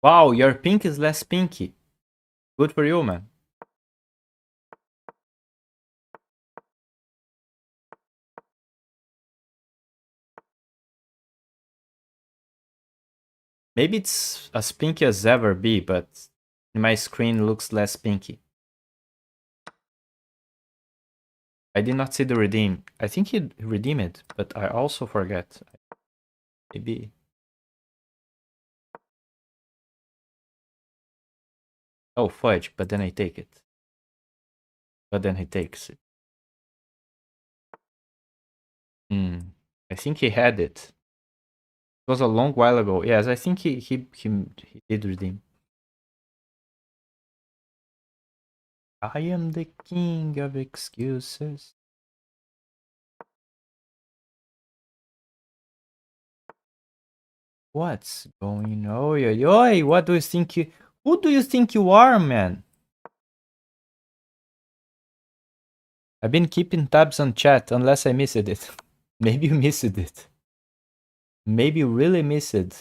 Wow, your pink is less pinky. Good for you, man. Maybe it's as pinky as ever be, but my screen looks less pinky. I did not see the redeem. I think he redeemed it, but I also forget. Maybe. Oh, fudge, but then I take it. But then he takes it. I think he had it. It was a long while ago. Yes, I think he did redeem. I am the king of excuses. What's going on? Oi, oi, oi, what do you think you... Who do you think you are, man? I've been keeping tabs on chat, unless I missed it. Maybe you missed it. Maybe you really missed it.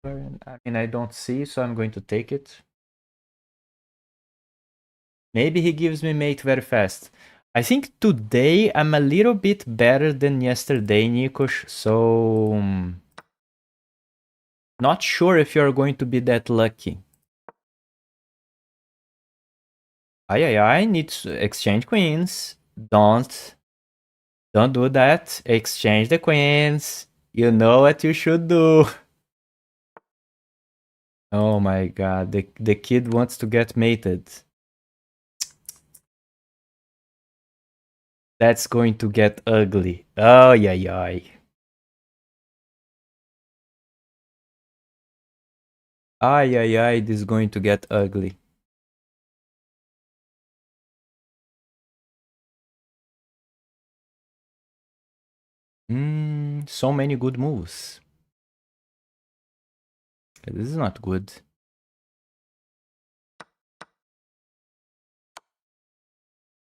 I mean, I don't see, so I'm going to take it. Maybe he gives me mate very fast. I think today I'm a little bit better than yesterday, Nikos, so... Not sure if you're going to be that lucky. I need to exchange queens. Don't do that. Exchange the queens. You know what you should do. Oh my god, the kid wants to get mated. That's going to get ugly. Oh, yeah. This is going to get ugly. So many good moves. This is not good.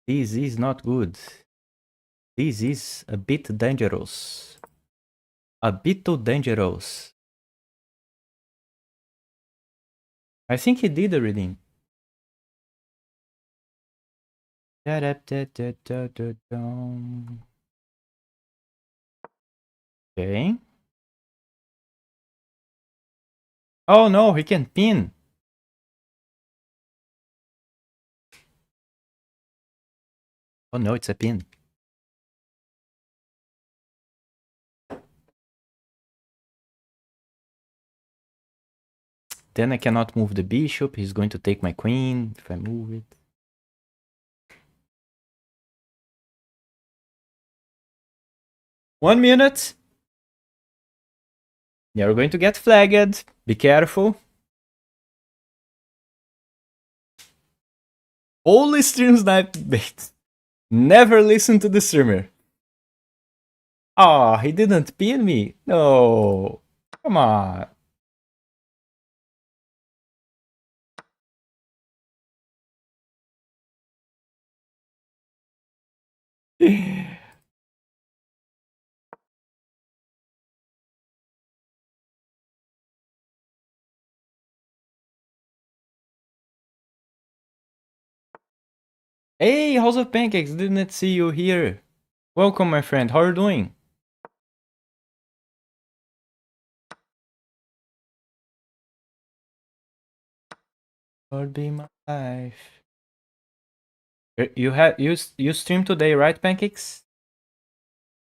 This is not good. This is a bit dangerous. A bit too dangerous. I think he did a reading. Okay. Oh no, he can pin. Oh no, it's a pin. Then I cannot move the bishop. He's going to take my queen if I move it. One minute. You're going to get flagged. Be careful. Only stream snipe bait. Never listen to the streamer. Ah, he didn't pin me. No. Come on. Hey, House of Pancakes, didn't see you here. Welcome, my friend. How are you doing? Lord be my life. You stream today, right, Pancakes?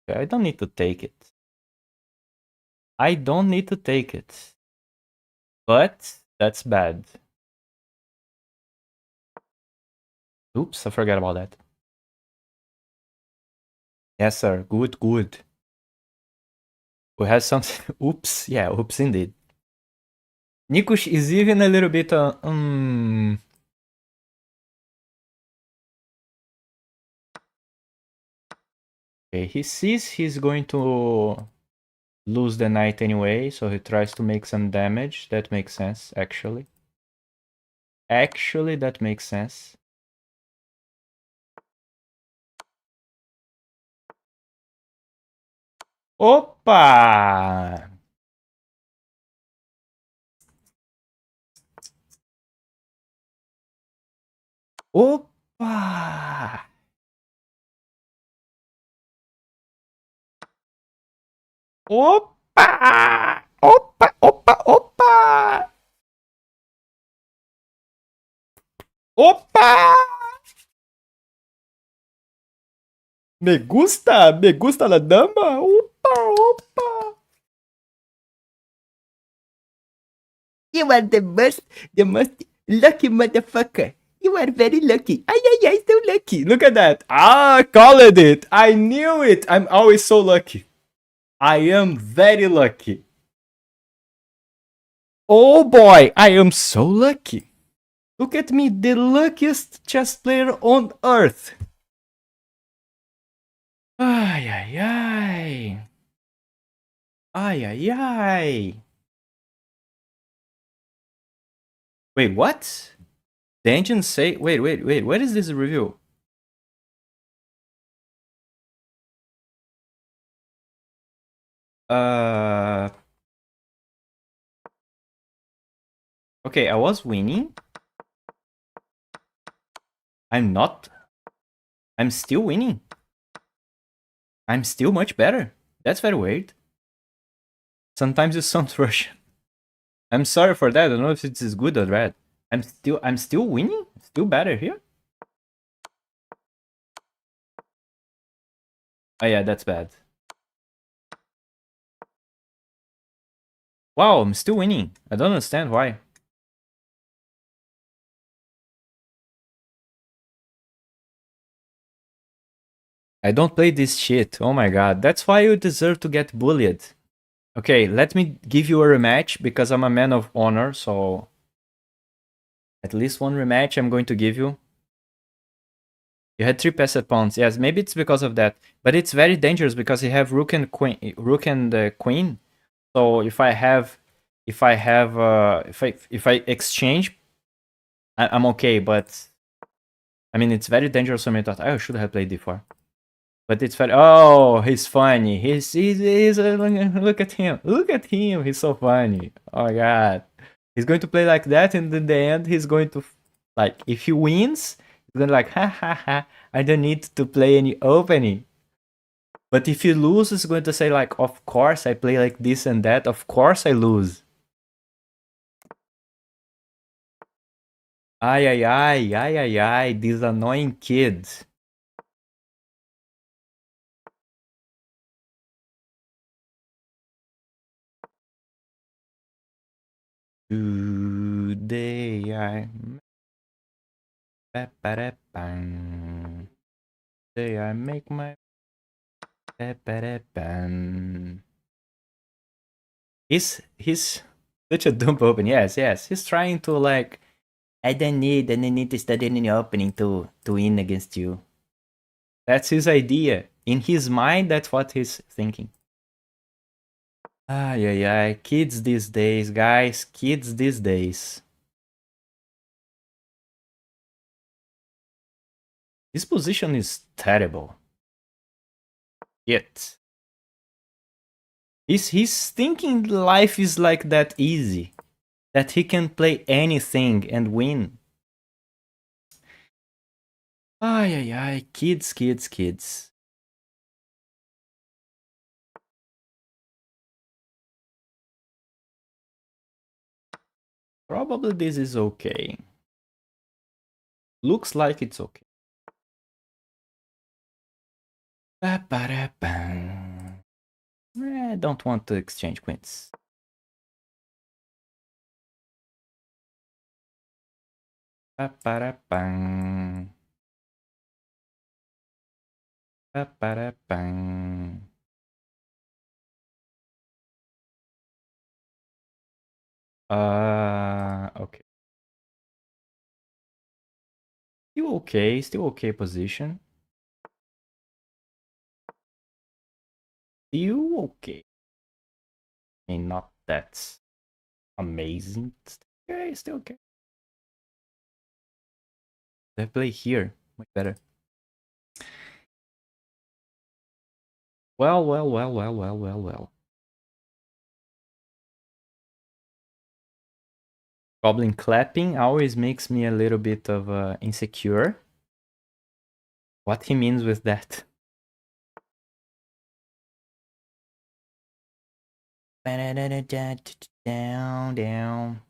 I don't need to take it. I don't need to take it. But that's bad. Oops, I forgot about that. Yes, sir. Good. We have something. Oops. Yeah, oops indeed. Nikos is even a little bit... Okay, he sees he's going to lose the knight anyway, so he tries to make some damage. That makes sense, actually. Actually, that makes sense. Opa! Opa! Opa! Opa, opa, opa! Opa! Me gusta la dama. Opa, opa. You are the most lucky motherfucker. You are very lucky. Ay, ay, ay, so lucky. Look at that. Ah, called it. I knew it. I'm always so lucky. I am very lucky. Oh boy, I am so lucky. Look at me, the luckiest chess player on earth. Ay, ay, ay. Ay, ay, ay. Wait, what? The engine say... Wait, what is this review? Okay, I was winning. I'm not. I'm still winning. I'm still much better. That's very weird. Sometimes it sounds Russian. I'm sorry for that. I don't know if it's good or bad. I'm still winning? Still better here? Oh yeah, that's bad. Wow, I'm still winning. I don't understand why. I don't play this shit. Oh my god. That's why you deserve to get bullied. Okay, let me give you a rematch because I'm a man of honor, so... At least one rematch I'm going to give you. You had 3 passed pawns. Yes, maybe it's because of that. But it's very dangerous because you have rook and queen. So if I exchange, I'm okay. But I mean, it's very dangerous for me. I should have played d4. But it's very... Oh, he's funny. He's look at him. Look at him. He's so funny. Oh my god. He's going to play like that, and in the end, he's going to... Like, if he wins, he's going to like, ha ha ha, I don't need to play any opening. But if he loses, he's going to say like, of course I play like this and that. Of course I lose. Ay, ay, ay, ay, ay, ay, these annoying kids. Today I... Today I make my... He's such a dumb open. Yes, he's trying to like... I don't need to study any opening to win against you. That's his idea. In his mind, that's what he's thinking. Ay, ay, ay. Kids these days, guys. Kids these days. This position is terrible. Yet. He's thinking life is like that easy. That he can play anything and win. Ay, ay, ay. Kids. Probably this is okay. Looks like it's okay. I don't want to exchange queens. Okay. Still okay position. Still okay. I mean, not that amazing. Okay, still okay. I play here, much better. Well, well, well, well, well, well, well. Goblin clapping always makes me a little bit of insecure. What he means with that? Down, down.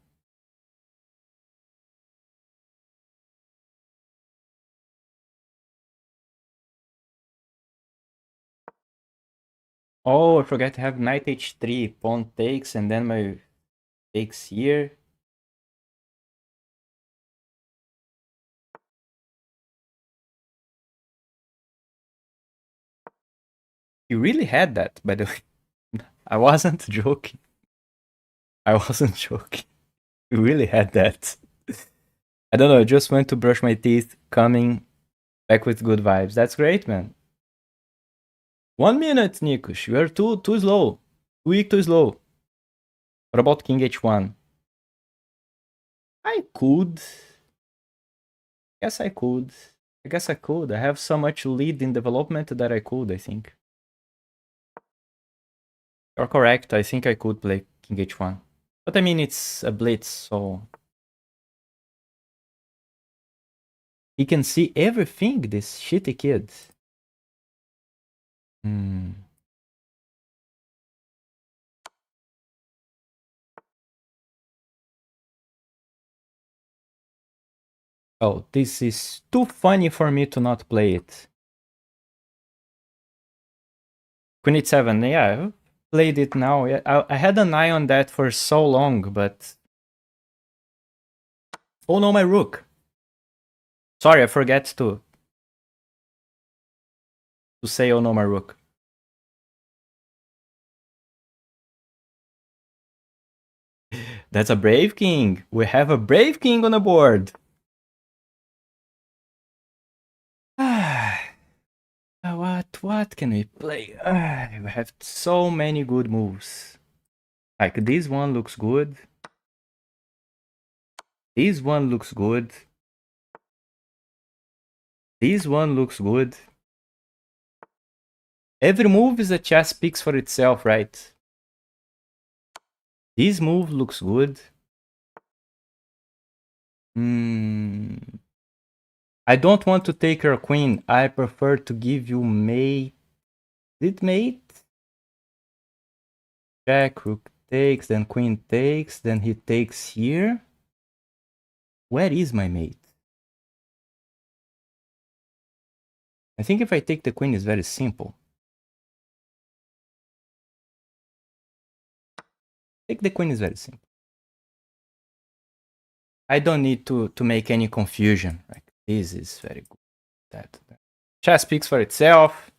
Oh, I forgot to have knight h3, pawn takes, and then my takes here. You really had that, by the way. I wasn't joking. I wasn't joking. You really had that. I don't know, I just went to brush my teeth, coming back with good vibes. That's great, man. 1 minute, Nikush. You are too slow. Too weak, too slow. What about king h1? I could. Yes, I could. I guess I could. I have so much lead in development that I could, I think. You're correct. I think I could play king h1. But I mean, it's a blitz, so... He can see everything, this shitty kid. Oh, this is too funny for me to not play it. Queen h7, yeah, I've played it now. Yeah, I had an eye on that for so long, but... Oh no, my rook! Sorry, I forgot to say oh no, my rook. That's a brave king! We have a brave king on the board! What can we play? We have so many good moves. Like, this one looks good. This one looks good. This one looks good. Every move is a chess picks for itself, right? This move looks good. I don't want to take your queen. I prefer to give you mate. Is it mate? Jack, rook takes, then queen takes, then he takes here. Where is my mate? I think if I take the queen, it's very simple. Take the queen is very simple. I don't need to make any confusion. Like, this is very good. That chess speaks for itself.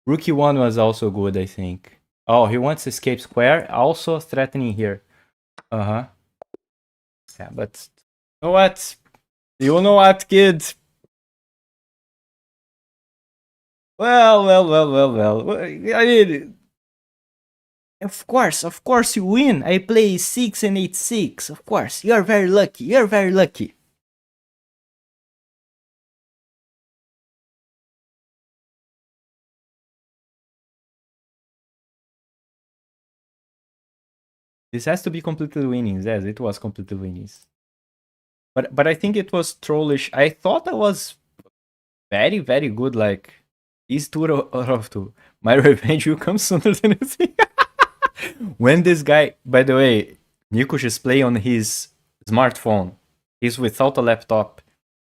Rook e1 was also good, I think. Oh, he wants escape square, also threatening here. Yeah, but you know what? You know what, kid? Well. I mean, of course you win. I play 6 and 8-6. Of course, you're very lucky. You're very lucky. This has to be completely winnings. Yes, it was completely winnings. But I think it was trollish. I thought I was very, very good. Like, these two out of two. My revenge will come sooner than you think. When this guy, by the way, Nikush is playing on his smartphone. He's without a laptop.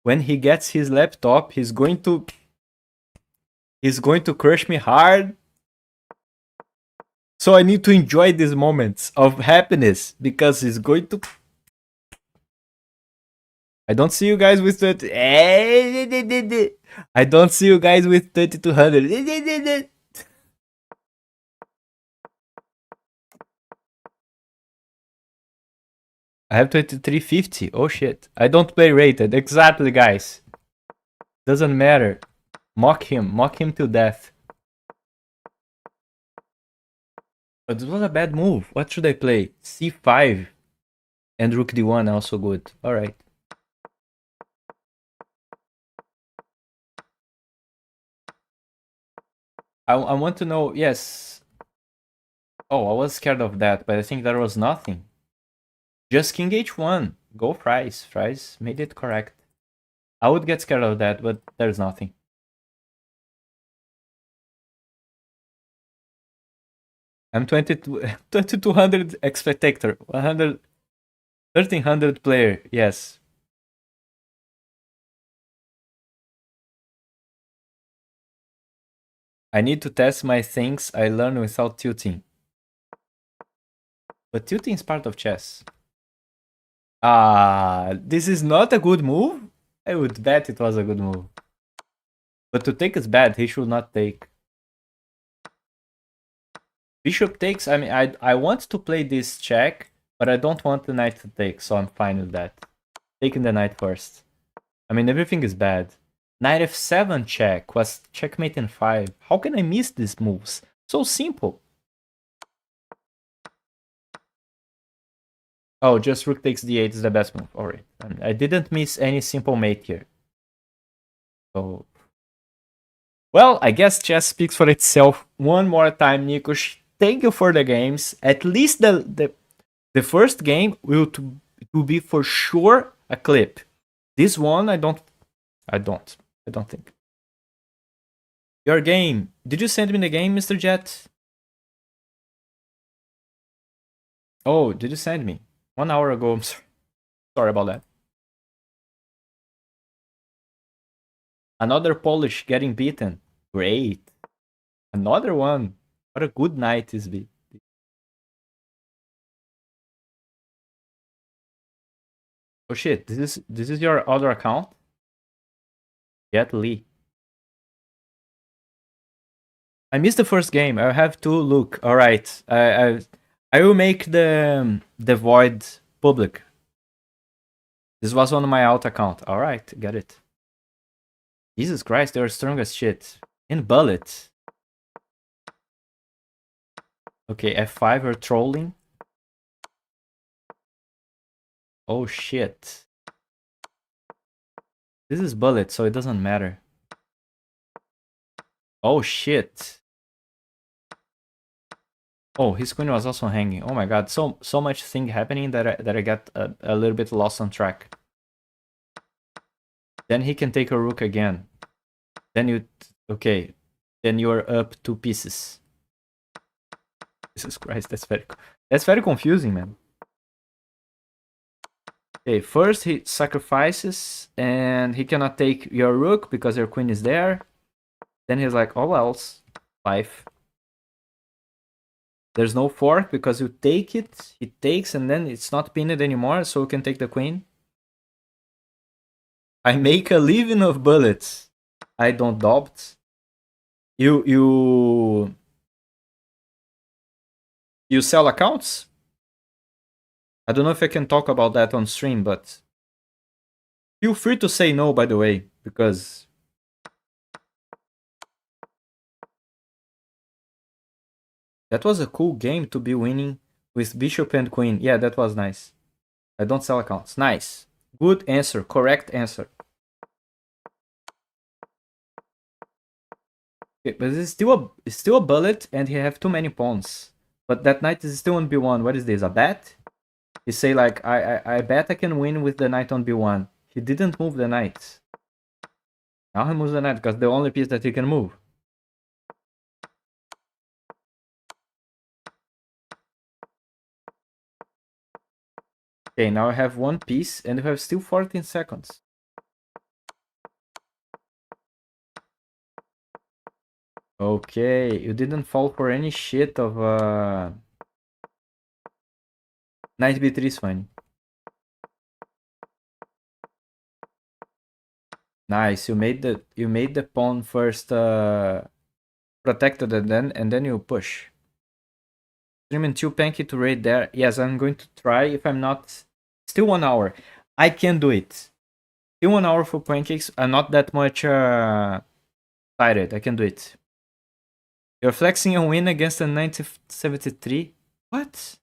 When he gets his laptop, he's going to crush me hard. So I need to enjoy these moments of happiness because he's going to... I don't see you guys with 30... I don't see you guys with 3200. I have 2350. Oh shit. I don't play rated. Exactly, guys. Doesn't matter. Mock him to death. But this was a bad move. What should I play? C5 and rook d1 also good. Alright. I want to know, yes. Oh, I was scared of that, but I think there was nothing. Just king h1. Go fries. Fries made it correct. I would get scared of that, but there's nothing. I'm 2200 spectator, 1300 player, yes. I need to test my things I learn without tilting. But tilting is part of chess. Ah, this is not a good move? I would bet it was a good move. But to take is bad, he should not take. Bishop takes, I mean, I want to play this check, but I don't want the knight to take, so I'm fine with that. Taking the knight first. I mean, everything is bad. Knight f7 check was checkmate in 5. How can I miss these moves? So simple. Oh, just rook takes d8 is the best move. Alright. I didn't miss any simple mate here. So... Well, I guess chess speaks for itself. One more time, Nikos. Thank you for the games. At least the first game will be for sure a clip. This one, I don't think. Your game. Did you send me the game, Mr. Jet? Oh, did you send me? 1 hour ago. I'm sorry about that. Another Polish getting beaten. Great. Another one. What a good night this be. Oh shit, this is your other account? Jet Li. I missed the first game. I have to look. All right. I will make the void public. This was on my alt account. All right, get it. Jesus Christ, they're strong as shit. In bullet. Okay, f5 are trolling. Oh shit. This is bullet, so it doesn't matter. Oh shit. Oh, his queen was also hanging. Oh my god, so much thing happening that I got a little bit lost on track. Then he can take a rook again. Then you... Okay. Then you're up 2 pieces. Jesus Christ, that's very confusing, man. Okay, first he sacrifices, and he cannot take your rook because your queen is there. Then he's like, oh else, life. There's no fork because you take it, he takes, and then it's not pinned anymore, so you can take the queen. I make a living of bullets. I don't doubt. You sell accounts? I don't know if I can talk about that on stream, but feel free to say no, by the way, because that was a cool game to be winning with bishop and queen. Yeah, that was nice. I don't sell accounts. Nice. Good answer. Correct answer. Okay, but it's still a bullet, and he have too many pawns. But that knight is still on b1. What is this? A bet? He say like, I bet I can win with the knight on b1. He didn't move the knight. Now he moves the knight because the only piece that he can move. Okay, now I have 1 piece and we have still 14 seconds. Okay, you didn't fall for any shit of knight b3 is fine. Nice, you made the pawn first protected, and then you push. Streaming 2 Panky to raid there. Yes, I'm going to try. If I'm not, still 1 hour. I can do it. Still 1 hour for pancakes. I'm not that much tired. I can do it. You're flexing a win against a 1973. What?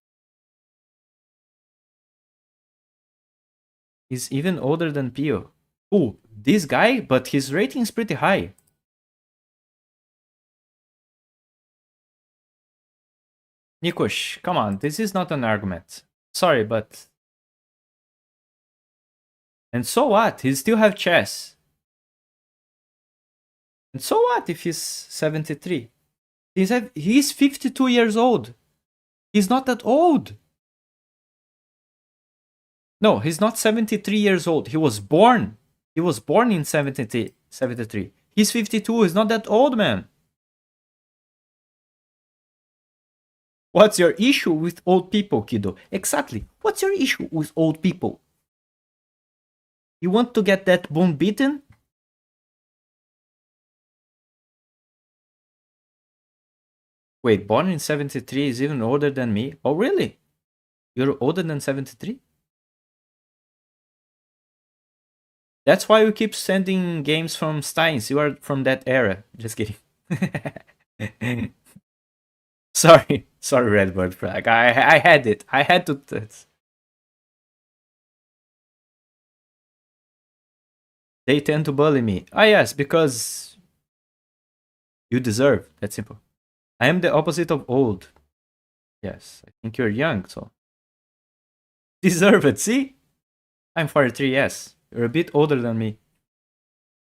He's even older than Pio. Ooh, this guy, but his rating is pretty high. Nikush, come on, this is not an argument. Sorry, but... And so what? He still have chess. And so what if he's 73? He's 52 years old. He's not that old. No, he's not 73 years old. He was born in 73. He's 52. He's not that old, man. What's your issue with old people, kiddo? Exactly. What's your issue with old people? You want to get that bone beaten? Wait, born in 73 is even older than me? Oh, really? You're older than 73? That's why we keep sending games from Steins. You are from that era. Just kidding. Sorry, Redbird Flag. I had it. I had to. They tend to bully me. Ah, yes, because you deserve. That's simple. I am the opposite of old. Yes, I think you're young, so deserve it. See, I'm 43. Yes, you're a bit older than me.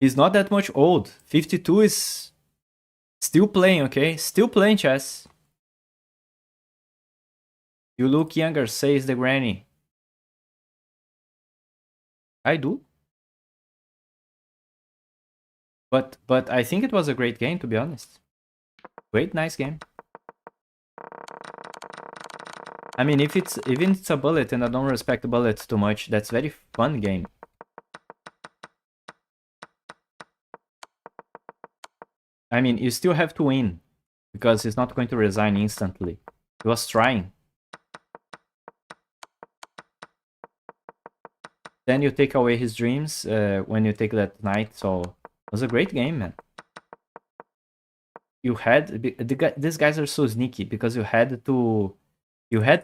He's not that much old. 52 is still playing. Okay, still playing chess. You look younger, says the granny. I do. But I think it was a great game, to be honest. Great, nice game. I mean, if it's even it's a bullet and I don't respect bullets too much, that's very fun game. I mean, you still have to win because he's not going to resign instantly. He was trying. Then you take away his dreams when you take that knight, so it was a great game, man. You had these guys are so sneaky because you had to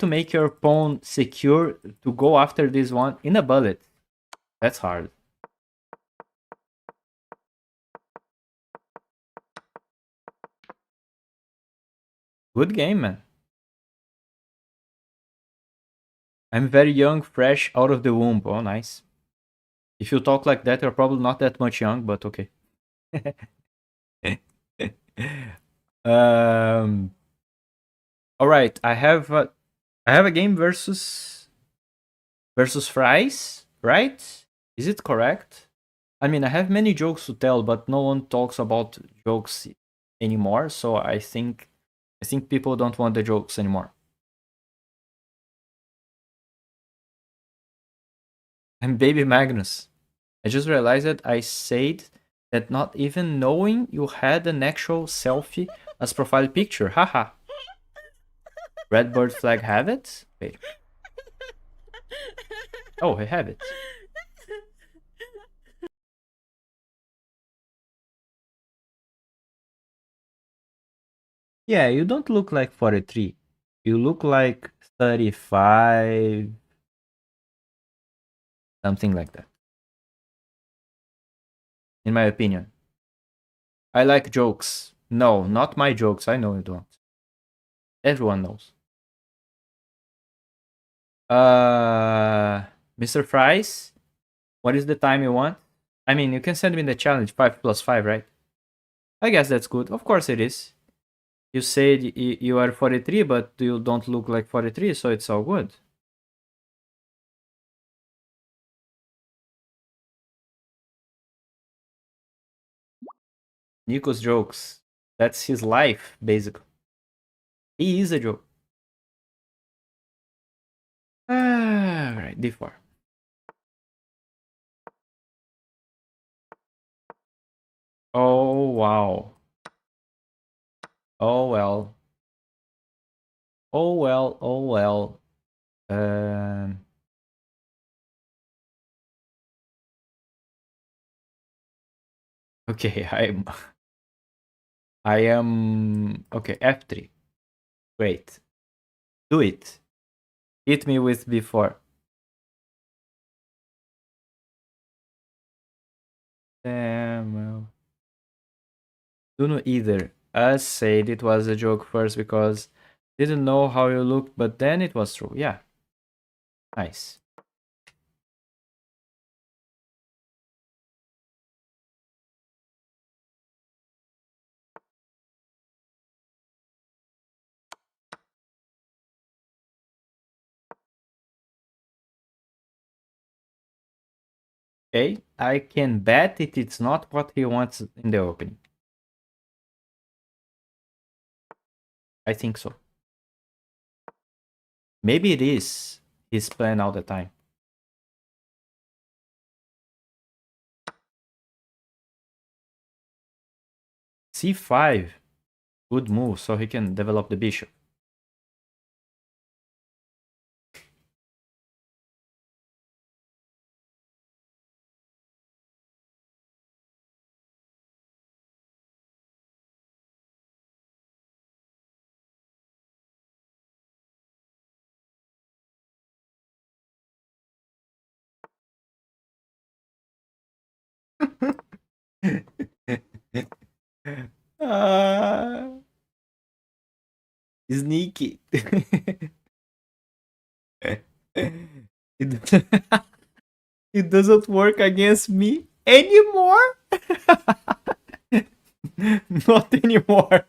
make your pawn secure to go after this one in a bullet. That's hard. Good game, man. I'm very young, fresh out of the womb. Oh, nice. If you talk like that, you're probably not that much young, but okay. All right, I have a game versus Fries, right? Is it correct? I mean, I have many jokes to tell, but no one talks about jokes anymore, so I think people don't want the jokes anymore. I'm Baby Magnus. I just realized that I said that not even knowing you had an actual selfie as profile picture. Haha. Redbird Flag have it? Wait. Oh, I have it. Yeah, you don't look like 43. You look like 35. Something like that. In my opinion. I like jokes. No, not my jokes. I know you don't. Everyone knows. Mr. Fries, what is the time you want? I mean, you can send me the challenge 5 plus 5, right? I guess that's good. Of course it is. You said you are 43, but you don't look like 43, so it's all good. Nico's jokes. That's his life, basically. He is a joke. Alright, D4. Oh, wow. Oh, well. Oh, well, oh, well. Okay, I am... Okay, F3. Great. Do it. Hit me with before. Well. Don't know either. I said it was a joke first because Didn't know how you looked, but then it was true. Yeah. Nice. Okay, I can bet it's not what he wants in the opening. I think so. Maybe it is his plan all the time. C5. Good move, so he can develop the bishop. Ah, sneaky. it, it doesn't work against me anymore. Not anymore.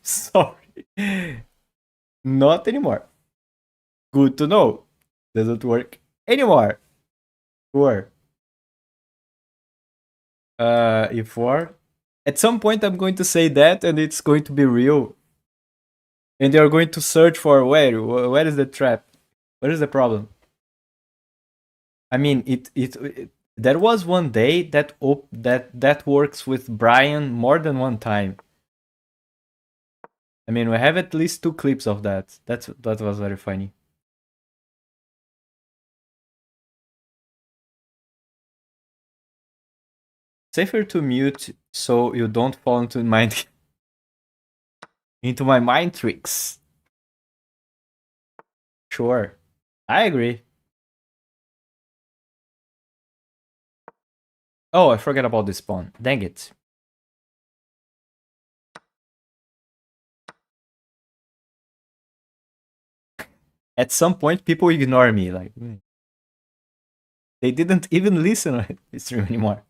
Sorry. Not anymore. Good to know. Doesn't work anymore. Sure. E4. At some point, I'm going to say that, and it's going to be real. And they are going to search for where is the trap? What is the problem? I mean, it there was one day that works with Brian more than one time. I mean, we have at least 2 clips of that. That was very funny. Safer to mute so you don't fall into my mind tricks. Sure. I agree. Oh, I forgot about this pawn. Dang it. At some point, people ignore me. Like, they didn't even listen to this stream anymore.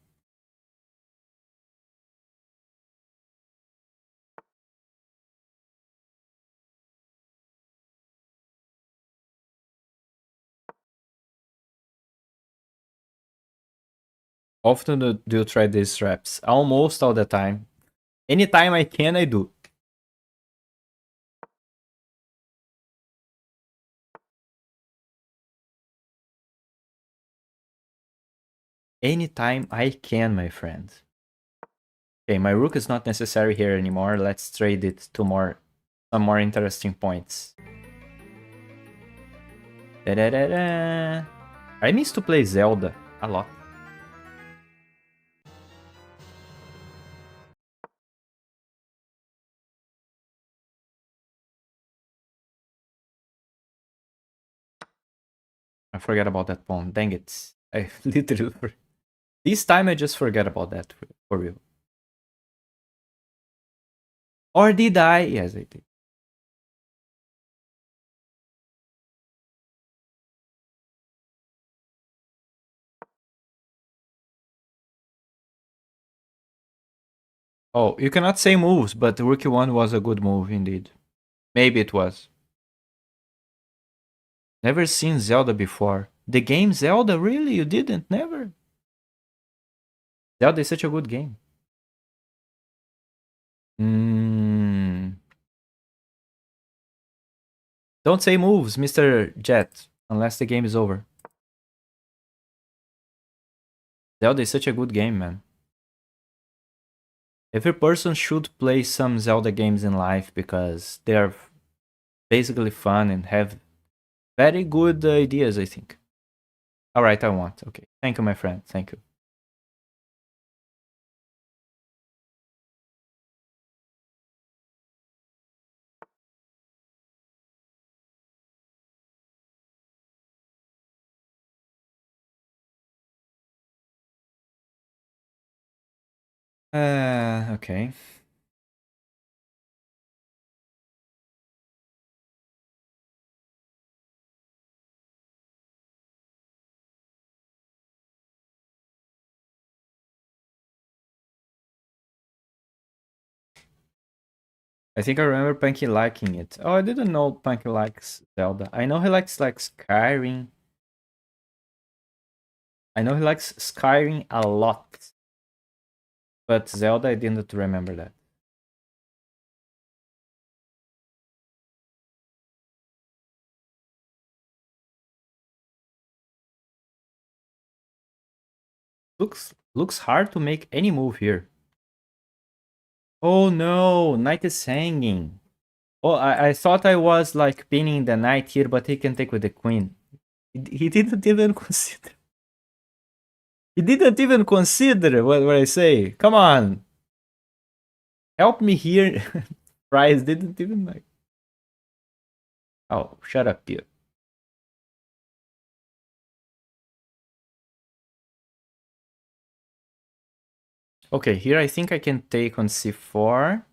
Often do you try these traps? Almost all the time. Anytime I can, I do. Anytime I can, my friend. Okay, my rook is not necessary here anymore. Let's trade it to some more interesting points. Da -da -da -da. I miss to play Zelda a lot. I forgot about that pawn. Dang it. I literally... This time I just forget about that, for real. Or did I? Yes, I did. Oh, you cannot say moves, but Rook 1 was a good move indeed. Maybe it was. Never seen Zelda before. The game Zelda? Really? You didn't? Never? Zelda is such a good game. Don't say moves, Mr. Jet, unless the game is over. Zelda is such a good game, man. Every person should play some Zelda games in life because they are basically fun and have very good ideas, I think. Alright, I want. Okay. Thank you, my friend. Thank you. Okay. I think I remember Punky liking it. Oh, I didn't know Punky likes Zelda. I know he likes like Skyrim. I know he likes Skyrim a lot. But Zelda, I didn't remember that. Looks hard to make any move here. Oh no, knight is hanging. Oh, I thought I was like pinning the knight here, but he can take with the queen. He didn't even consider. He didn't even consider what I say. Come on. Help me here. Price didn't even like. Oh, shut up, dude. Okay, here I think I can take on c4.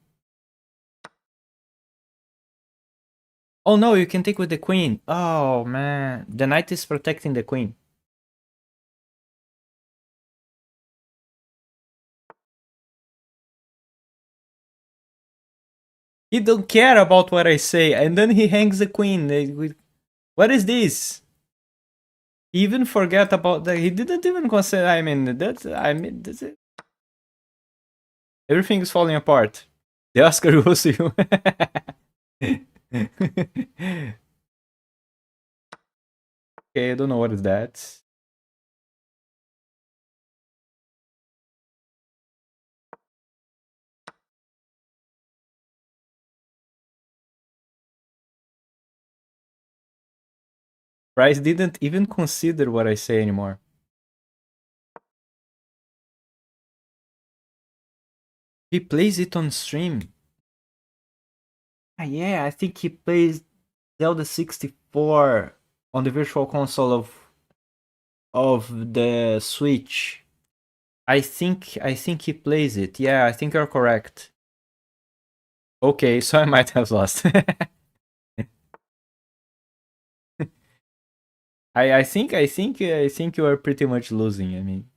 Oh no, you can take with the queen. Oh man, the knight is protecting the queen. He don't care about what I say, and then he hangs the queen. What is this? He even forget about that. He didn't even consider. I mean, that's it. Everything is falling apart. The Oscar goes to you. Okay, I don't know what is that. Price didn't even consider what I say anymore. He plays it on stream. Yeah, I think he plays Zelda 64 on the virtual console of the Switch. I think he plays it. Yeah, I think you're correct. Okay, so I might have lost. I think you are pretty much losing. I mean,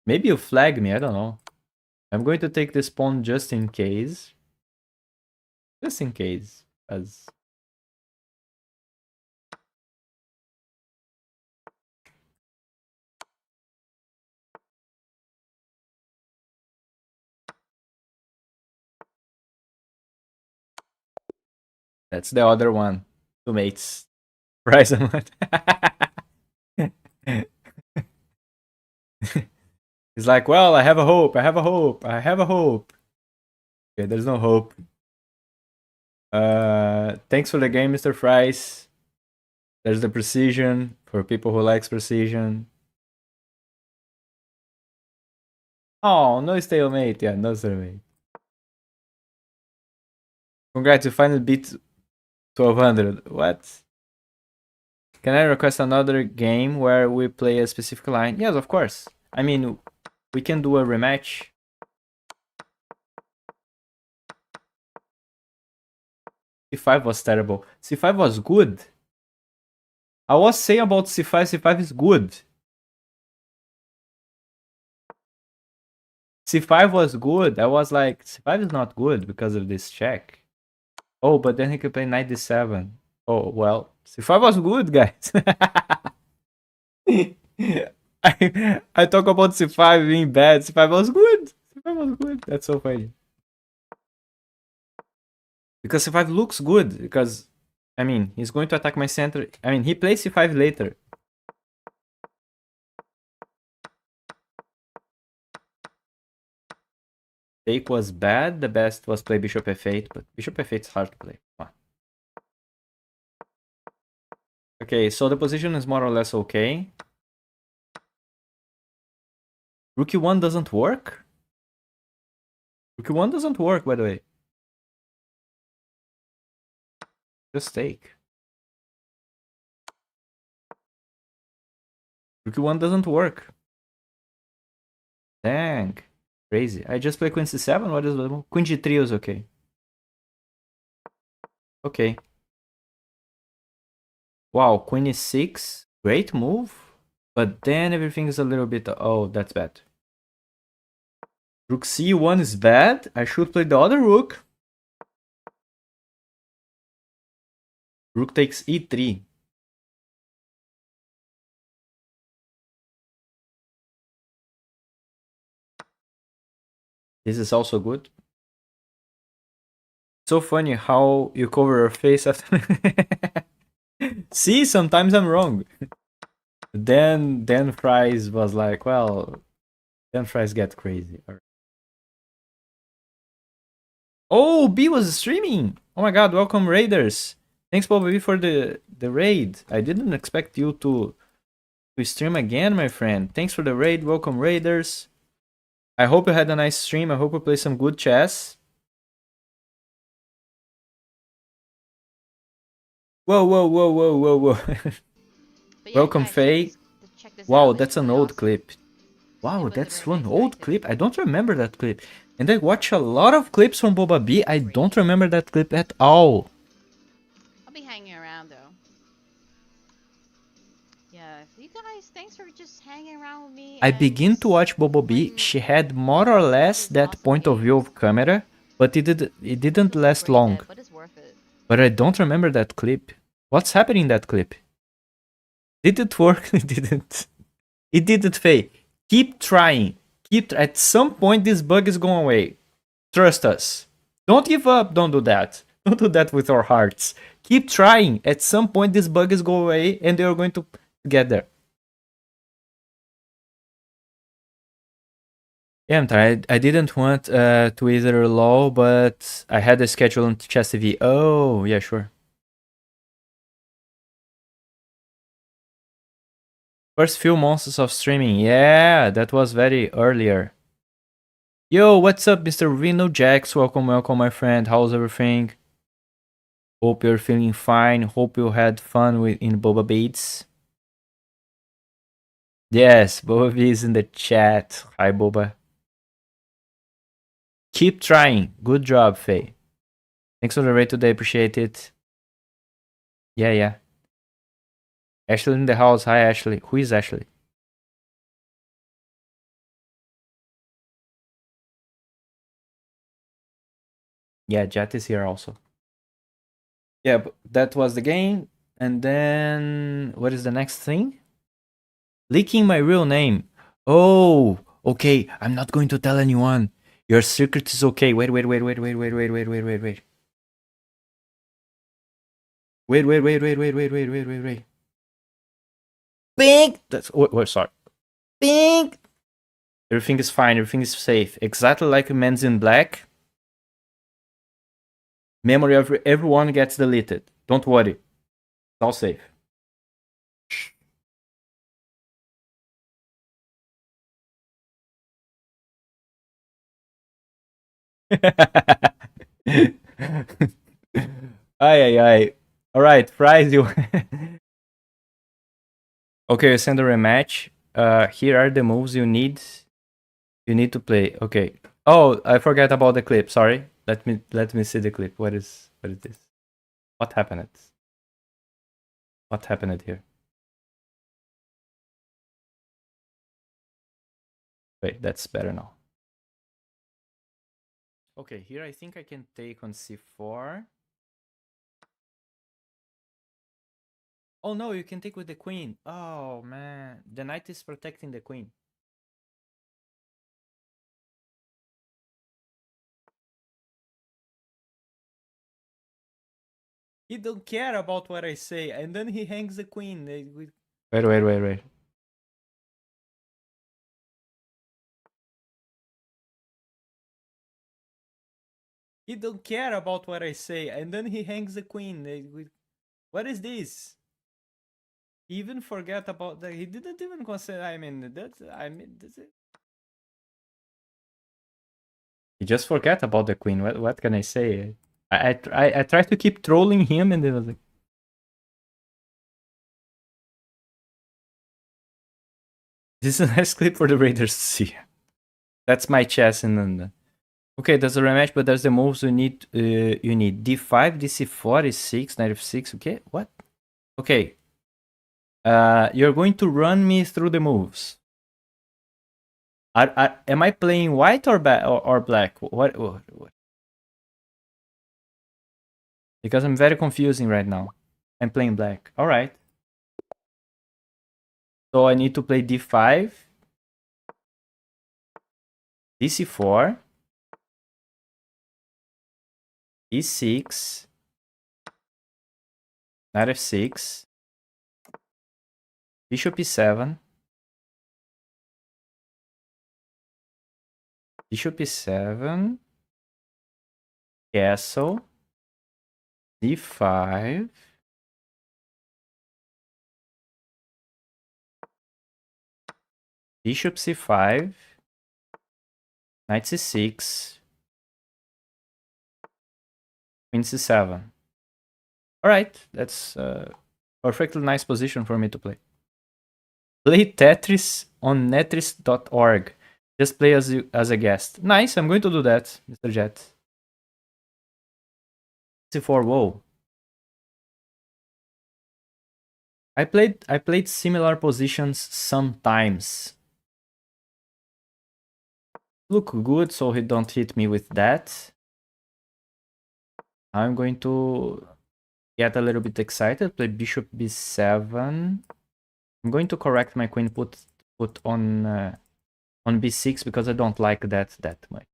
maybe you flag me. I don't know. I'm going to take this pawn just in case. Just in case, as. That's the other one. Two mates. Price on what? He's like, well, I have a hope. I have a hope. I have a hope. Okay, there's no hope. Thanks for the game, Mr. Fries. There's the precision for people who likes precision. Oh, no stalemate. Yeah, no stalemate. Congrats, you finally beat 1200. What? Can I request another game where we play a specific line? Yes, of course. I mean, we can do a rematch. C5 was terrible. C5 was good. I was saying about C5, C5 is good. C5 was good. I was like, C5 is not good because of this check. Oh, but then he could play knight d7. Oh, well, C5 was good, guys. I talk about C5 being bad. C5 was good. C5 was good. That's so funny. Because C5 looks good. Because, I mean, he's going to attack my center. I mean, he plays C5 later. Take was bad. The best was play bishop f8. But bishop f8 is hard to play. Come on. Okay, so the position is more or less okay. Rook e1 doesn't work? Rook e1 doesn't work, by the way. Just take. Rook e1 doesn't work. Dang. Crazy. I just play queen c7. What is the move? Queen g3 is okay. Okay. Wow, queen e6. Great move. But then everything is a little bit... Oh, that's bad. Rook c1 is bad. I should play the other rook. Rook takes e3. This is also good. So funny how you cover your face after. See, sometimes I'm wrong. Then Fries was like, well, then Fries get crazy. Oh, B was streaming. Oh my god, welcome Raiders. Thanks Bobby for the raid. I didn't expect you to stream again, my friend. Thanks for the raid. Welcome Raiders. I hope you had a nice stream. I hope you play some good chess. Whoa, whoa, whoa, whoa, whoa, whoa. But Welcome, guys, Faye. check this Wow, out. that's It's an really old awesome. clip. Wow, was that's very one old interactive. clip. I don't remember that clip. And I watch a lot of clips from Boba B. I don't remember that clip at all. I'll be hanging around though. Yeah, you guys, thanks for just hanging around with me. I and begin to just watch Bobo B. playing She had more or less these that awesome point of view games. of camera, but it didn't Feels last great, long. Ed, but it's worth it. But I don't remember that clip. What's happening in that clip? Did it work? It didn't. It didn't, Faye. Keep trying. At some point this bug is going away. Trust us. Don't give up. Don't do that. Don't do that with our hearts. Keep trying. At some point this bug is going away and you're going to get there. Yeah, I'm tired. I didn't want to either LOL, but I had a schedule on Chess TV. Oh, yeah, sure. First few months of streaming. Yeah, that was very earlier. Yo, what's up, Mr. Reno Jax? Welcome, welcome, my friend. How's everything? Hope you're feeling fine. Hope you had fun in Boba Beats. Yes, Boba B is in the chat. Hi, Boba. Keep trying. Good job, Faye. Thanks for the raid today. Appreciate it. Yeah. Ashley in the house. Hi, Ashley. Who is Ashley? Yeah, Jet is here also. Yeah, but that was the game. And then what is the next thing? Leaking my real name. Oh, okay. I'm not going to tell anyone. Your secret is okay. Wait. Wait. Bing! That's sorry. Bing! Everything is fine. Everything is safe. Exactly like Men's in Black. Memory of everyone gets deleted. Don't worry. It's all safe. Ay. Alright, Fries, you. Okay, send a rematch. Here are the moves you need. You need to play. Okay. Oh, I forgot about the clip. Sorry. Let me see the clip. What is this? What happened? What happened here? Wait, that's better now. Okay, here I think I can take on c4. Oh no, you can take with the queen. Oh man, the knight is protecting the queen. He don't care about what I say, and then he hangs the queen. Wait. He don't care about what I say, and then he hangs the queen. What is this? He even forgot about that. He didn't even consider. That's it. He just forgot about the queen. What can I say? I tried to keep trolling him, and then I was like, this is a nice clip for the Raiders to see. That's my chess, and then okay, there's a rematch, but there's the moves you need. You need d5, dc4, e6, knight f6. Okay, what? Okay. You're going to run me through the moves. Am I playing white or black? What? Because I'm very confusing right now. I'm playing black. All right. So I need to play d5, dc4, e6, knight f6, bishop e7, bishop e7, castle, d5, bishop c5, knight c6, queen c7. All right, that's a perfectly nice position for me to play. Play Tetris on netris.org. Just play as a guest. Nice, I'm going to do that, Mr. Jet. c4, whoa. I played similar positions sometimes. Look good, so he don't hit me with that. I'm going to get a little bit excited. Play bishop b7. I'm going to correct my queen put on b6 because I don't like that much.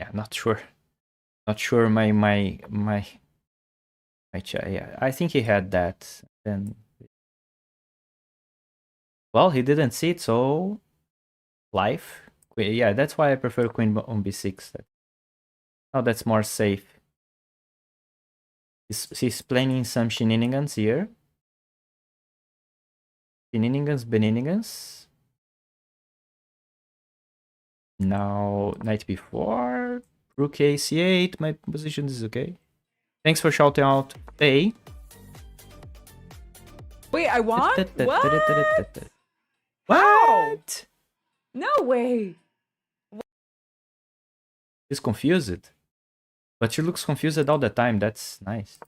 Yeah, not sure. Not sure my chat. Yeah, I think he had that. Then, well, he didn't see it, so life. Yeah, that's why I prefer queen on b6. Oh, that's more safe. He's playing some shenanigans here. Shenanigans. Now, knight b4, rook a c8. My position is okay. Thanks for shouting out, Tay. Wait, I won? What? What? No way. She's confused. But she looks confused all the time. That's nice.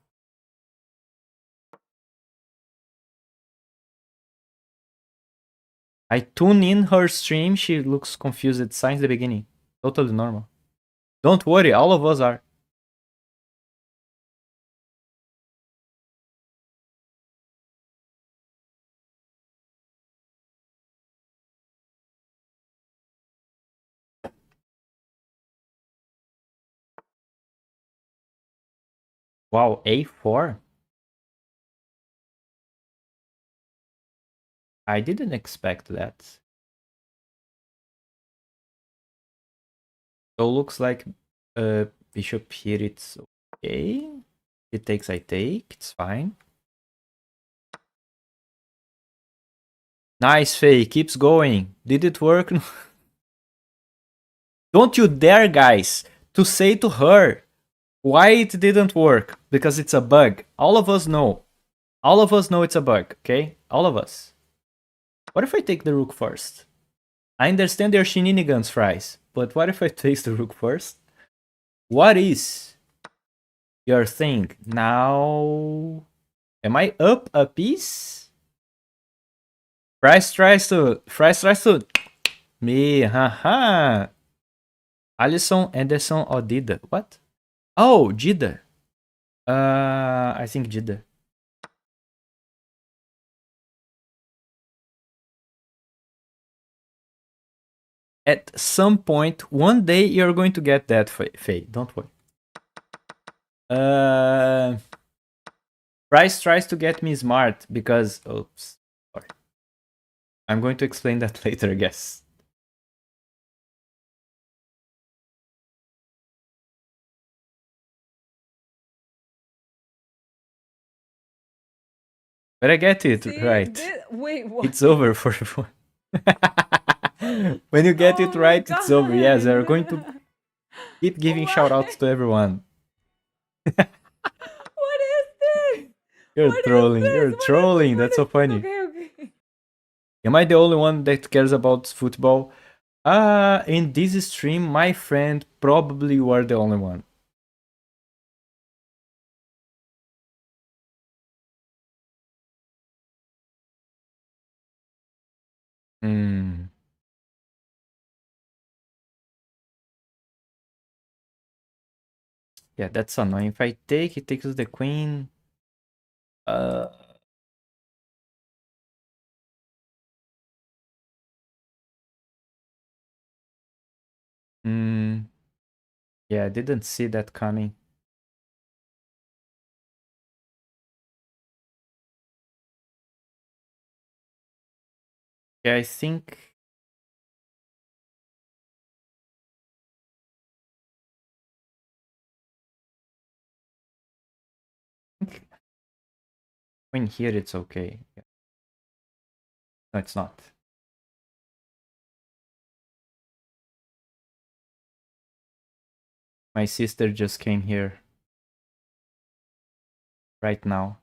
I tune in her stream. She looks confused since the beginning. Totally normal. Don't worry, all of us are. Wow, a4? I didn't expect that. So looks like bishop here, it's okay. It takes, I take, it's fine. Nice, Faye, keeps going. Did it work? Don't you dare, guys, to say to her why it didn't work. Because it's a bug. All of us know. All of us know it's a bug, okay? All of us. What if I take the rook first? I understand they're shenanigans, fries. But what if I take the rook first? What is your thing? Now, am I up a piece? Fries tries to me, haha. Alisson, Anderson, or Dida? What? Oh, Dida. I think Dida. At some point, one day, you're going to get that, Faye. Don't worry. Bryce tries to get me smart because... Oops. Sorry. I'm going to explain that later, I guess. But I get it, right? Wait, what? It's over for everyone. When you get it right, it's over. Yes, they're going to keep giving shoutouts to everyone. What is this? You're What is trolling. this? You're What is trolling. this? That's so funny. Okay. Am I the only one that cares about football? In this stream, my friend, probably you are the only one. Hmm. Yeah, that's annoying. If I take, it takes the queen. Uh. Hmm. Yeah, I didn't see that coming. Yeah, I think. When here it's okay. Yeah. No, it's not. My sister just came here. Right now.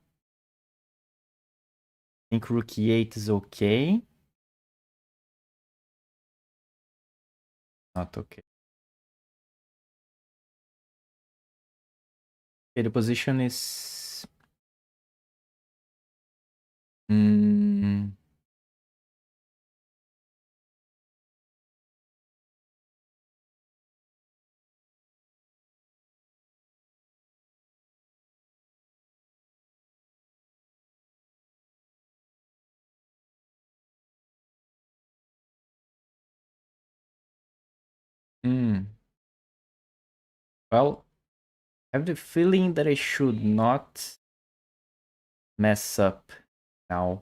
I think rook e8 is okay. Not okay. Okay, the position is... Hmm. Well, I have the feeling that I should not mess up now.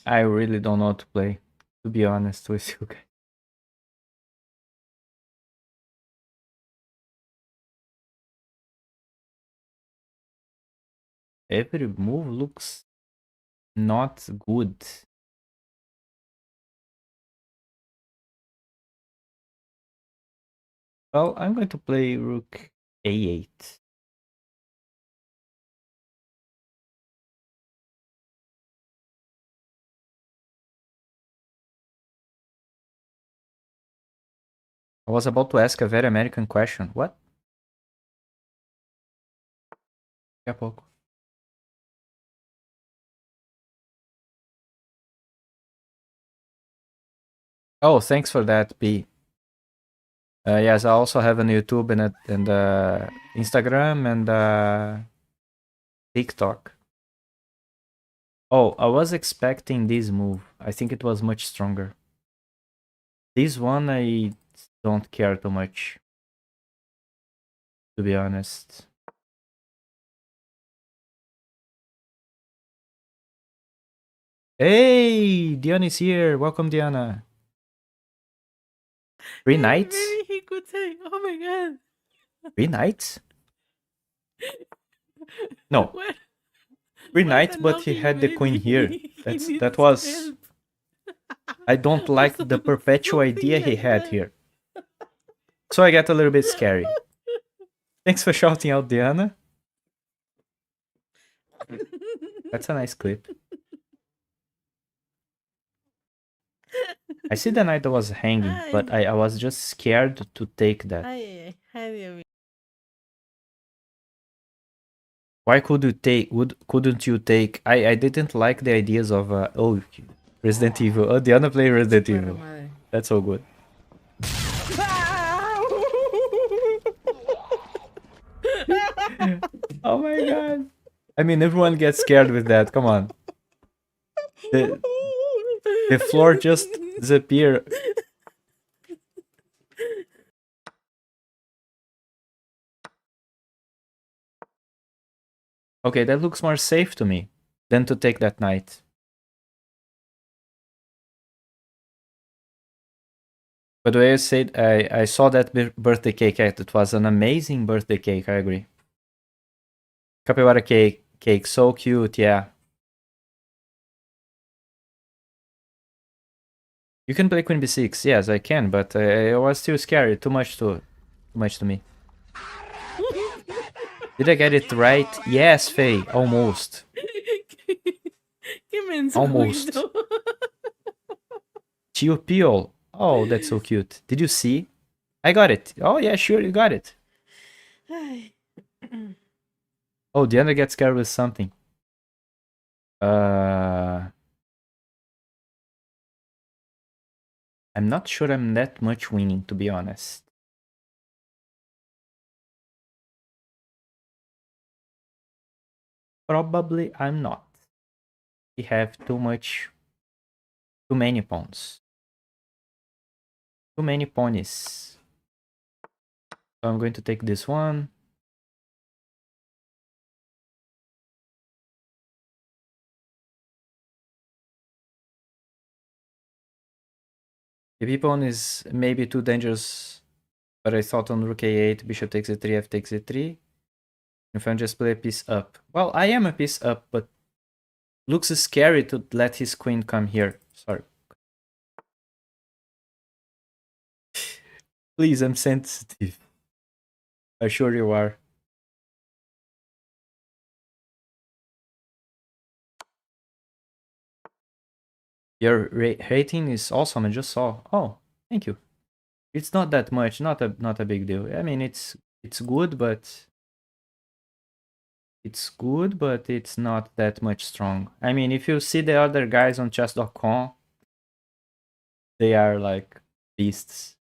I really don't know how to play, to be honest with you guys. Every move looks not good. Well, I'm going to play rook a8. I was about to ask a very American question. What? Daqui a pouco. Oh, thanks for that, B. Yes, I also have on YouTube and Instagram and TikTok. Oh, I was expecting this move. I think it was much stronger. This one I don't care too much, to be honest. Hey, Diana is here. Welcome, Diana. 3 knights? Maybe he could say, "Oh my god." 3 knights? No. What? 3 What knights, a but he lovely had the queen baby. here. He That needs was... help. I don't like the perpetual idea he had here. So I get a little bit scary. Thanks for shouting out, Diana. That's a nice clip. I see the knight that was hanging, but I was just scared to take that. Why couldn't you take? I didn't like the ideas of oh, Resident Evil. Oh, Diana played Resident Evil. That's so good. Oh my god. I mean, everyone gets scared with that. Come on. The floor just disappeared. Okay, that looks more safe to me than to take that knight. By the way, I said I saw that birthday cake. It was an amazing birthday cake. I agree. Capybara cake, so cute. Yeah. You can play Queen B6. Yes, I can, but I was still scared. Too much to much to me. Did I get it right? Yes, Faye. Almost. Qué menso, Almost. Guido. Tio Pio. Oh, that's so cute. Did you see? I got it. Oh, yeah, sure, you got it. Ay. Oh, Diana gets scared with something. I'm not sure I'm that much winning, to be honest. Probably I'm not. We have too many pawns. Too many ponies. So I'm going to take this one. The B pawn is maybe too dangerous, but I thought on rook a8, bishop takes a3, f takes a3. If I just play a piece up. Well, I am a piece up, but looks scary to let his queen come here. Sorry. Please, I'm sensitive. I'm sure you are. Your rating is awesome. I just saw. Oh, thank you. It's not that much. Not a big deal. I mean, it's good, but it's not that much strong. I mean, if you see the other guys on chess.com, they are like beasts.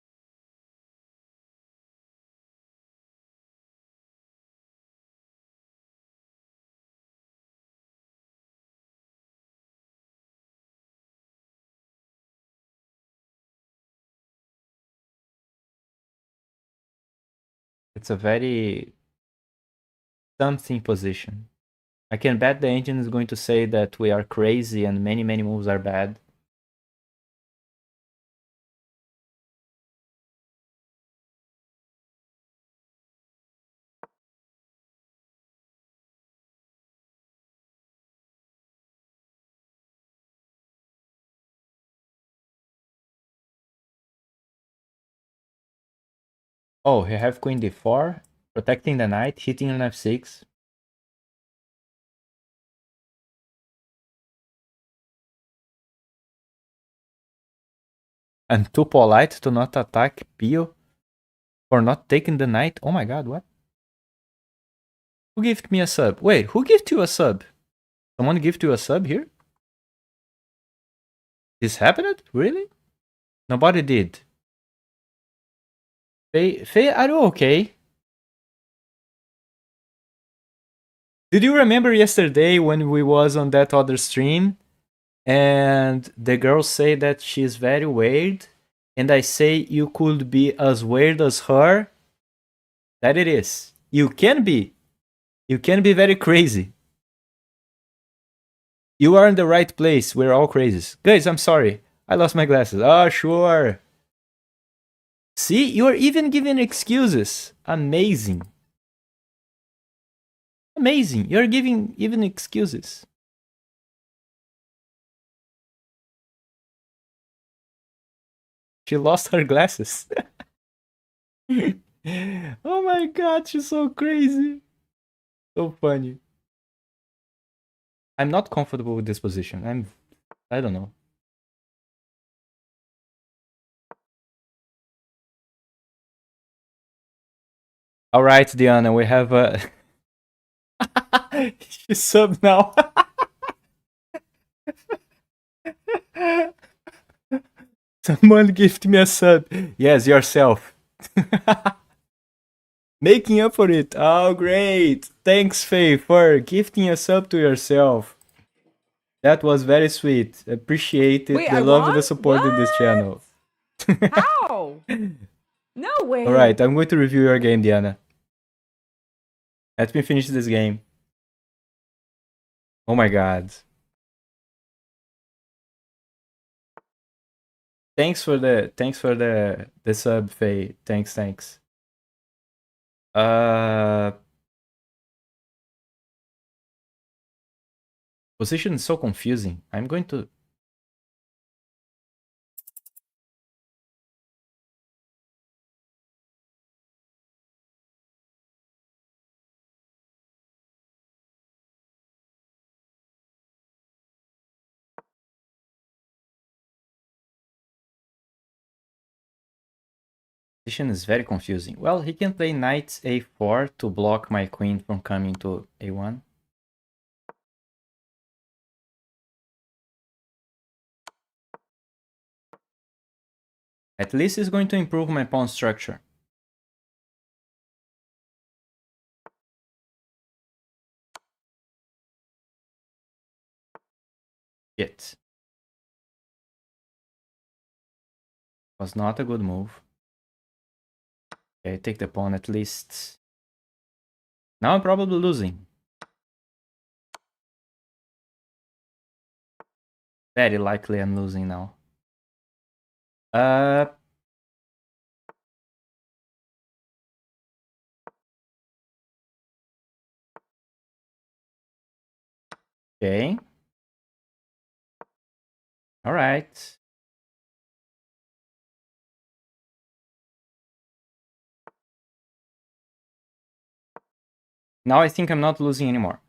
It's a very something position. I can bet the engine is going to say that we are crazy and many moves are bad. Oh, he have queen d4, protecting the knight, hitting on f6. And too polite to not attack Pio for not taking the knight. Oh my god, what? Who gifted me a sub? Wait, who gifted you a sub? Someone gifted you a sub here? This happened? Really? Nobody did. Faye, are you okay? Did you remember yesterday when we was on that other stream and the girl say that she's very weird and I say you could be as weird as her? That it is. You can be. You can be very crazy. You are in the right place. We're all crazy. Guys, I'm sorry. I lost my glasses. Oh, sure. See, you are even giving excuses. Amazing. Amazing. You're giving even excuses. She lost her glasses. Oh my god, she's so crazy. So funny. I'm not comfortable with this position. I don't know. All right, Diana, we have a. She's sub now. Someone gift me a sub. Yes, yourself. Making up for it. Oh, great. Thanks, Faye, for gifting a sub to yourself. That was very sweet. Appreciate it. Wait, the I love and the won? support in this channel. How? No way. Alright, I'm going to review your game, Diana. Let me finish this game. Oh my god. Thanks for the sub, Faye. Thanks. Position is so confusing. I'm going to Position is very confusing. Well, he can play knight a4 to block my queen from coming to a1. At least it's going to improve my pawn structure. Shit. Was not a good move. Okay, take the pawn at least. Now I'm probably losing. Very likely I'm losing now. Okay. All right. Now I think I'm not losing anymore.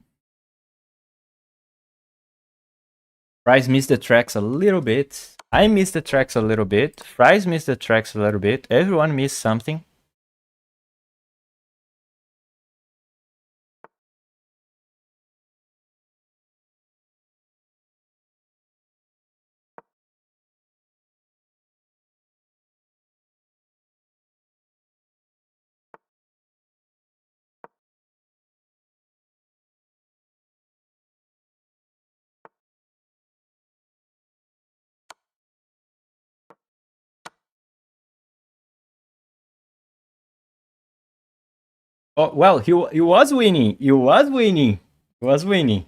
Fries missed the tracks a little bit. I missed the tracks a little bit. Fries missed the tracks a little bit. Everyone missed something. Oh, well, he was winning. He was winning. He was winning.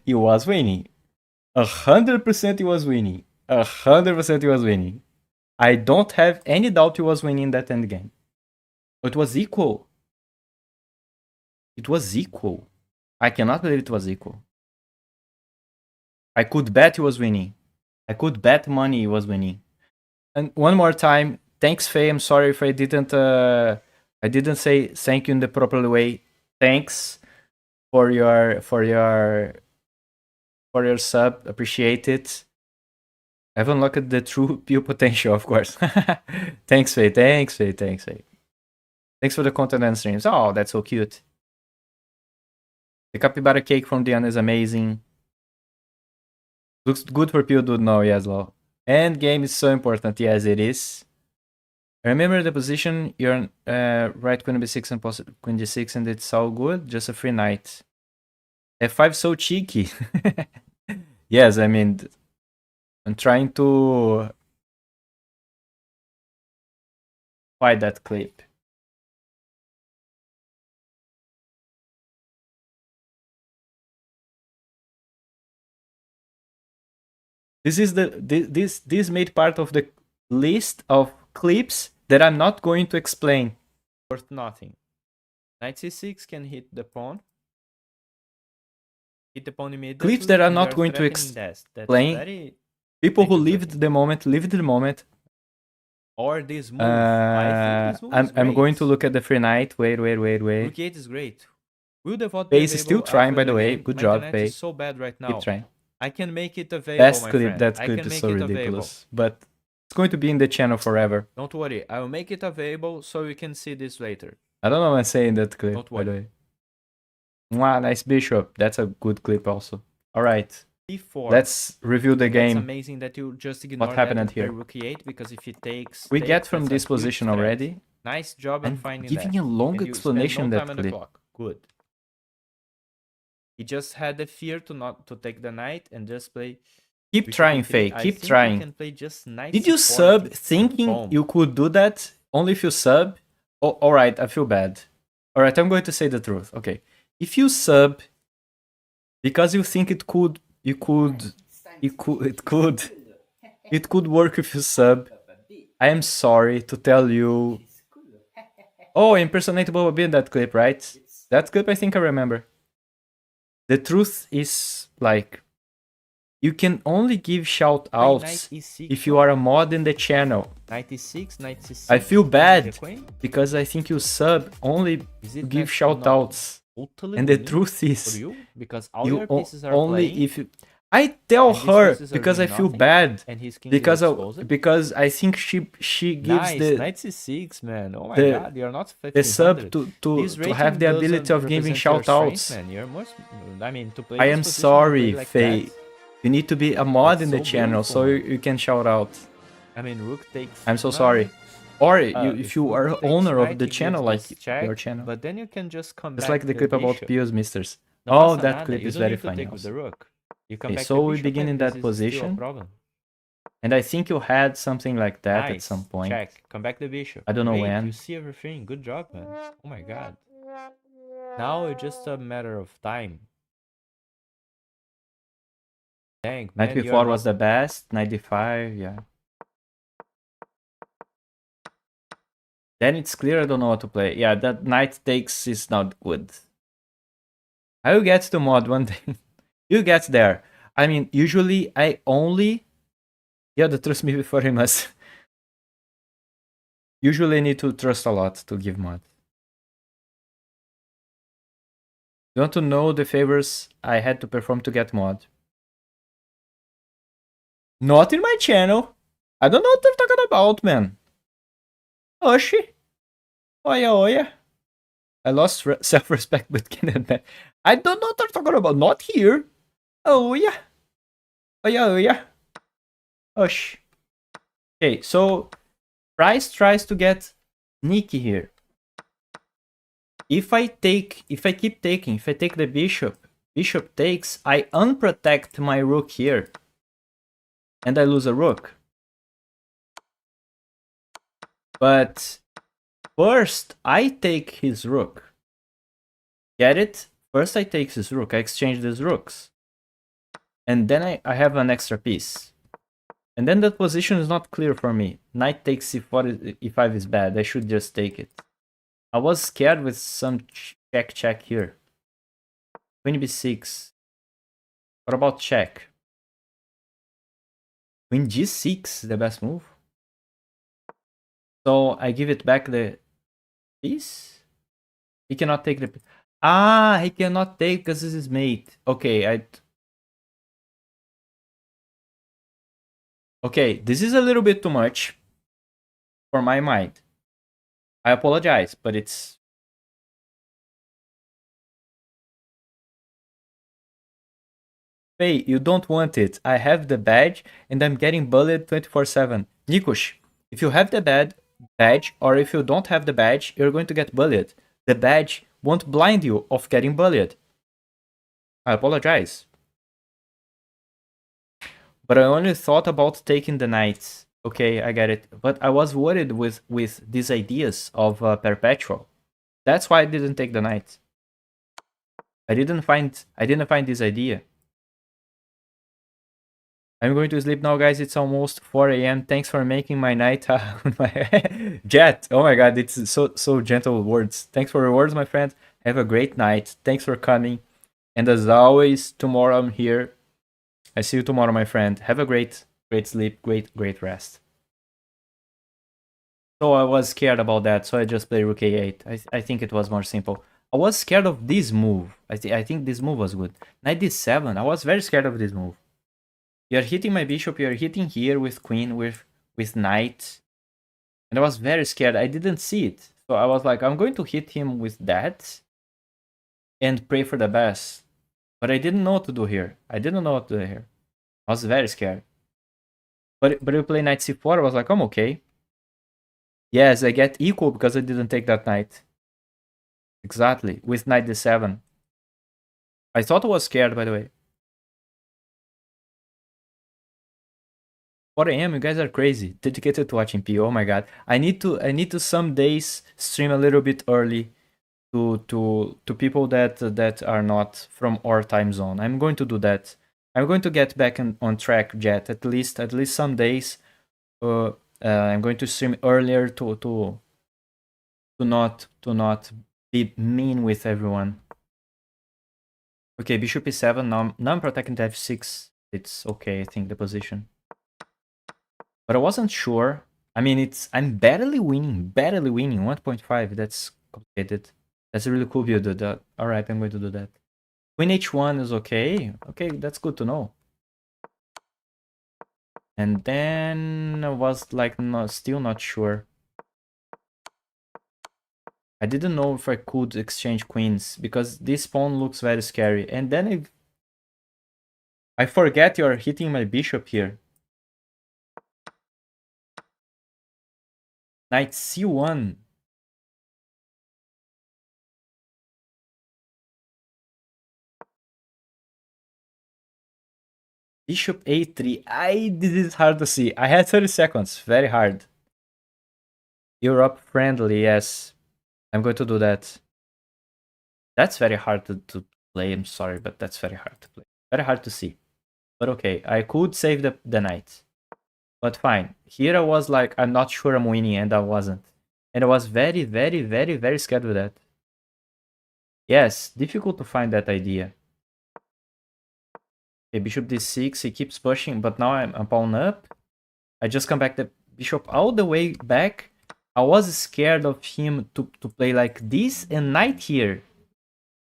He was winning. 100% he was winning. 100% he was winning. I don't have any doubt he was winning that end game. It was equal. It was equal. I cannot believe it was equal. I could bet he was winning. I could bet money he was winning. And one more time, thanks Faye. I'm sorry if I didn't say thank you in the proper way. Thanks for your sub. Appreciate it. I have unlocked the true pure potential, of course. Thanks, Faye. Thanks, Faye. Thanks, Faye. Thanks for the content and streams. Oh, that's so cute. The capybara cake from Diana is amazing. Looks good for Pure Dude now, yes, Law. End game is so important. Yes, it is. Remember the position, you're right queen b6 and queen g6 and it's all good, just a free knight. f5 so cheeky. Yes, I mean, I'm trying to find that clip. This is this made part of the list of clips that I'm not going to explain. Worth nothing. Knight c6 can hit the pawn. Hit the pawn immediately. Clips that I'm not going to explain. People who lived the moment, Or this move. I think this move I'm going to look at the free knight. Wait. Rook 8 is great. Will the vote Pace is still trying, by the way. Good job, Pace. So bad right now. Keep trying. I can make it available. Best clip. That clip is so ridiculous. But it's going to be in the channel forever. Don't worry. I will make it available so you can see this later. I don't know what I'm saying that clip. Don't worry. By the way. Mwah, nice bishop. That's a good clip also. All right. E4. Let's review the game. It's amazing that you just ignore what happened here. Rook e8 because if it takes, we get from this position already. Nice job in finding giving a long explanation that clip. Good. He just had the fear to take the knight and just play. Keep trying, Faye. Keep trying. Can play just Did you sub thinking you could do that only if you sub? Oh, all right. I feel bad. All right. I'm going to say the truth. Okay. If you sub because you think it could work if you sub, I am sorry to tell you. Oh, impersonate Boba B in that clip, right? That clip I think I remember. The truth is, like, you can only give shout outs if you are a mod in the channel. 96. I feel bad because I think you sub only to give shout outs. And the truth is, because all your pieces are only playing, if you, I tell And these her pieces are because I doing feel nothing, bad and his king because exposed. because I think she gives Nice, the knight c6, man. Oh my the- god, you're not the sub 1500. to This have the rating ability doesn't of giving represent your strength, shoutouts. man. You're most, I mean, to play I this am position and sorry, play like Faye. that, You need to be a mod It's in the so channel so beautiful. you can shout out. I mean, rook takes. I'm so knight, sorry. Or you, if you rook are takes owner of knight, the he gives channel, like this check, your channel, but then you can just come just back like the to clip about bishop. Pios Misters. No Oh, pasa that nada, clip you is don't very need to funny. take with Also. the rook. You come Okay, back so to we bishop begin and in this that is still a position. problem. And I think you had something like that at Nice, some point. check. Come back to bishop. I don't know Great, when. You see everything. Good job, man. Oh my god. Now it's just a matter of time. Dang, man, Knight you're before was not- the best. 95, yeah. Then it's clear I don't know how to play. Yeah, that knight takes is not good. I will get to mod one day. You get there. I mean, usually I only... Yeah, the trust me before he must. Usually I need to trust a lot to give mod. You want to know the favors I had to perform to get mod? Not in my channel. I don't know what they're talking about, man. Oxi. Oya, oya. I lost self-respect with Kenneth. I don't know what they're talking about. Not here. Oh, yeah. Oya, oya. Osh. Okay, so Price tries to get sneaky here. If I take the bishop takes, I unprotect my rook here. And I lose a rook. But first, I take his rook. Get it? First I take his rook. I exchange these rooks. And then I have an extra piece. And then that position is not clear for me. Knight takes c4, e5 is bad. I should just take it. I was scared with some check here. Queen b6. What about check? Queen g6, the best move. So I give it back the piece. He cannot take the... Ah, he cannot take because this is mate. Okay, Okay, this is a little bit too much for my mind. I apologize, but it's... Hey, you don't want it. I have the badge and I'm getting bullied 24/7. Nikush, if you have the badge or if you don't have the badge, you're going to get bullied. The badge won't blind you of getting bullied. I apologize. But I only thought about taking the knights. Okay, I get it. But I was worried with these ideas of perpetual. That's why I didn't take the knight. I didn't find this idea. I'm going to sleep now, guys. It's almost 4 a.m. Thanks for making my night. Jet. Oh my god, it's so gentle words. Thanks for your words, my friend. Have a great night. Thanks for coming. And as always, tomorrow I'm here. I see you tomorrow, my friend. Have a great sleep, great rest. So I was scared about that, so I just played rook a8. I think it was more simple. I was scared of this move. I think this move was good. Knight d7. I was very scared of this move. You're hitting my bishop, you're hitting here with queen, with knight. And I was very scared. I didn't see it. So I was like, I'm going to hit him with that and pray for the best. But I didn't know what to do here. I was very scared. But you play knight c4, I was like, I'm okay. Yes, I get equal because I didn't take that knight. Exactly, with knight d7. I thought I was scared, by the way. 4 a.m. You guys are crazy. Dedicated to watching P. Oh my god. I need to some days stream a little bit early to people that are not from our time zone. I'm going to do that. I'm going to get back on track, Jet. At least some days. I'm going to stream earlier to not be mean with everyone. Okay, bishop e7. Now I'm protecting f6. It's okay, I think, the position. But I wasn't sure. I mean, I'm barely winning. 1.5. That's complicated. That's a really cool build. All right, I'm going to do that. Queen h1 is okay. Okay, that's good to know. And then I was like still not sure. I didn't know if I could exchange queens because this pawn looks very scary. And then I forget you're hitting my bishop here. Knight c1. Bishop a3. This is hard to see. I had 30 seconds. Very hard. Europe friendly, yes. I'm going to do that. That's very hard to play. I'm sorry, but that's very hard to play. Very hard to see. But okay, I could save the knight. But fine. Here I was like, I'm not sure I'm winning, and I wasn't. And I was very, very, very, very scared with that. Yes, difficult to find that idea. Okay, bishop d6, he keeps pushing, but now I'm a pawn up. I just come back the bishop all the way back. I was scared of him to play like this and knight here.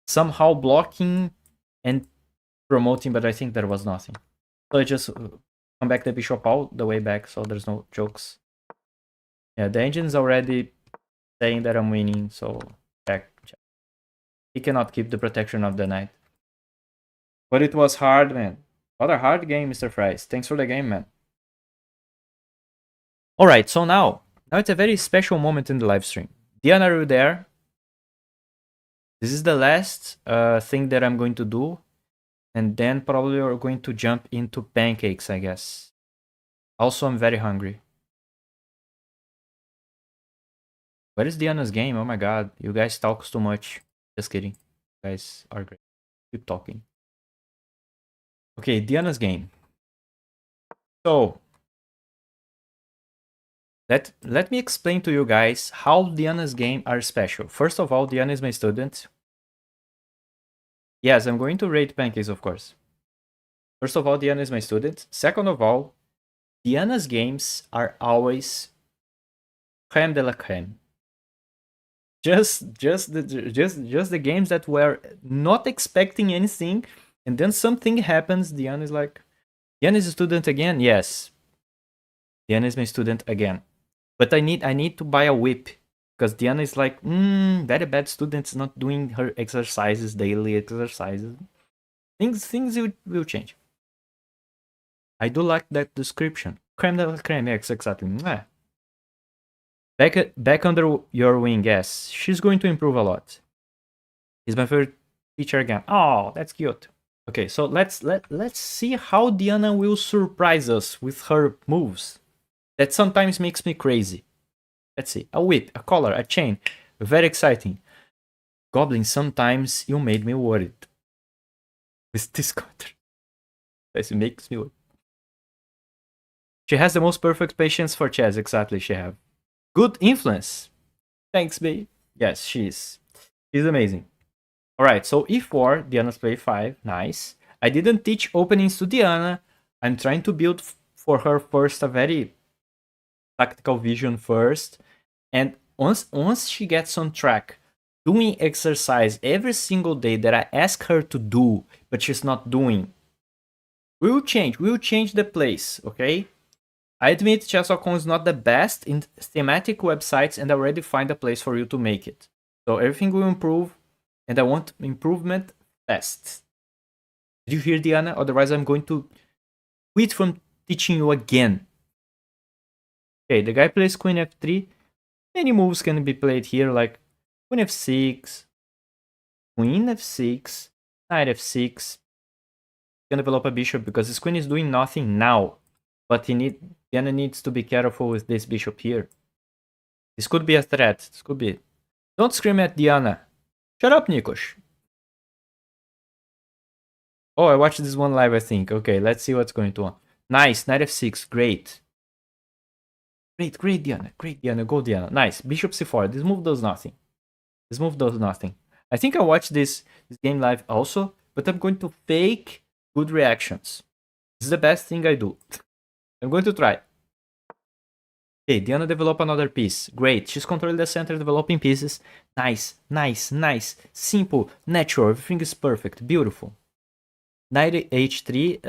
Somehow blocking and promoting, but I think there was nothing. So I just come back the bishop all the way back, so there's no jokes. Yeah, the engine's already saying that I'm winning, so check. He cannot keep the protection of the knight. But it was hard, man. What a hard game, Mr. Fries. Thanks for the game, man. Alright, so now it's a very special moment in the live stream. Diana, are you there? This is the last thing that I'm going to do. And then probably we're going to jump into pancakes, I guess. Also, I'm very hungry. Where is Diana's game? Oh my god, you guys talk too much. Just kidding. You guys are great. Keep talking. Okay, Diana's game. So, let me explain to you guys how Diana's game are special. First of all, Diana is my student. Yes, I'm going to rate pancakes, of course. First of all, Diana is my student. Second of all, Diana's games are always creme de la creme. Just the games that were not expecting anything, and then something happens. Diana is like, Diana is a student again. Yes, Diana is my student again. But I need to buy a whip because Diana is like, very bad student, not doing her exercises, daily exercises. Things will change. I do like that description. Creme de la creme, yes, exactly. Back under your wing, yes. She's going to improve a lot. He's my favorite teacher again. Oh, that's cute. Okay, so let's see how Diana will surprise us with her moves. That sometimes makes me crazy. Let's see. A whip, a collar, a chain. Very exciting. Goblin, sometimes you made me worried. With this counter. This makes me worried. She has the most perfect patience for chess. Exactly, she have. Good influence. Thanks, babe. Yes, she's amazing. Alright, so e4, Diana's play 5. Nice. I didn't teach openings to Diana. I'm trying to build for her first a very tactical vision first. And once she gets on track, doing exercise every single day that I ask her to do, but she's not doing, we'll change the place, okay? I admit Chess.com is not the best in thematic websites, and I already find a place for you to make it. So everything will improve, and I want improvement fast. Did you hear, Diana? Otherwise, I'm going to quit from teaching you again. Okay, the guy plays Queen F3. Many moves can be played here, like Queen F6, Queen F6, Knight F6. Can develop a bishop because his queen is doing nothing now. But Diana needs to be careful with this bishop here. This could be a threat. This could be. Don't scream at Diana. Shut up, Nikos. Oh, I watched this one live, I think. Okay, let's see what's going on. Nice. Knight F6. Great. Great, Diana. Great, Diana. Go, Diana. Nice. Bishop C4. This move does nothing. This move does nothing. I think I watched this game live also, but I'm going to fake good reactions. This is the best thing I do. I'm going to try. Okay, Diana develop another piece. Great. She's controlling the center, developing pieces. Nice. Simple. Natural. Everything is perfect. Beautiful. Knight h3,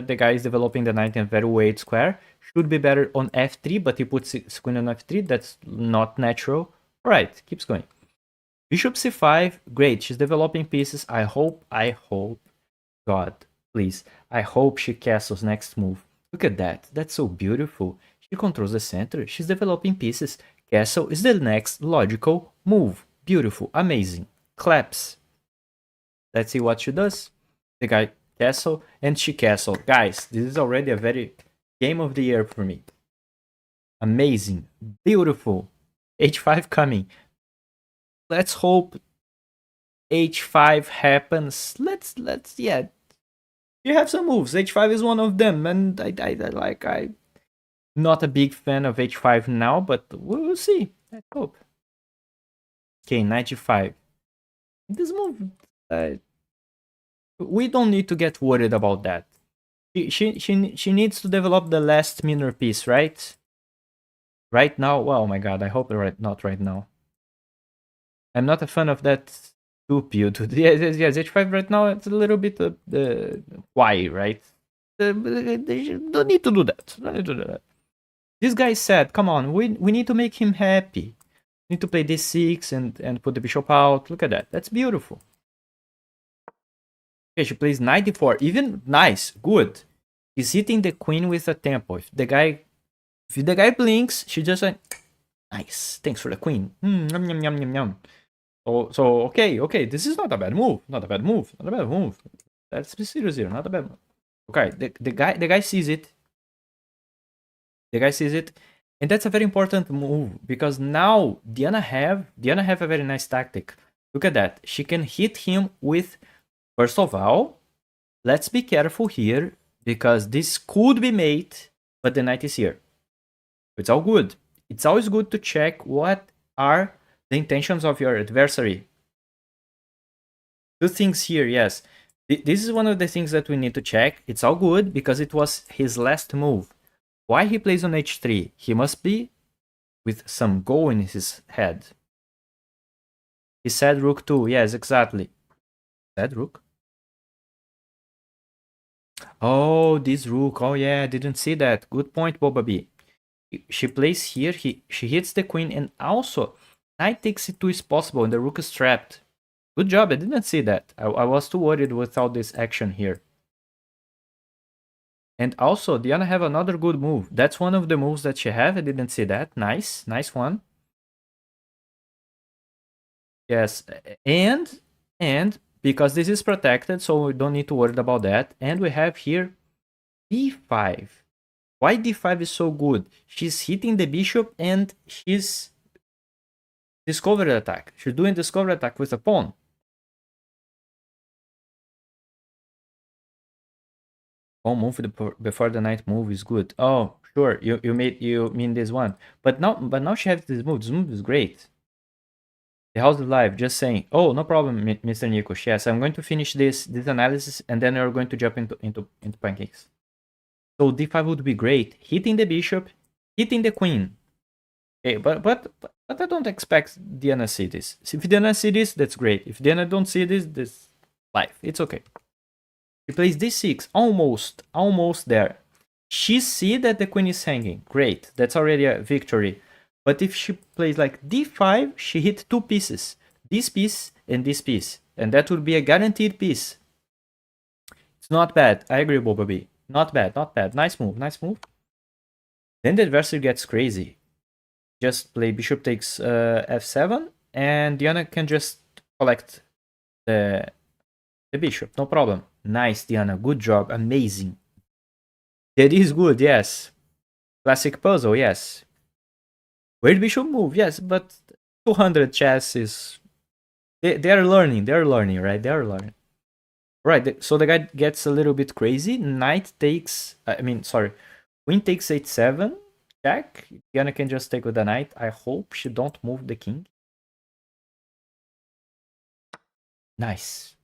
the guy is developing the knight in a very weird square. Should be better on f3, but he puts his queen on f3. That's not natural. Alright, keeps going. Bishop c5, great. She's developing pieces. I hope, God, please. I hope she castles next move. Look at that. That's so beautiful. She controls the center. She's developing pieces. Castle is the next logical move. Beautiful. Amazing. Claps. Let's see what she does. The guy castle and she castle. Guys, this is already a very game of the year for me. Amazing. Beautiful. h5 coming. Let's hope h5 happens. Let's yeah. You have some moves. h5 is one of them, and I'm not a big fan of h5 now, but we'll see. Let's hope. Okay, knight g5. This move, we don't need to get worried about that. She needs to develop the last minor piece, right? Right now, well, oh my god, I hope not right now. I'm not a fan of that stupid. Yes, h5 right now, it's a little bit why, right? They don't need to do that. This guy said, come on, we need to make him happy. We need to play d6 and put the bishop out. Look at that. That's beautiful. Okay, she plays knight d4. Even nice, good. He's hitting the queen with a tempo. If the guy blinks, she just like, nice. Thanks for the queen. Yum, yum, yum, yum, yum. So okay. This is not a bad move. Not a bad move. Let's be serious here. Not a bad move. Okay, the guy sees it. The guy sees it. And that's a very important move because now Diana have a very nice tactic. Look at that. She can hit him with, first of all, let's be careful here because this could be mate, but the knight is here. It's all good. It's always good to check what are the intentions of your adversary. Two things here, yes. This is one of the things that we need to check. It's all good because it was his last move. Why he plays on h3? He must be with some goal in his head. He said rook 2. Yes, exactly. Said rook. Oh, this rook. Oh yeah, I didn't see that. Good point, Boba B. She plays here. She hits the queen and also knight takes c2 is possible and the rook is trapped. Good job. I didn't see that. I was too worried with all this action here. And also, Diana have another good move. That's one of the moves that she have. I didn't see that. Nice. Nice one. Yes. And because this is protected, so we don't need to worry about that. And we have here d5. Why d5 is so good? She's hitting the bishop and she's discovery attack. She's doing discovery attack with a pawn. Move before the knight move is good. Oh, sure. You mean this one. But now she has this move. This move is great. The house is live. Just saying. Oh, no problem, Mr. Nikos. Yes, I'm going to finish this analysis and then we're going to jump into pancakes. So d5 would be great. Hitting the bishop, hitting the queen. Okay, but I don't expect Diana see this. If Diana see this, that's great. If Diana don't see this, that's life. It's okay. She plays d6, almost there. She see that the queen is hanging. Great, that's already a victory. But if she plays like d5, she hit two pieces. This piece and this piece. And that would be a guaranteed piece. It's not bad. I agree, Boba B. Not bad. Nice move. Then the adversary gets crazy. Just play bishop takes f7. And Diana can just collect the bishop. No problem. Nice, Diana. Good job. Amazing. That is good, yes. Classic puzzle, yes. Weird bishop move, yes, but 200 chess is... They are learning, right? They are learning. Right, so the guy gets a little bit crazy. Knight takes... Queen takes h7. Check. Diana can just take with the knight. I hope she don't move the king. Nice.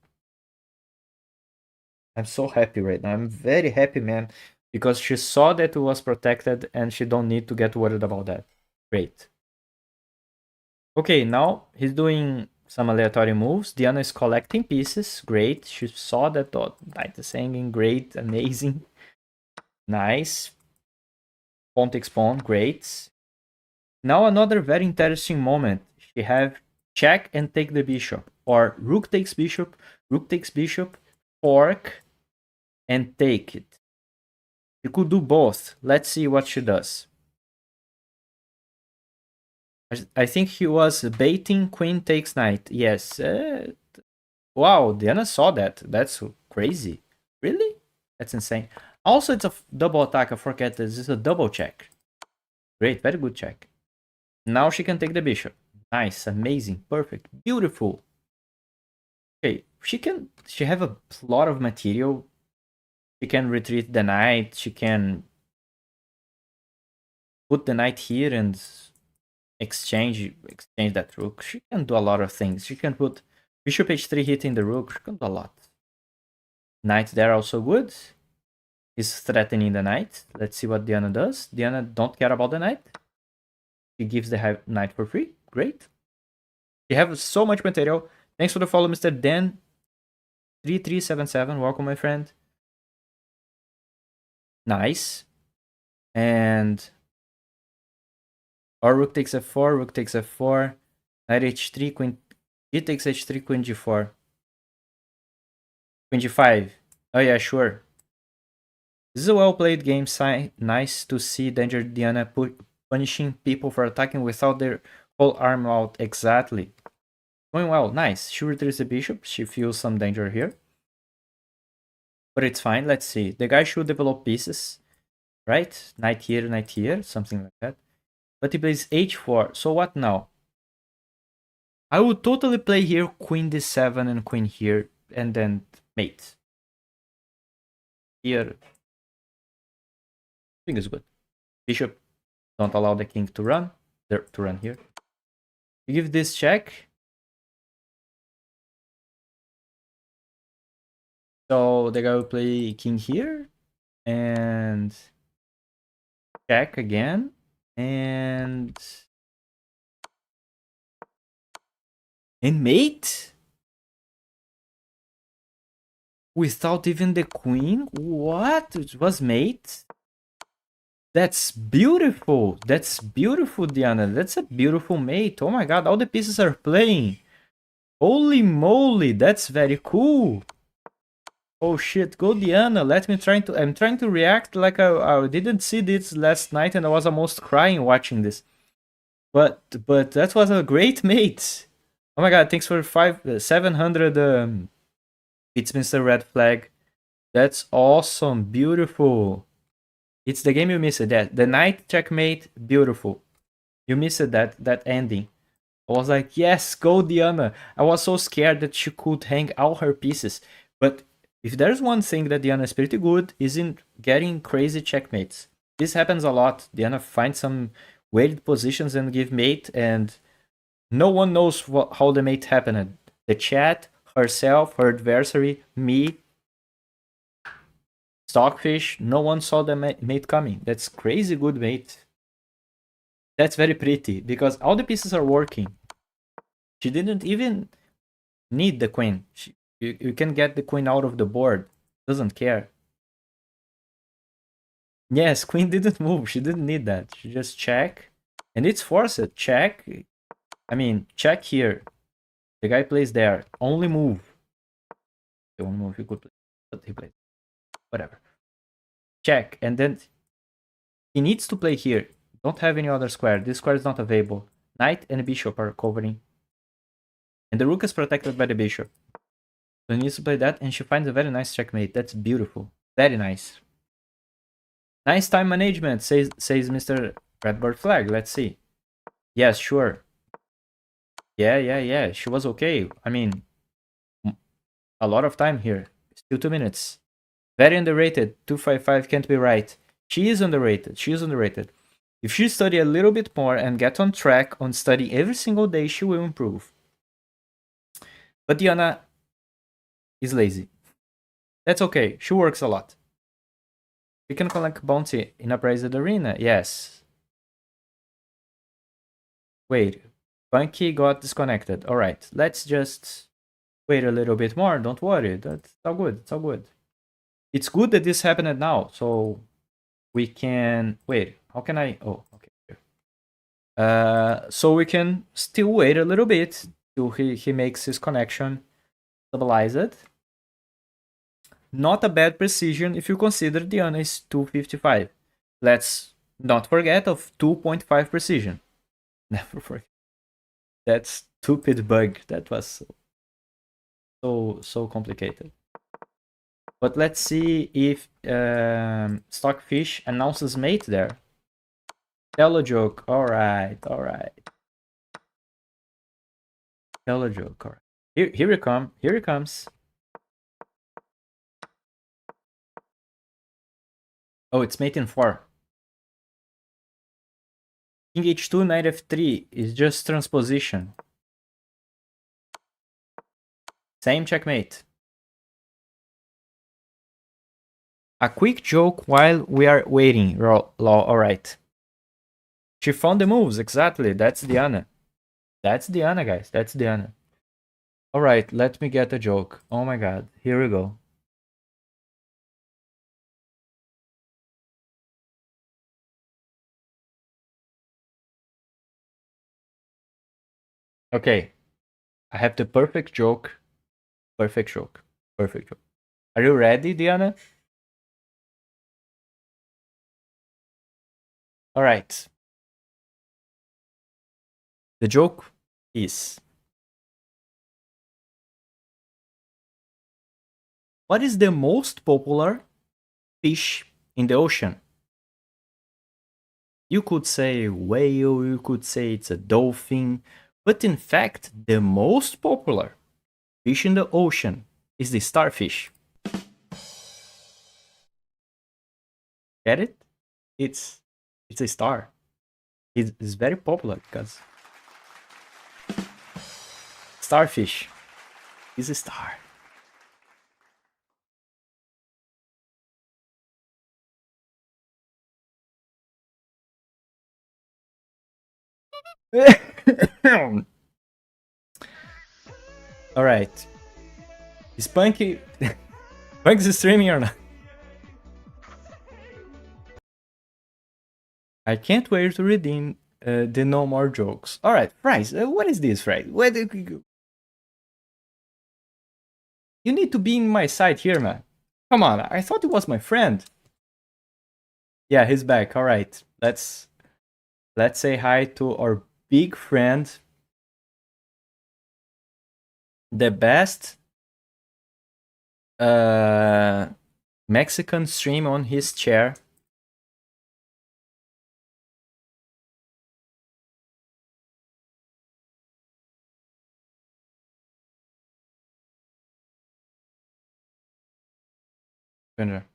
I'm so happy right now. I'm very happy, man. Because she saw that it was protected and she don't need to get worried about that. Great. Okay, now he's doing some aleatory moves. Diana is collecting pieces. Great. She saw that knight is hanging. Great. Amazing. Nice. Pawn takes pawn. Great. Now another very interesting moment. She have check and take the bishop. Or rook takes bishop, fork, and take it. You could do both. Let's see what she does. I think he was baiting queen takes knight. Yes. Wow, Diana saw that. That's crazy. Really? That's insane. Also, it's a double attack. I forget this is a double check. Great, very good check. Now she can take the bishop. Nice, amazing, perfect, beautiful. Okay, she have a lot of material. She can retreat the knight. She can put the knight here and exchange that rook. She can do a lot of things. She can put bishop h3 hitting the rook. She can do a lot. Knight there also good. He's threatening the knight. Let's see what Diana does. Diana don't care about the knight. She gives the knight for free. Great. You have so much material. Thanks for the follow, Mr. Dan. 3377. Welcome, my friend. Nice. And or rook takes f4, rook takes f4, knight h3, queen g takes h3, queen g4, queen g5. Oh yeah, sure. This is a well-played game. Nice to see Danger Diana punishing people for attacking without their whole arm out. Exactly. Going well. Nice. She retreats the bishop. She feels some danger here. But it's fine. Let's see. The guy should develop pieces. Right? Knight here, something like that. But he plays h4. So what now? I would totally play here queen d7 and queen here. And then mate. Here. I think it's good. Bishop. Don't allow the king to run. To run here. You give this check. So the guy will play king here. And check again. And mate? Without even the queen? What? It was mate? That's beautiful. That's beautiful, Diana. That's a beautiful mate. Oh my god, all the pieces are playing. Holy moly, that's very cool. Oh shit, go Diana. I'm trying to react like I didn't see this last night and I was almost crying watching this. But that was a great mate. Oh my god, thanks for 700 it's Mr. Red Flag. That's awesome, beautiful. It's the game you missed. That the knight checkmate, beautiful. You missed that ending. I was like, yes, go Diana. I was so scared that she could hang all her pieces. But if there's one thing that Diana is pretty good, is in getting crazy checkmates. This happens a lot. Diana finds some weighted positions and give mate, and no one knows how the mate happened. The chat, herself, her adversary, me, Stockfish, no one saw the mate coming. That's crazy good mate. That's very pretty, because all the pieces are working. She didn't even need the queen. You can get the queen out of the board. Doesn't care. Yes, queen didn't move. She didn't need that. She just check. And it's forced. Check. I mean, check here. The guy plays there. Only move. The only move he could play. But he plays. Whatever. Check. And then he needs to play here. Don't have any other square. This square is not available. Knight and bishop are covering. And the rook is protected by the bishop. So he needs to play that, and she finds a very nice checkmate. That's beautiful. Very nice. Nice time management, says Mr. Redbird Flag. Let's see. Yes, sure. Yeah. She was okay. I mean, a lot of time here. Still 2 minutes. Very underrated. 255 can't be right. She is underrated. If she study a little bit more and get on track on studying every single day, she will improve. But Diana is lazy. That's okay. She works a lot. We can collect bounty in a private arena. Yes. Wait. Punky got disconnected. All right, let's just wait a little bit more. Don't worry. That's all good. It's all good. It's good that this happened now, so we can wait. How can I? Oh, okay. So we can still wait a little bit till he makes his connection stabilized. Not a bad precision if you consider Diana is 255. Let's not forget of 2.5 precision. Never forget. That stupid bug. That was so complicated. But let's see if Stockfish announces mate there. Tell a joke. Alright. Tell a joke. Alright. Here he come. Here he comes. Oh, it's mate in 4. King h2, knight f3 is just transposition. Same checkmate. A quick joke while we are waiting, Law. Alright. She found the moves, exactly. That's Diana. That's Diana, guys. That's Diana. Alright, let me get a joke. Oh my god. Here we go. Okay. I have the perfect joke. Perfect joke. Perfect joke. Are you ready, Diana? Alright. The joke is: what is the most popular fish in the ocean? You could say whale, you could say it's a dolphin, but in fact, the most popular fish in the ocean is the starfish. Get it? It's a star. It's very popular because starfish is a star. All right. Is Punky Punky's streaming or not? I can't wait to redeem the no more jokes. All right, Fries. What is this, Fries? Where did we go? You need to be in my side here, man. Come on, I thought it was my friend. Yeah, he's back. All right, let's say hi to our big friend, the best Mexican stream on his chair. Winner.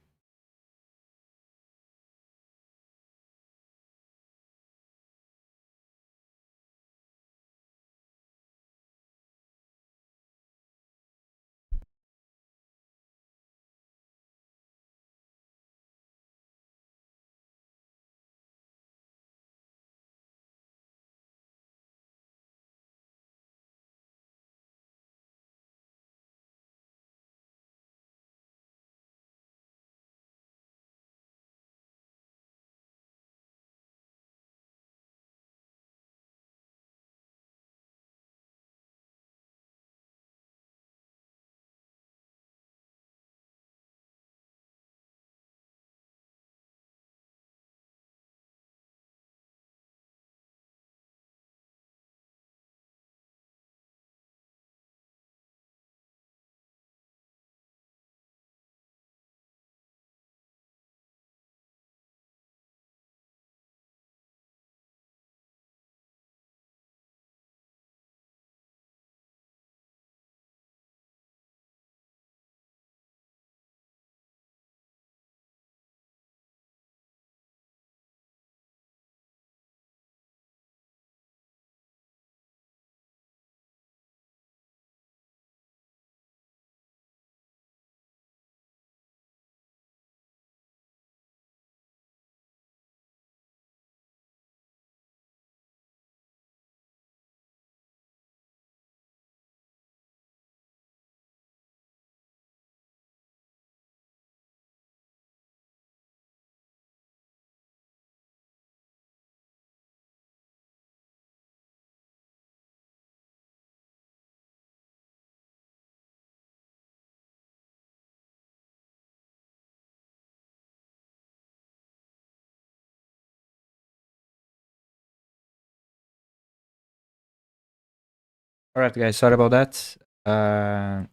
Alright, guys, sorry about that.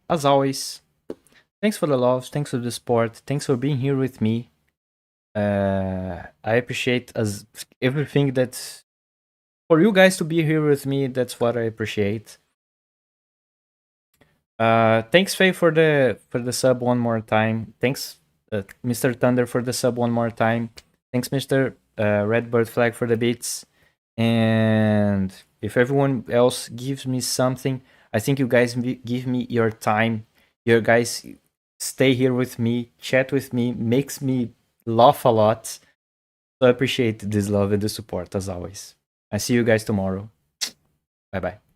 As always, thanks for the love, thanks for the support, thanks for being here with me. I appreciate as everything that for you guys to be here with me. That's what I appreciate. Thanks Faye for the sub one more time. Thanks Mr. Thunder for the sub one more time. Thanks Mr. Redbird Flag for the beats. And if everyone else gives me something, I think you guys give me your time. You guys stay here with me, chat with me, makes me laugh a lot. So I appreciate this love and the support as always. I see you guys tomorrow. Bye bye.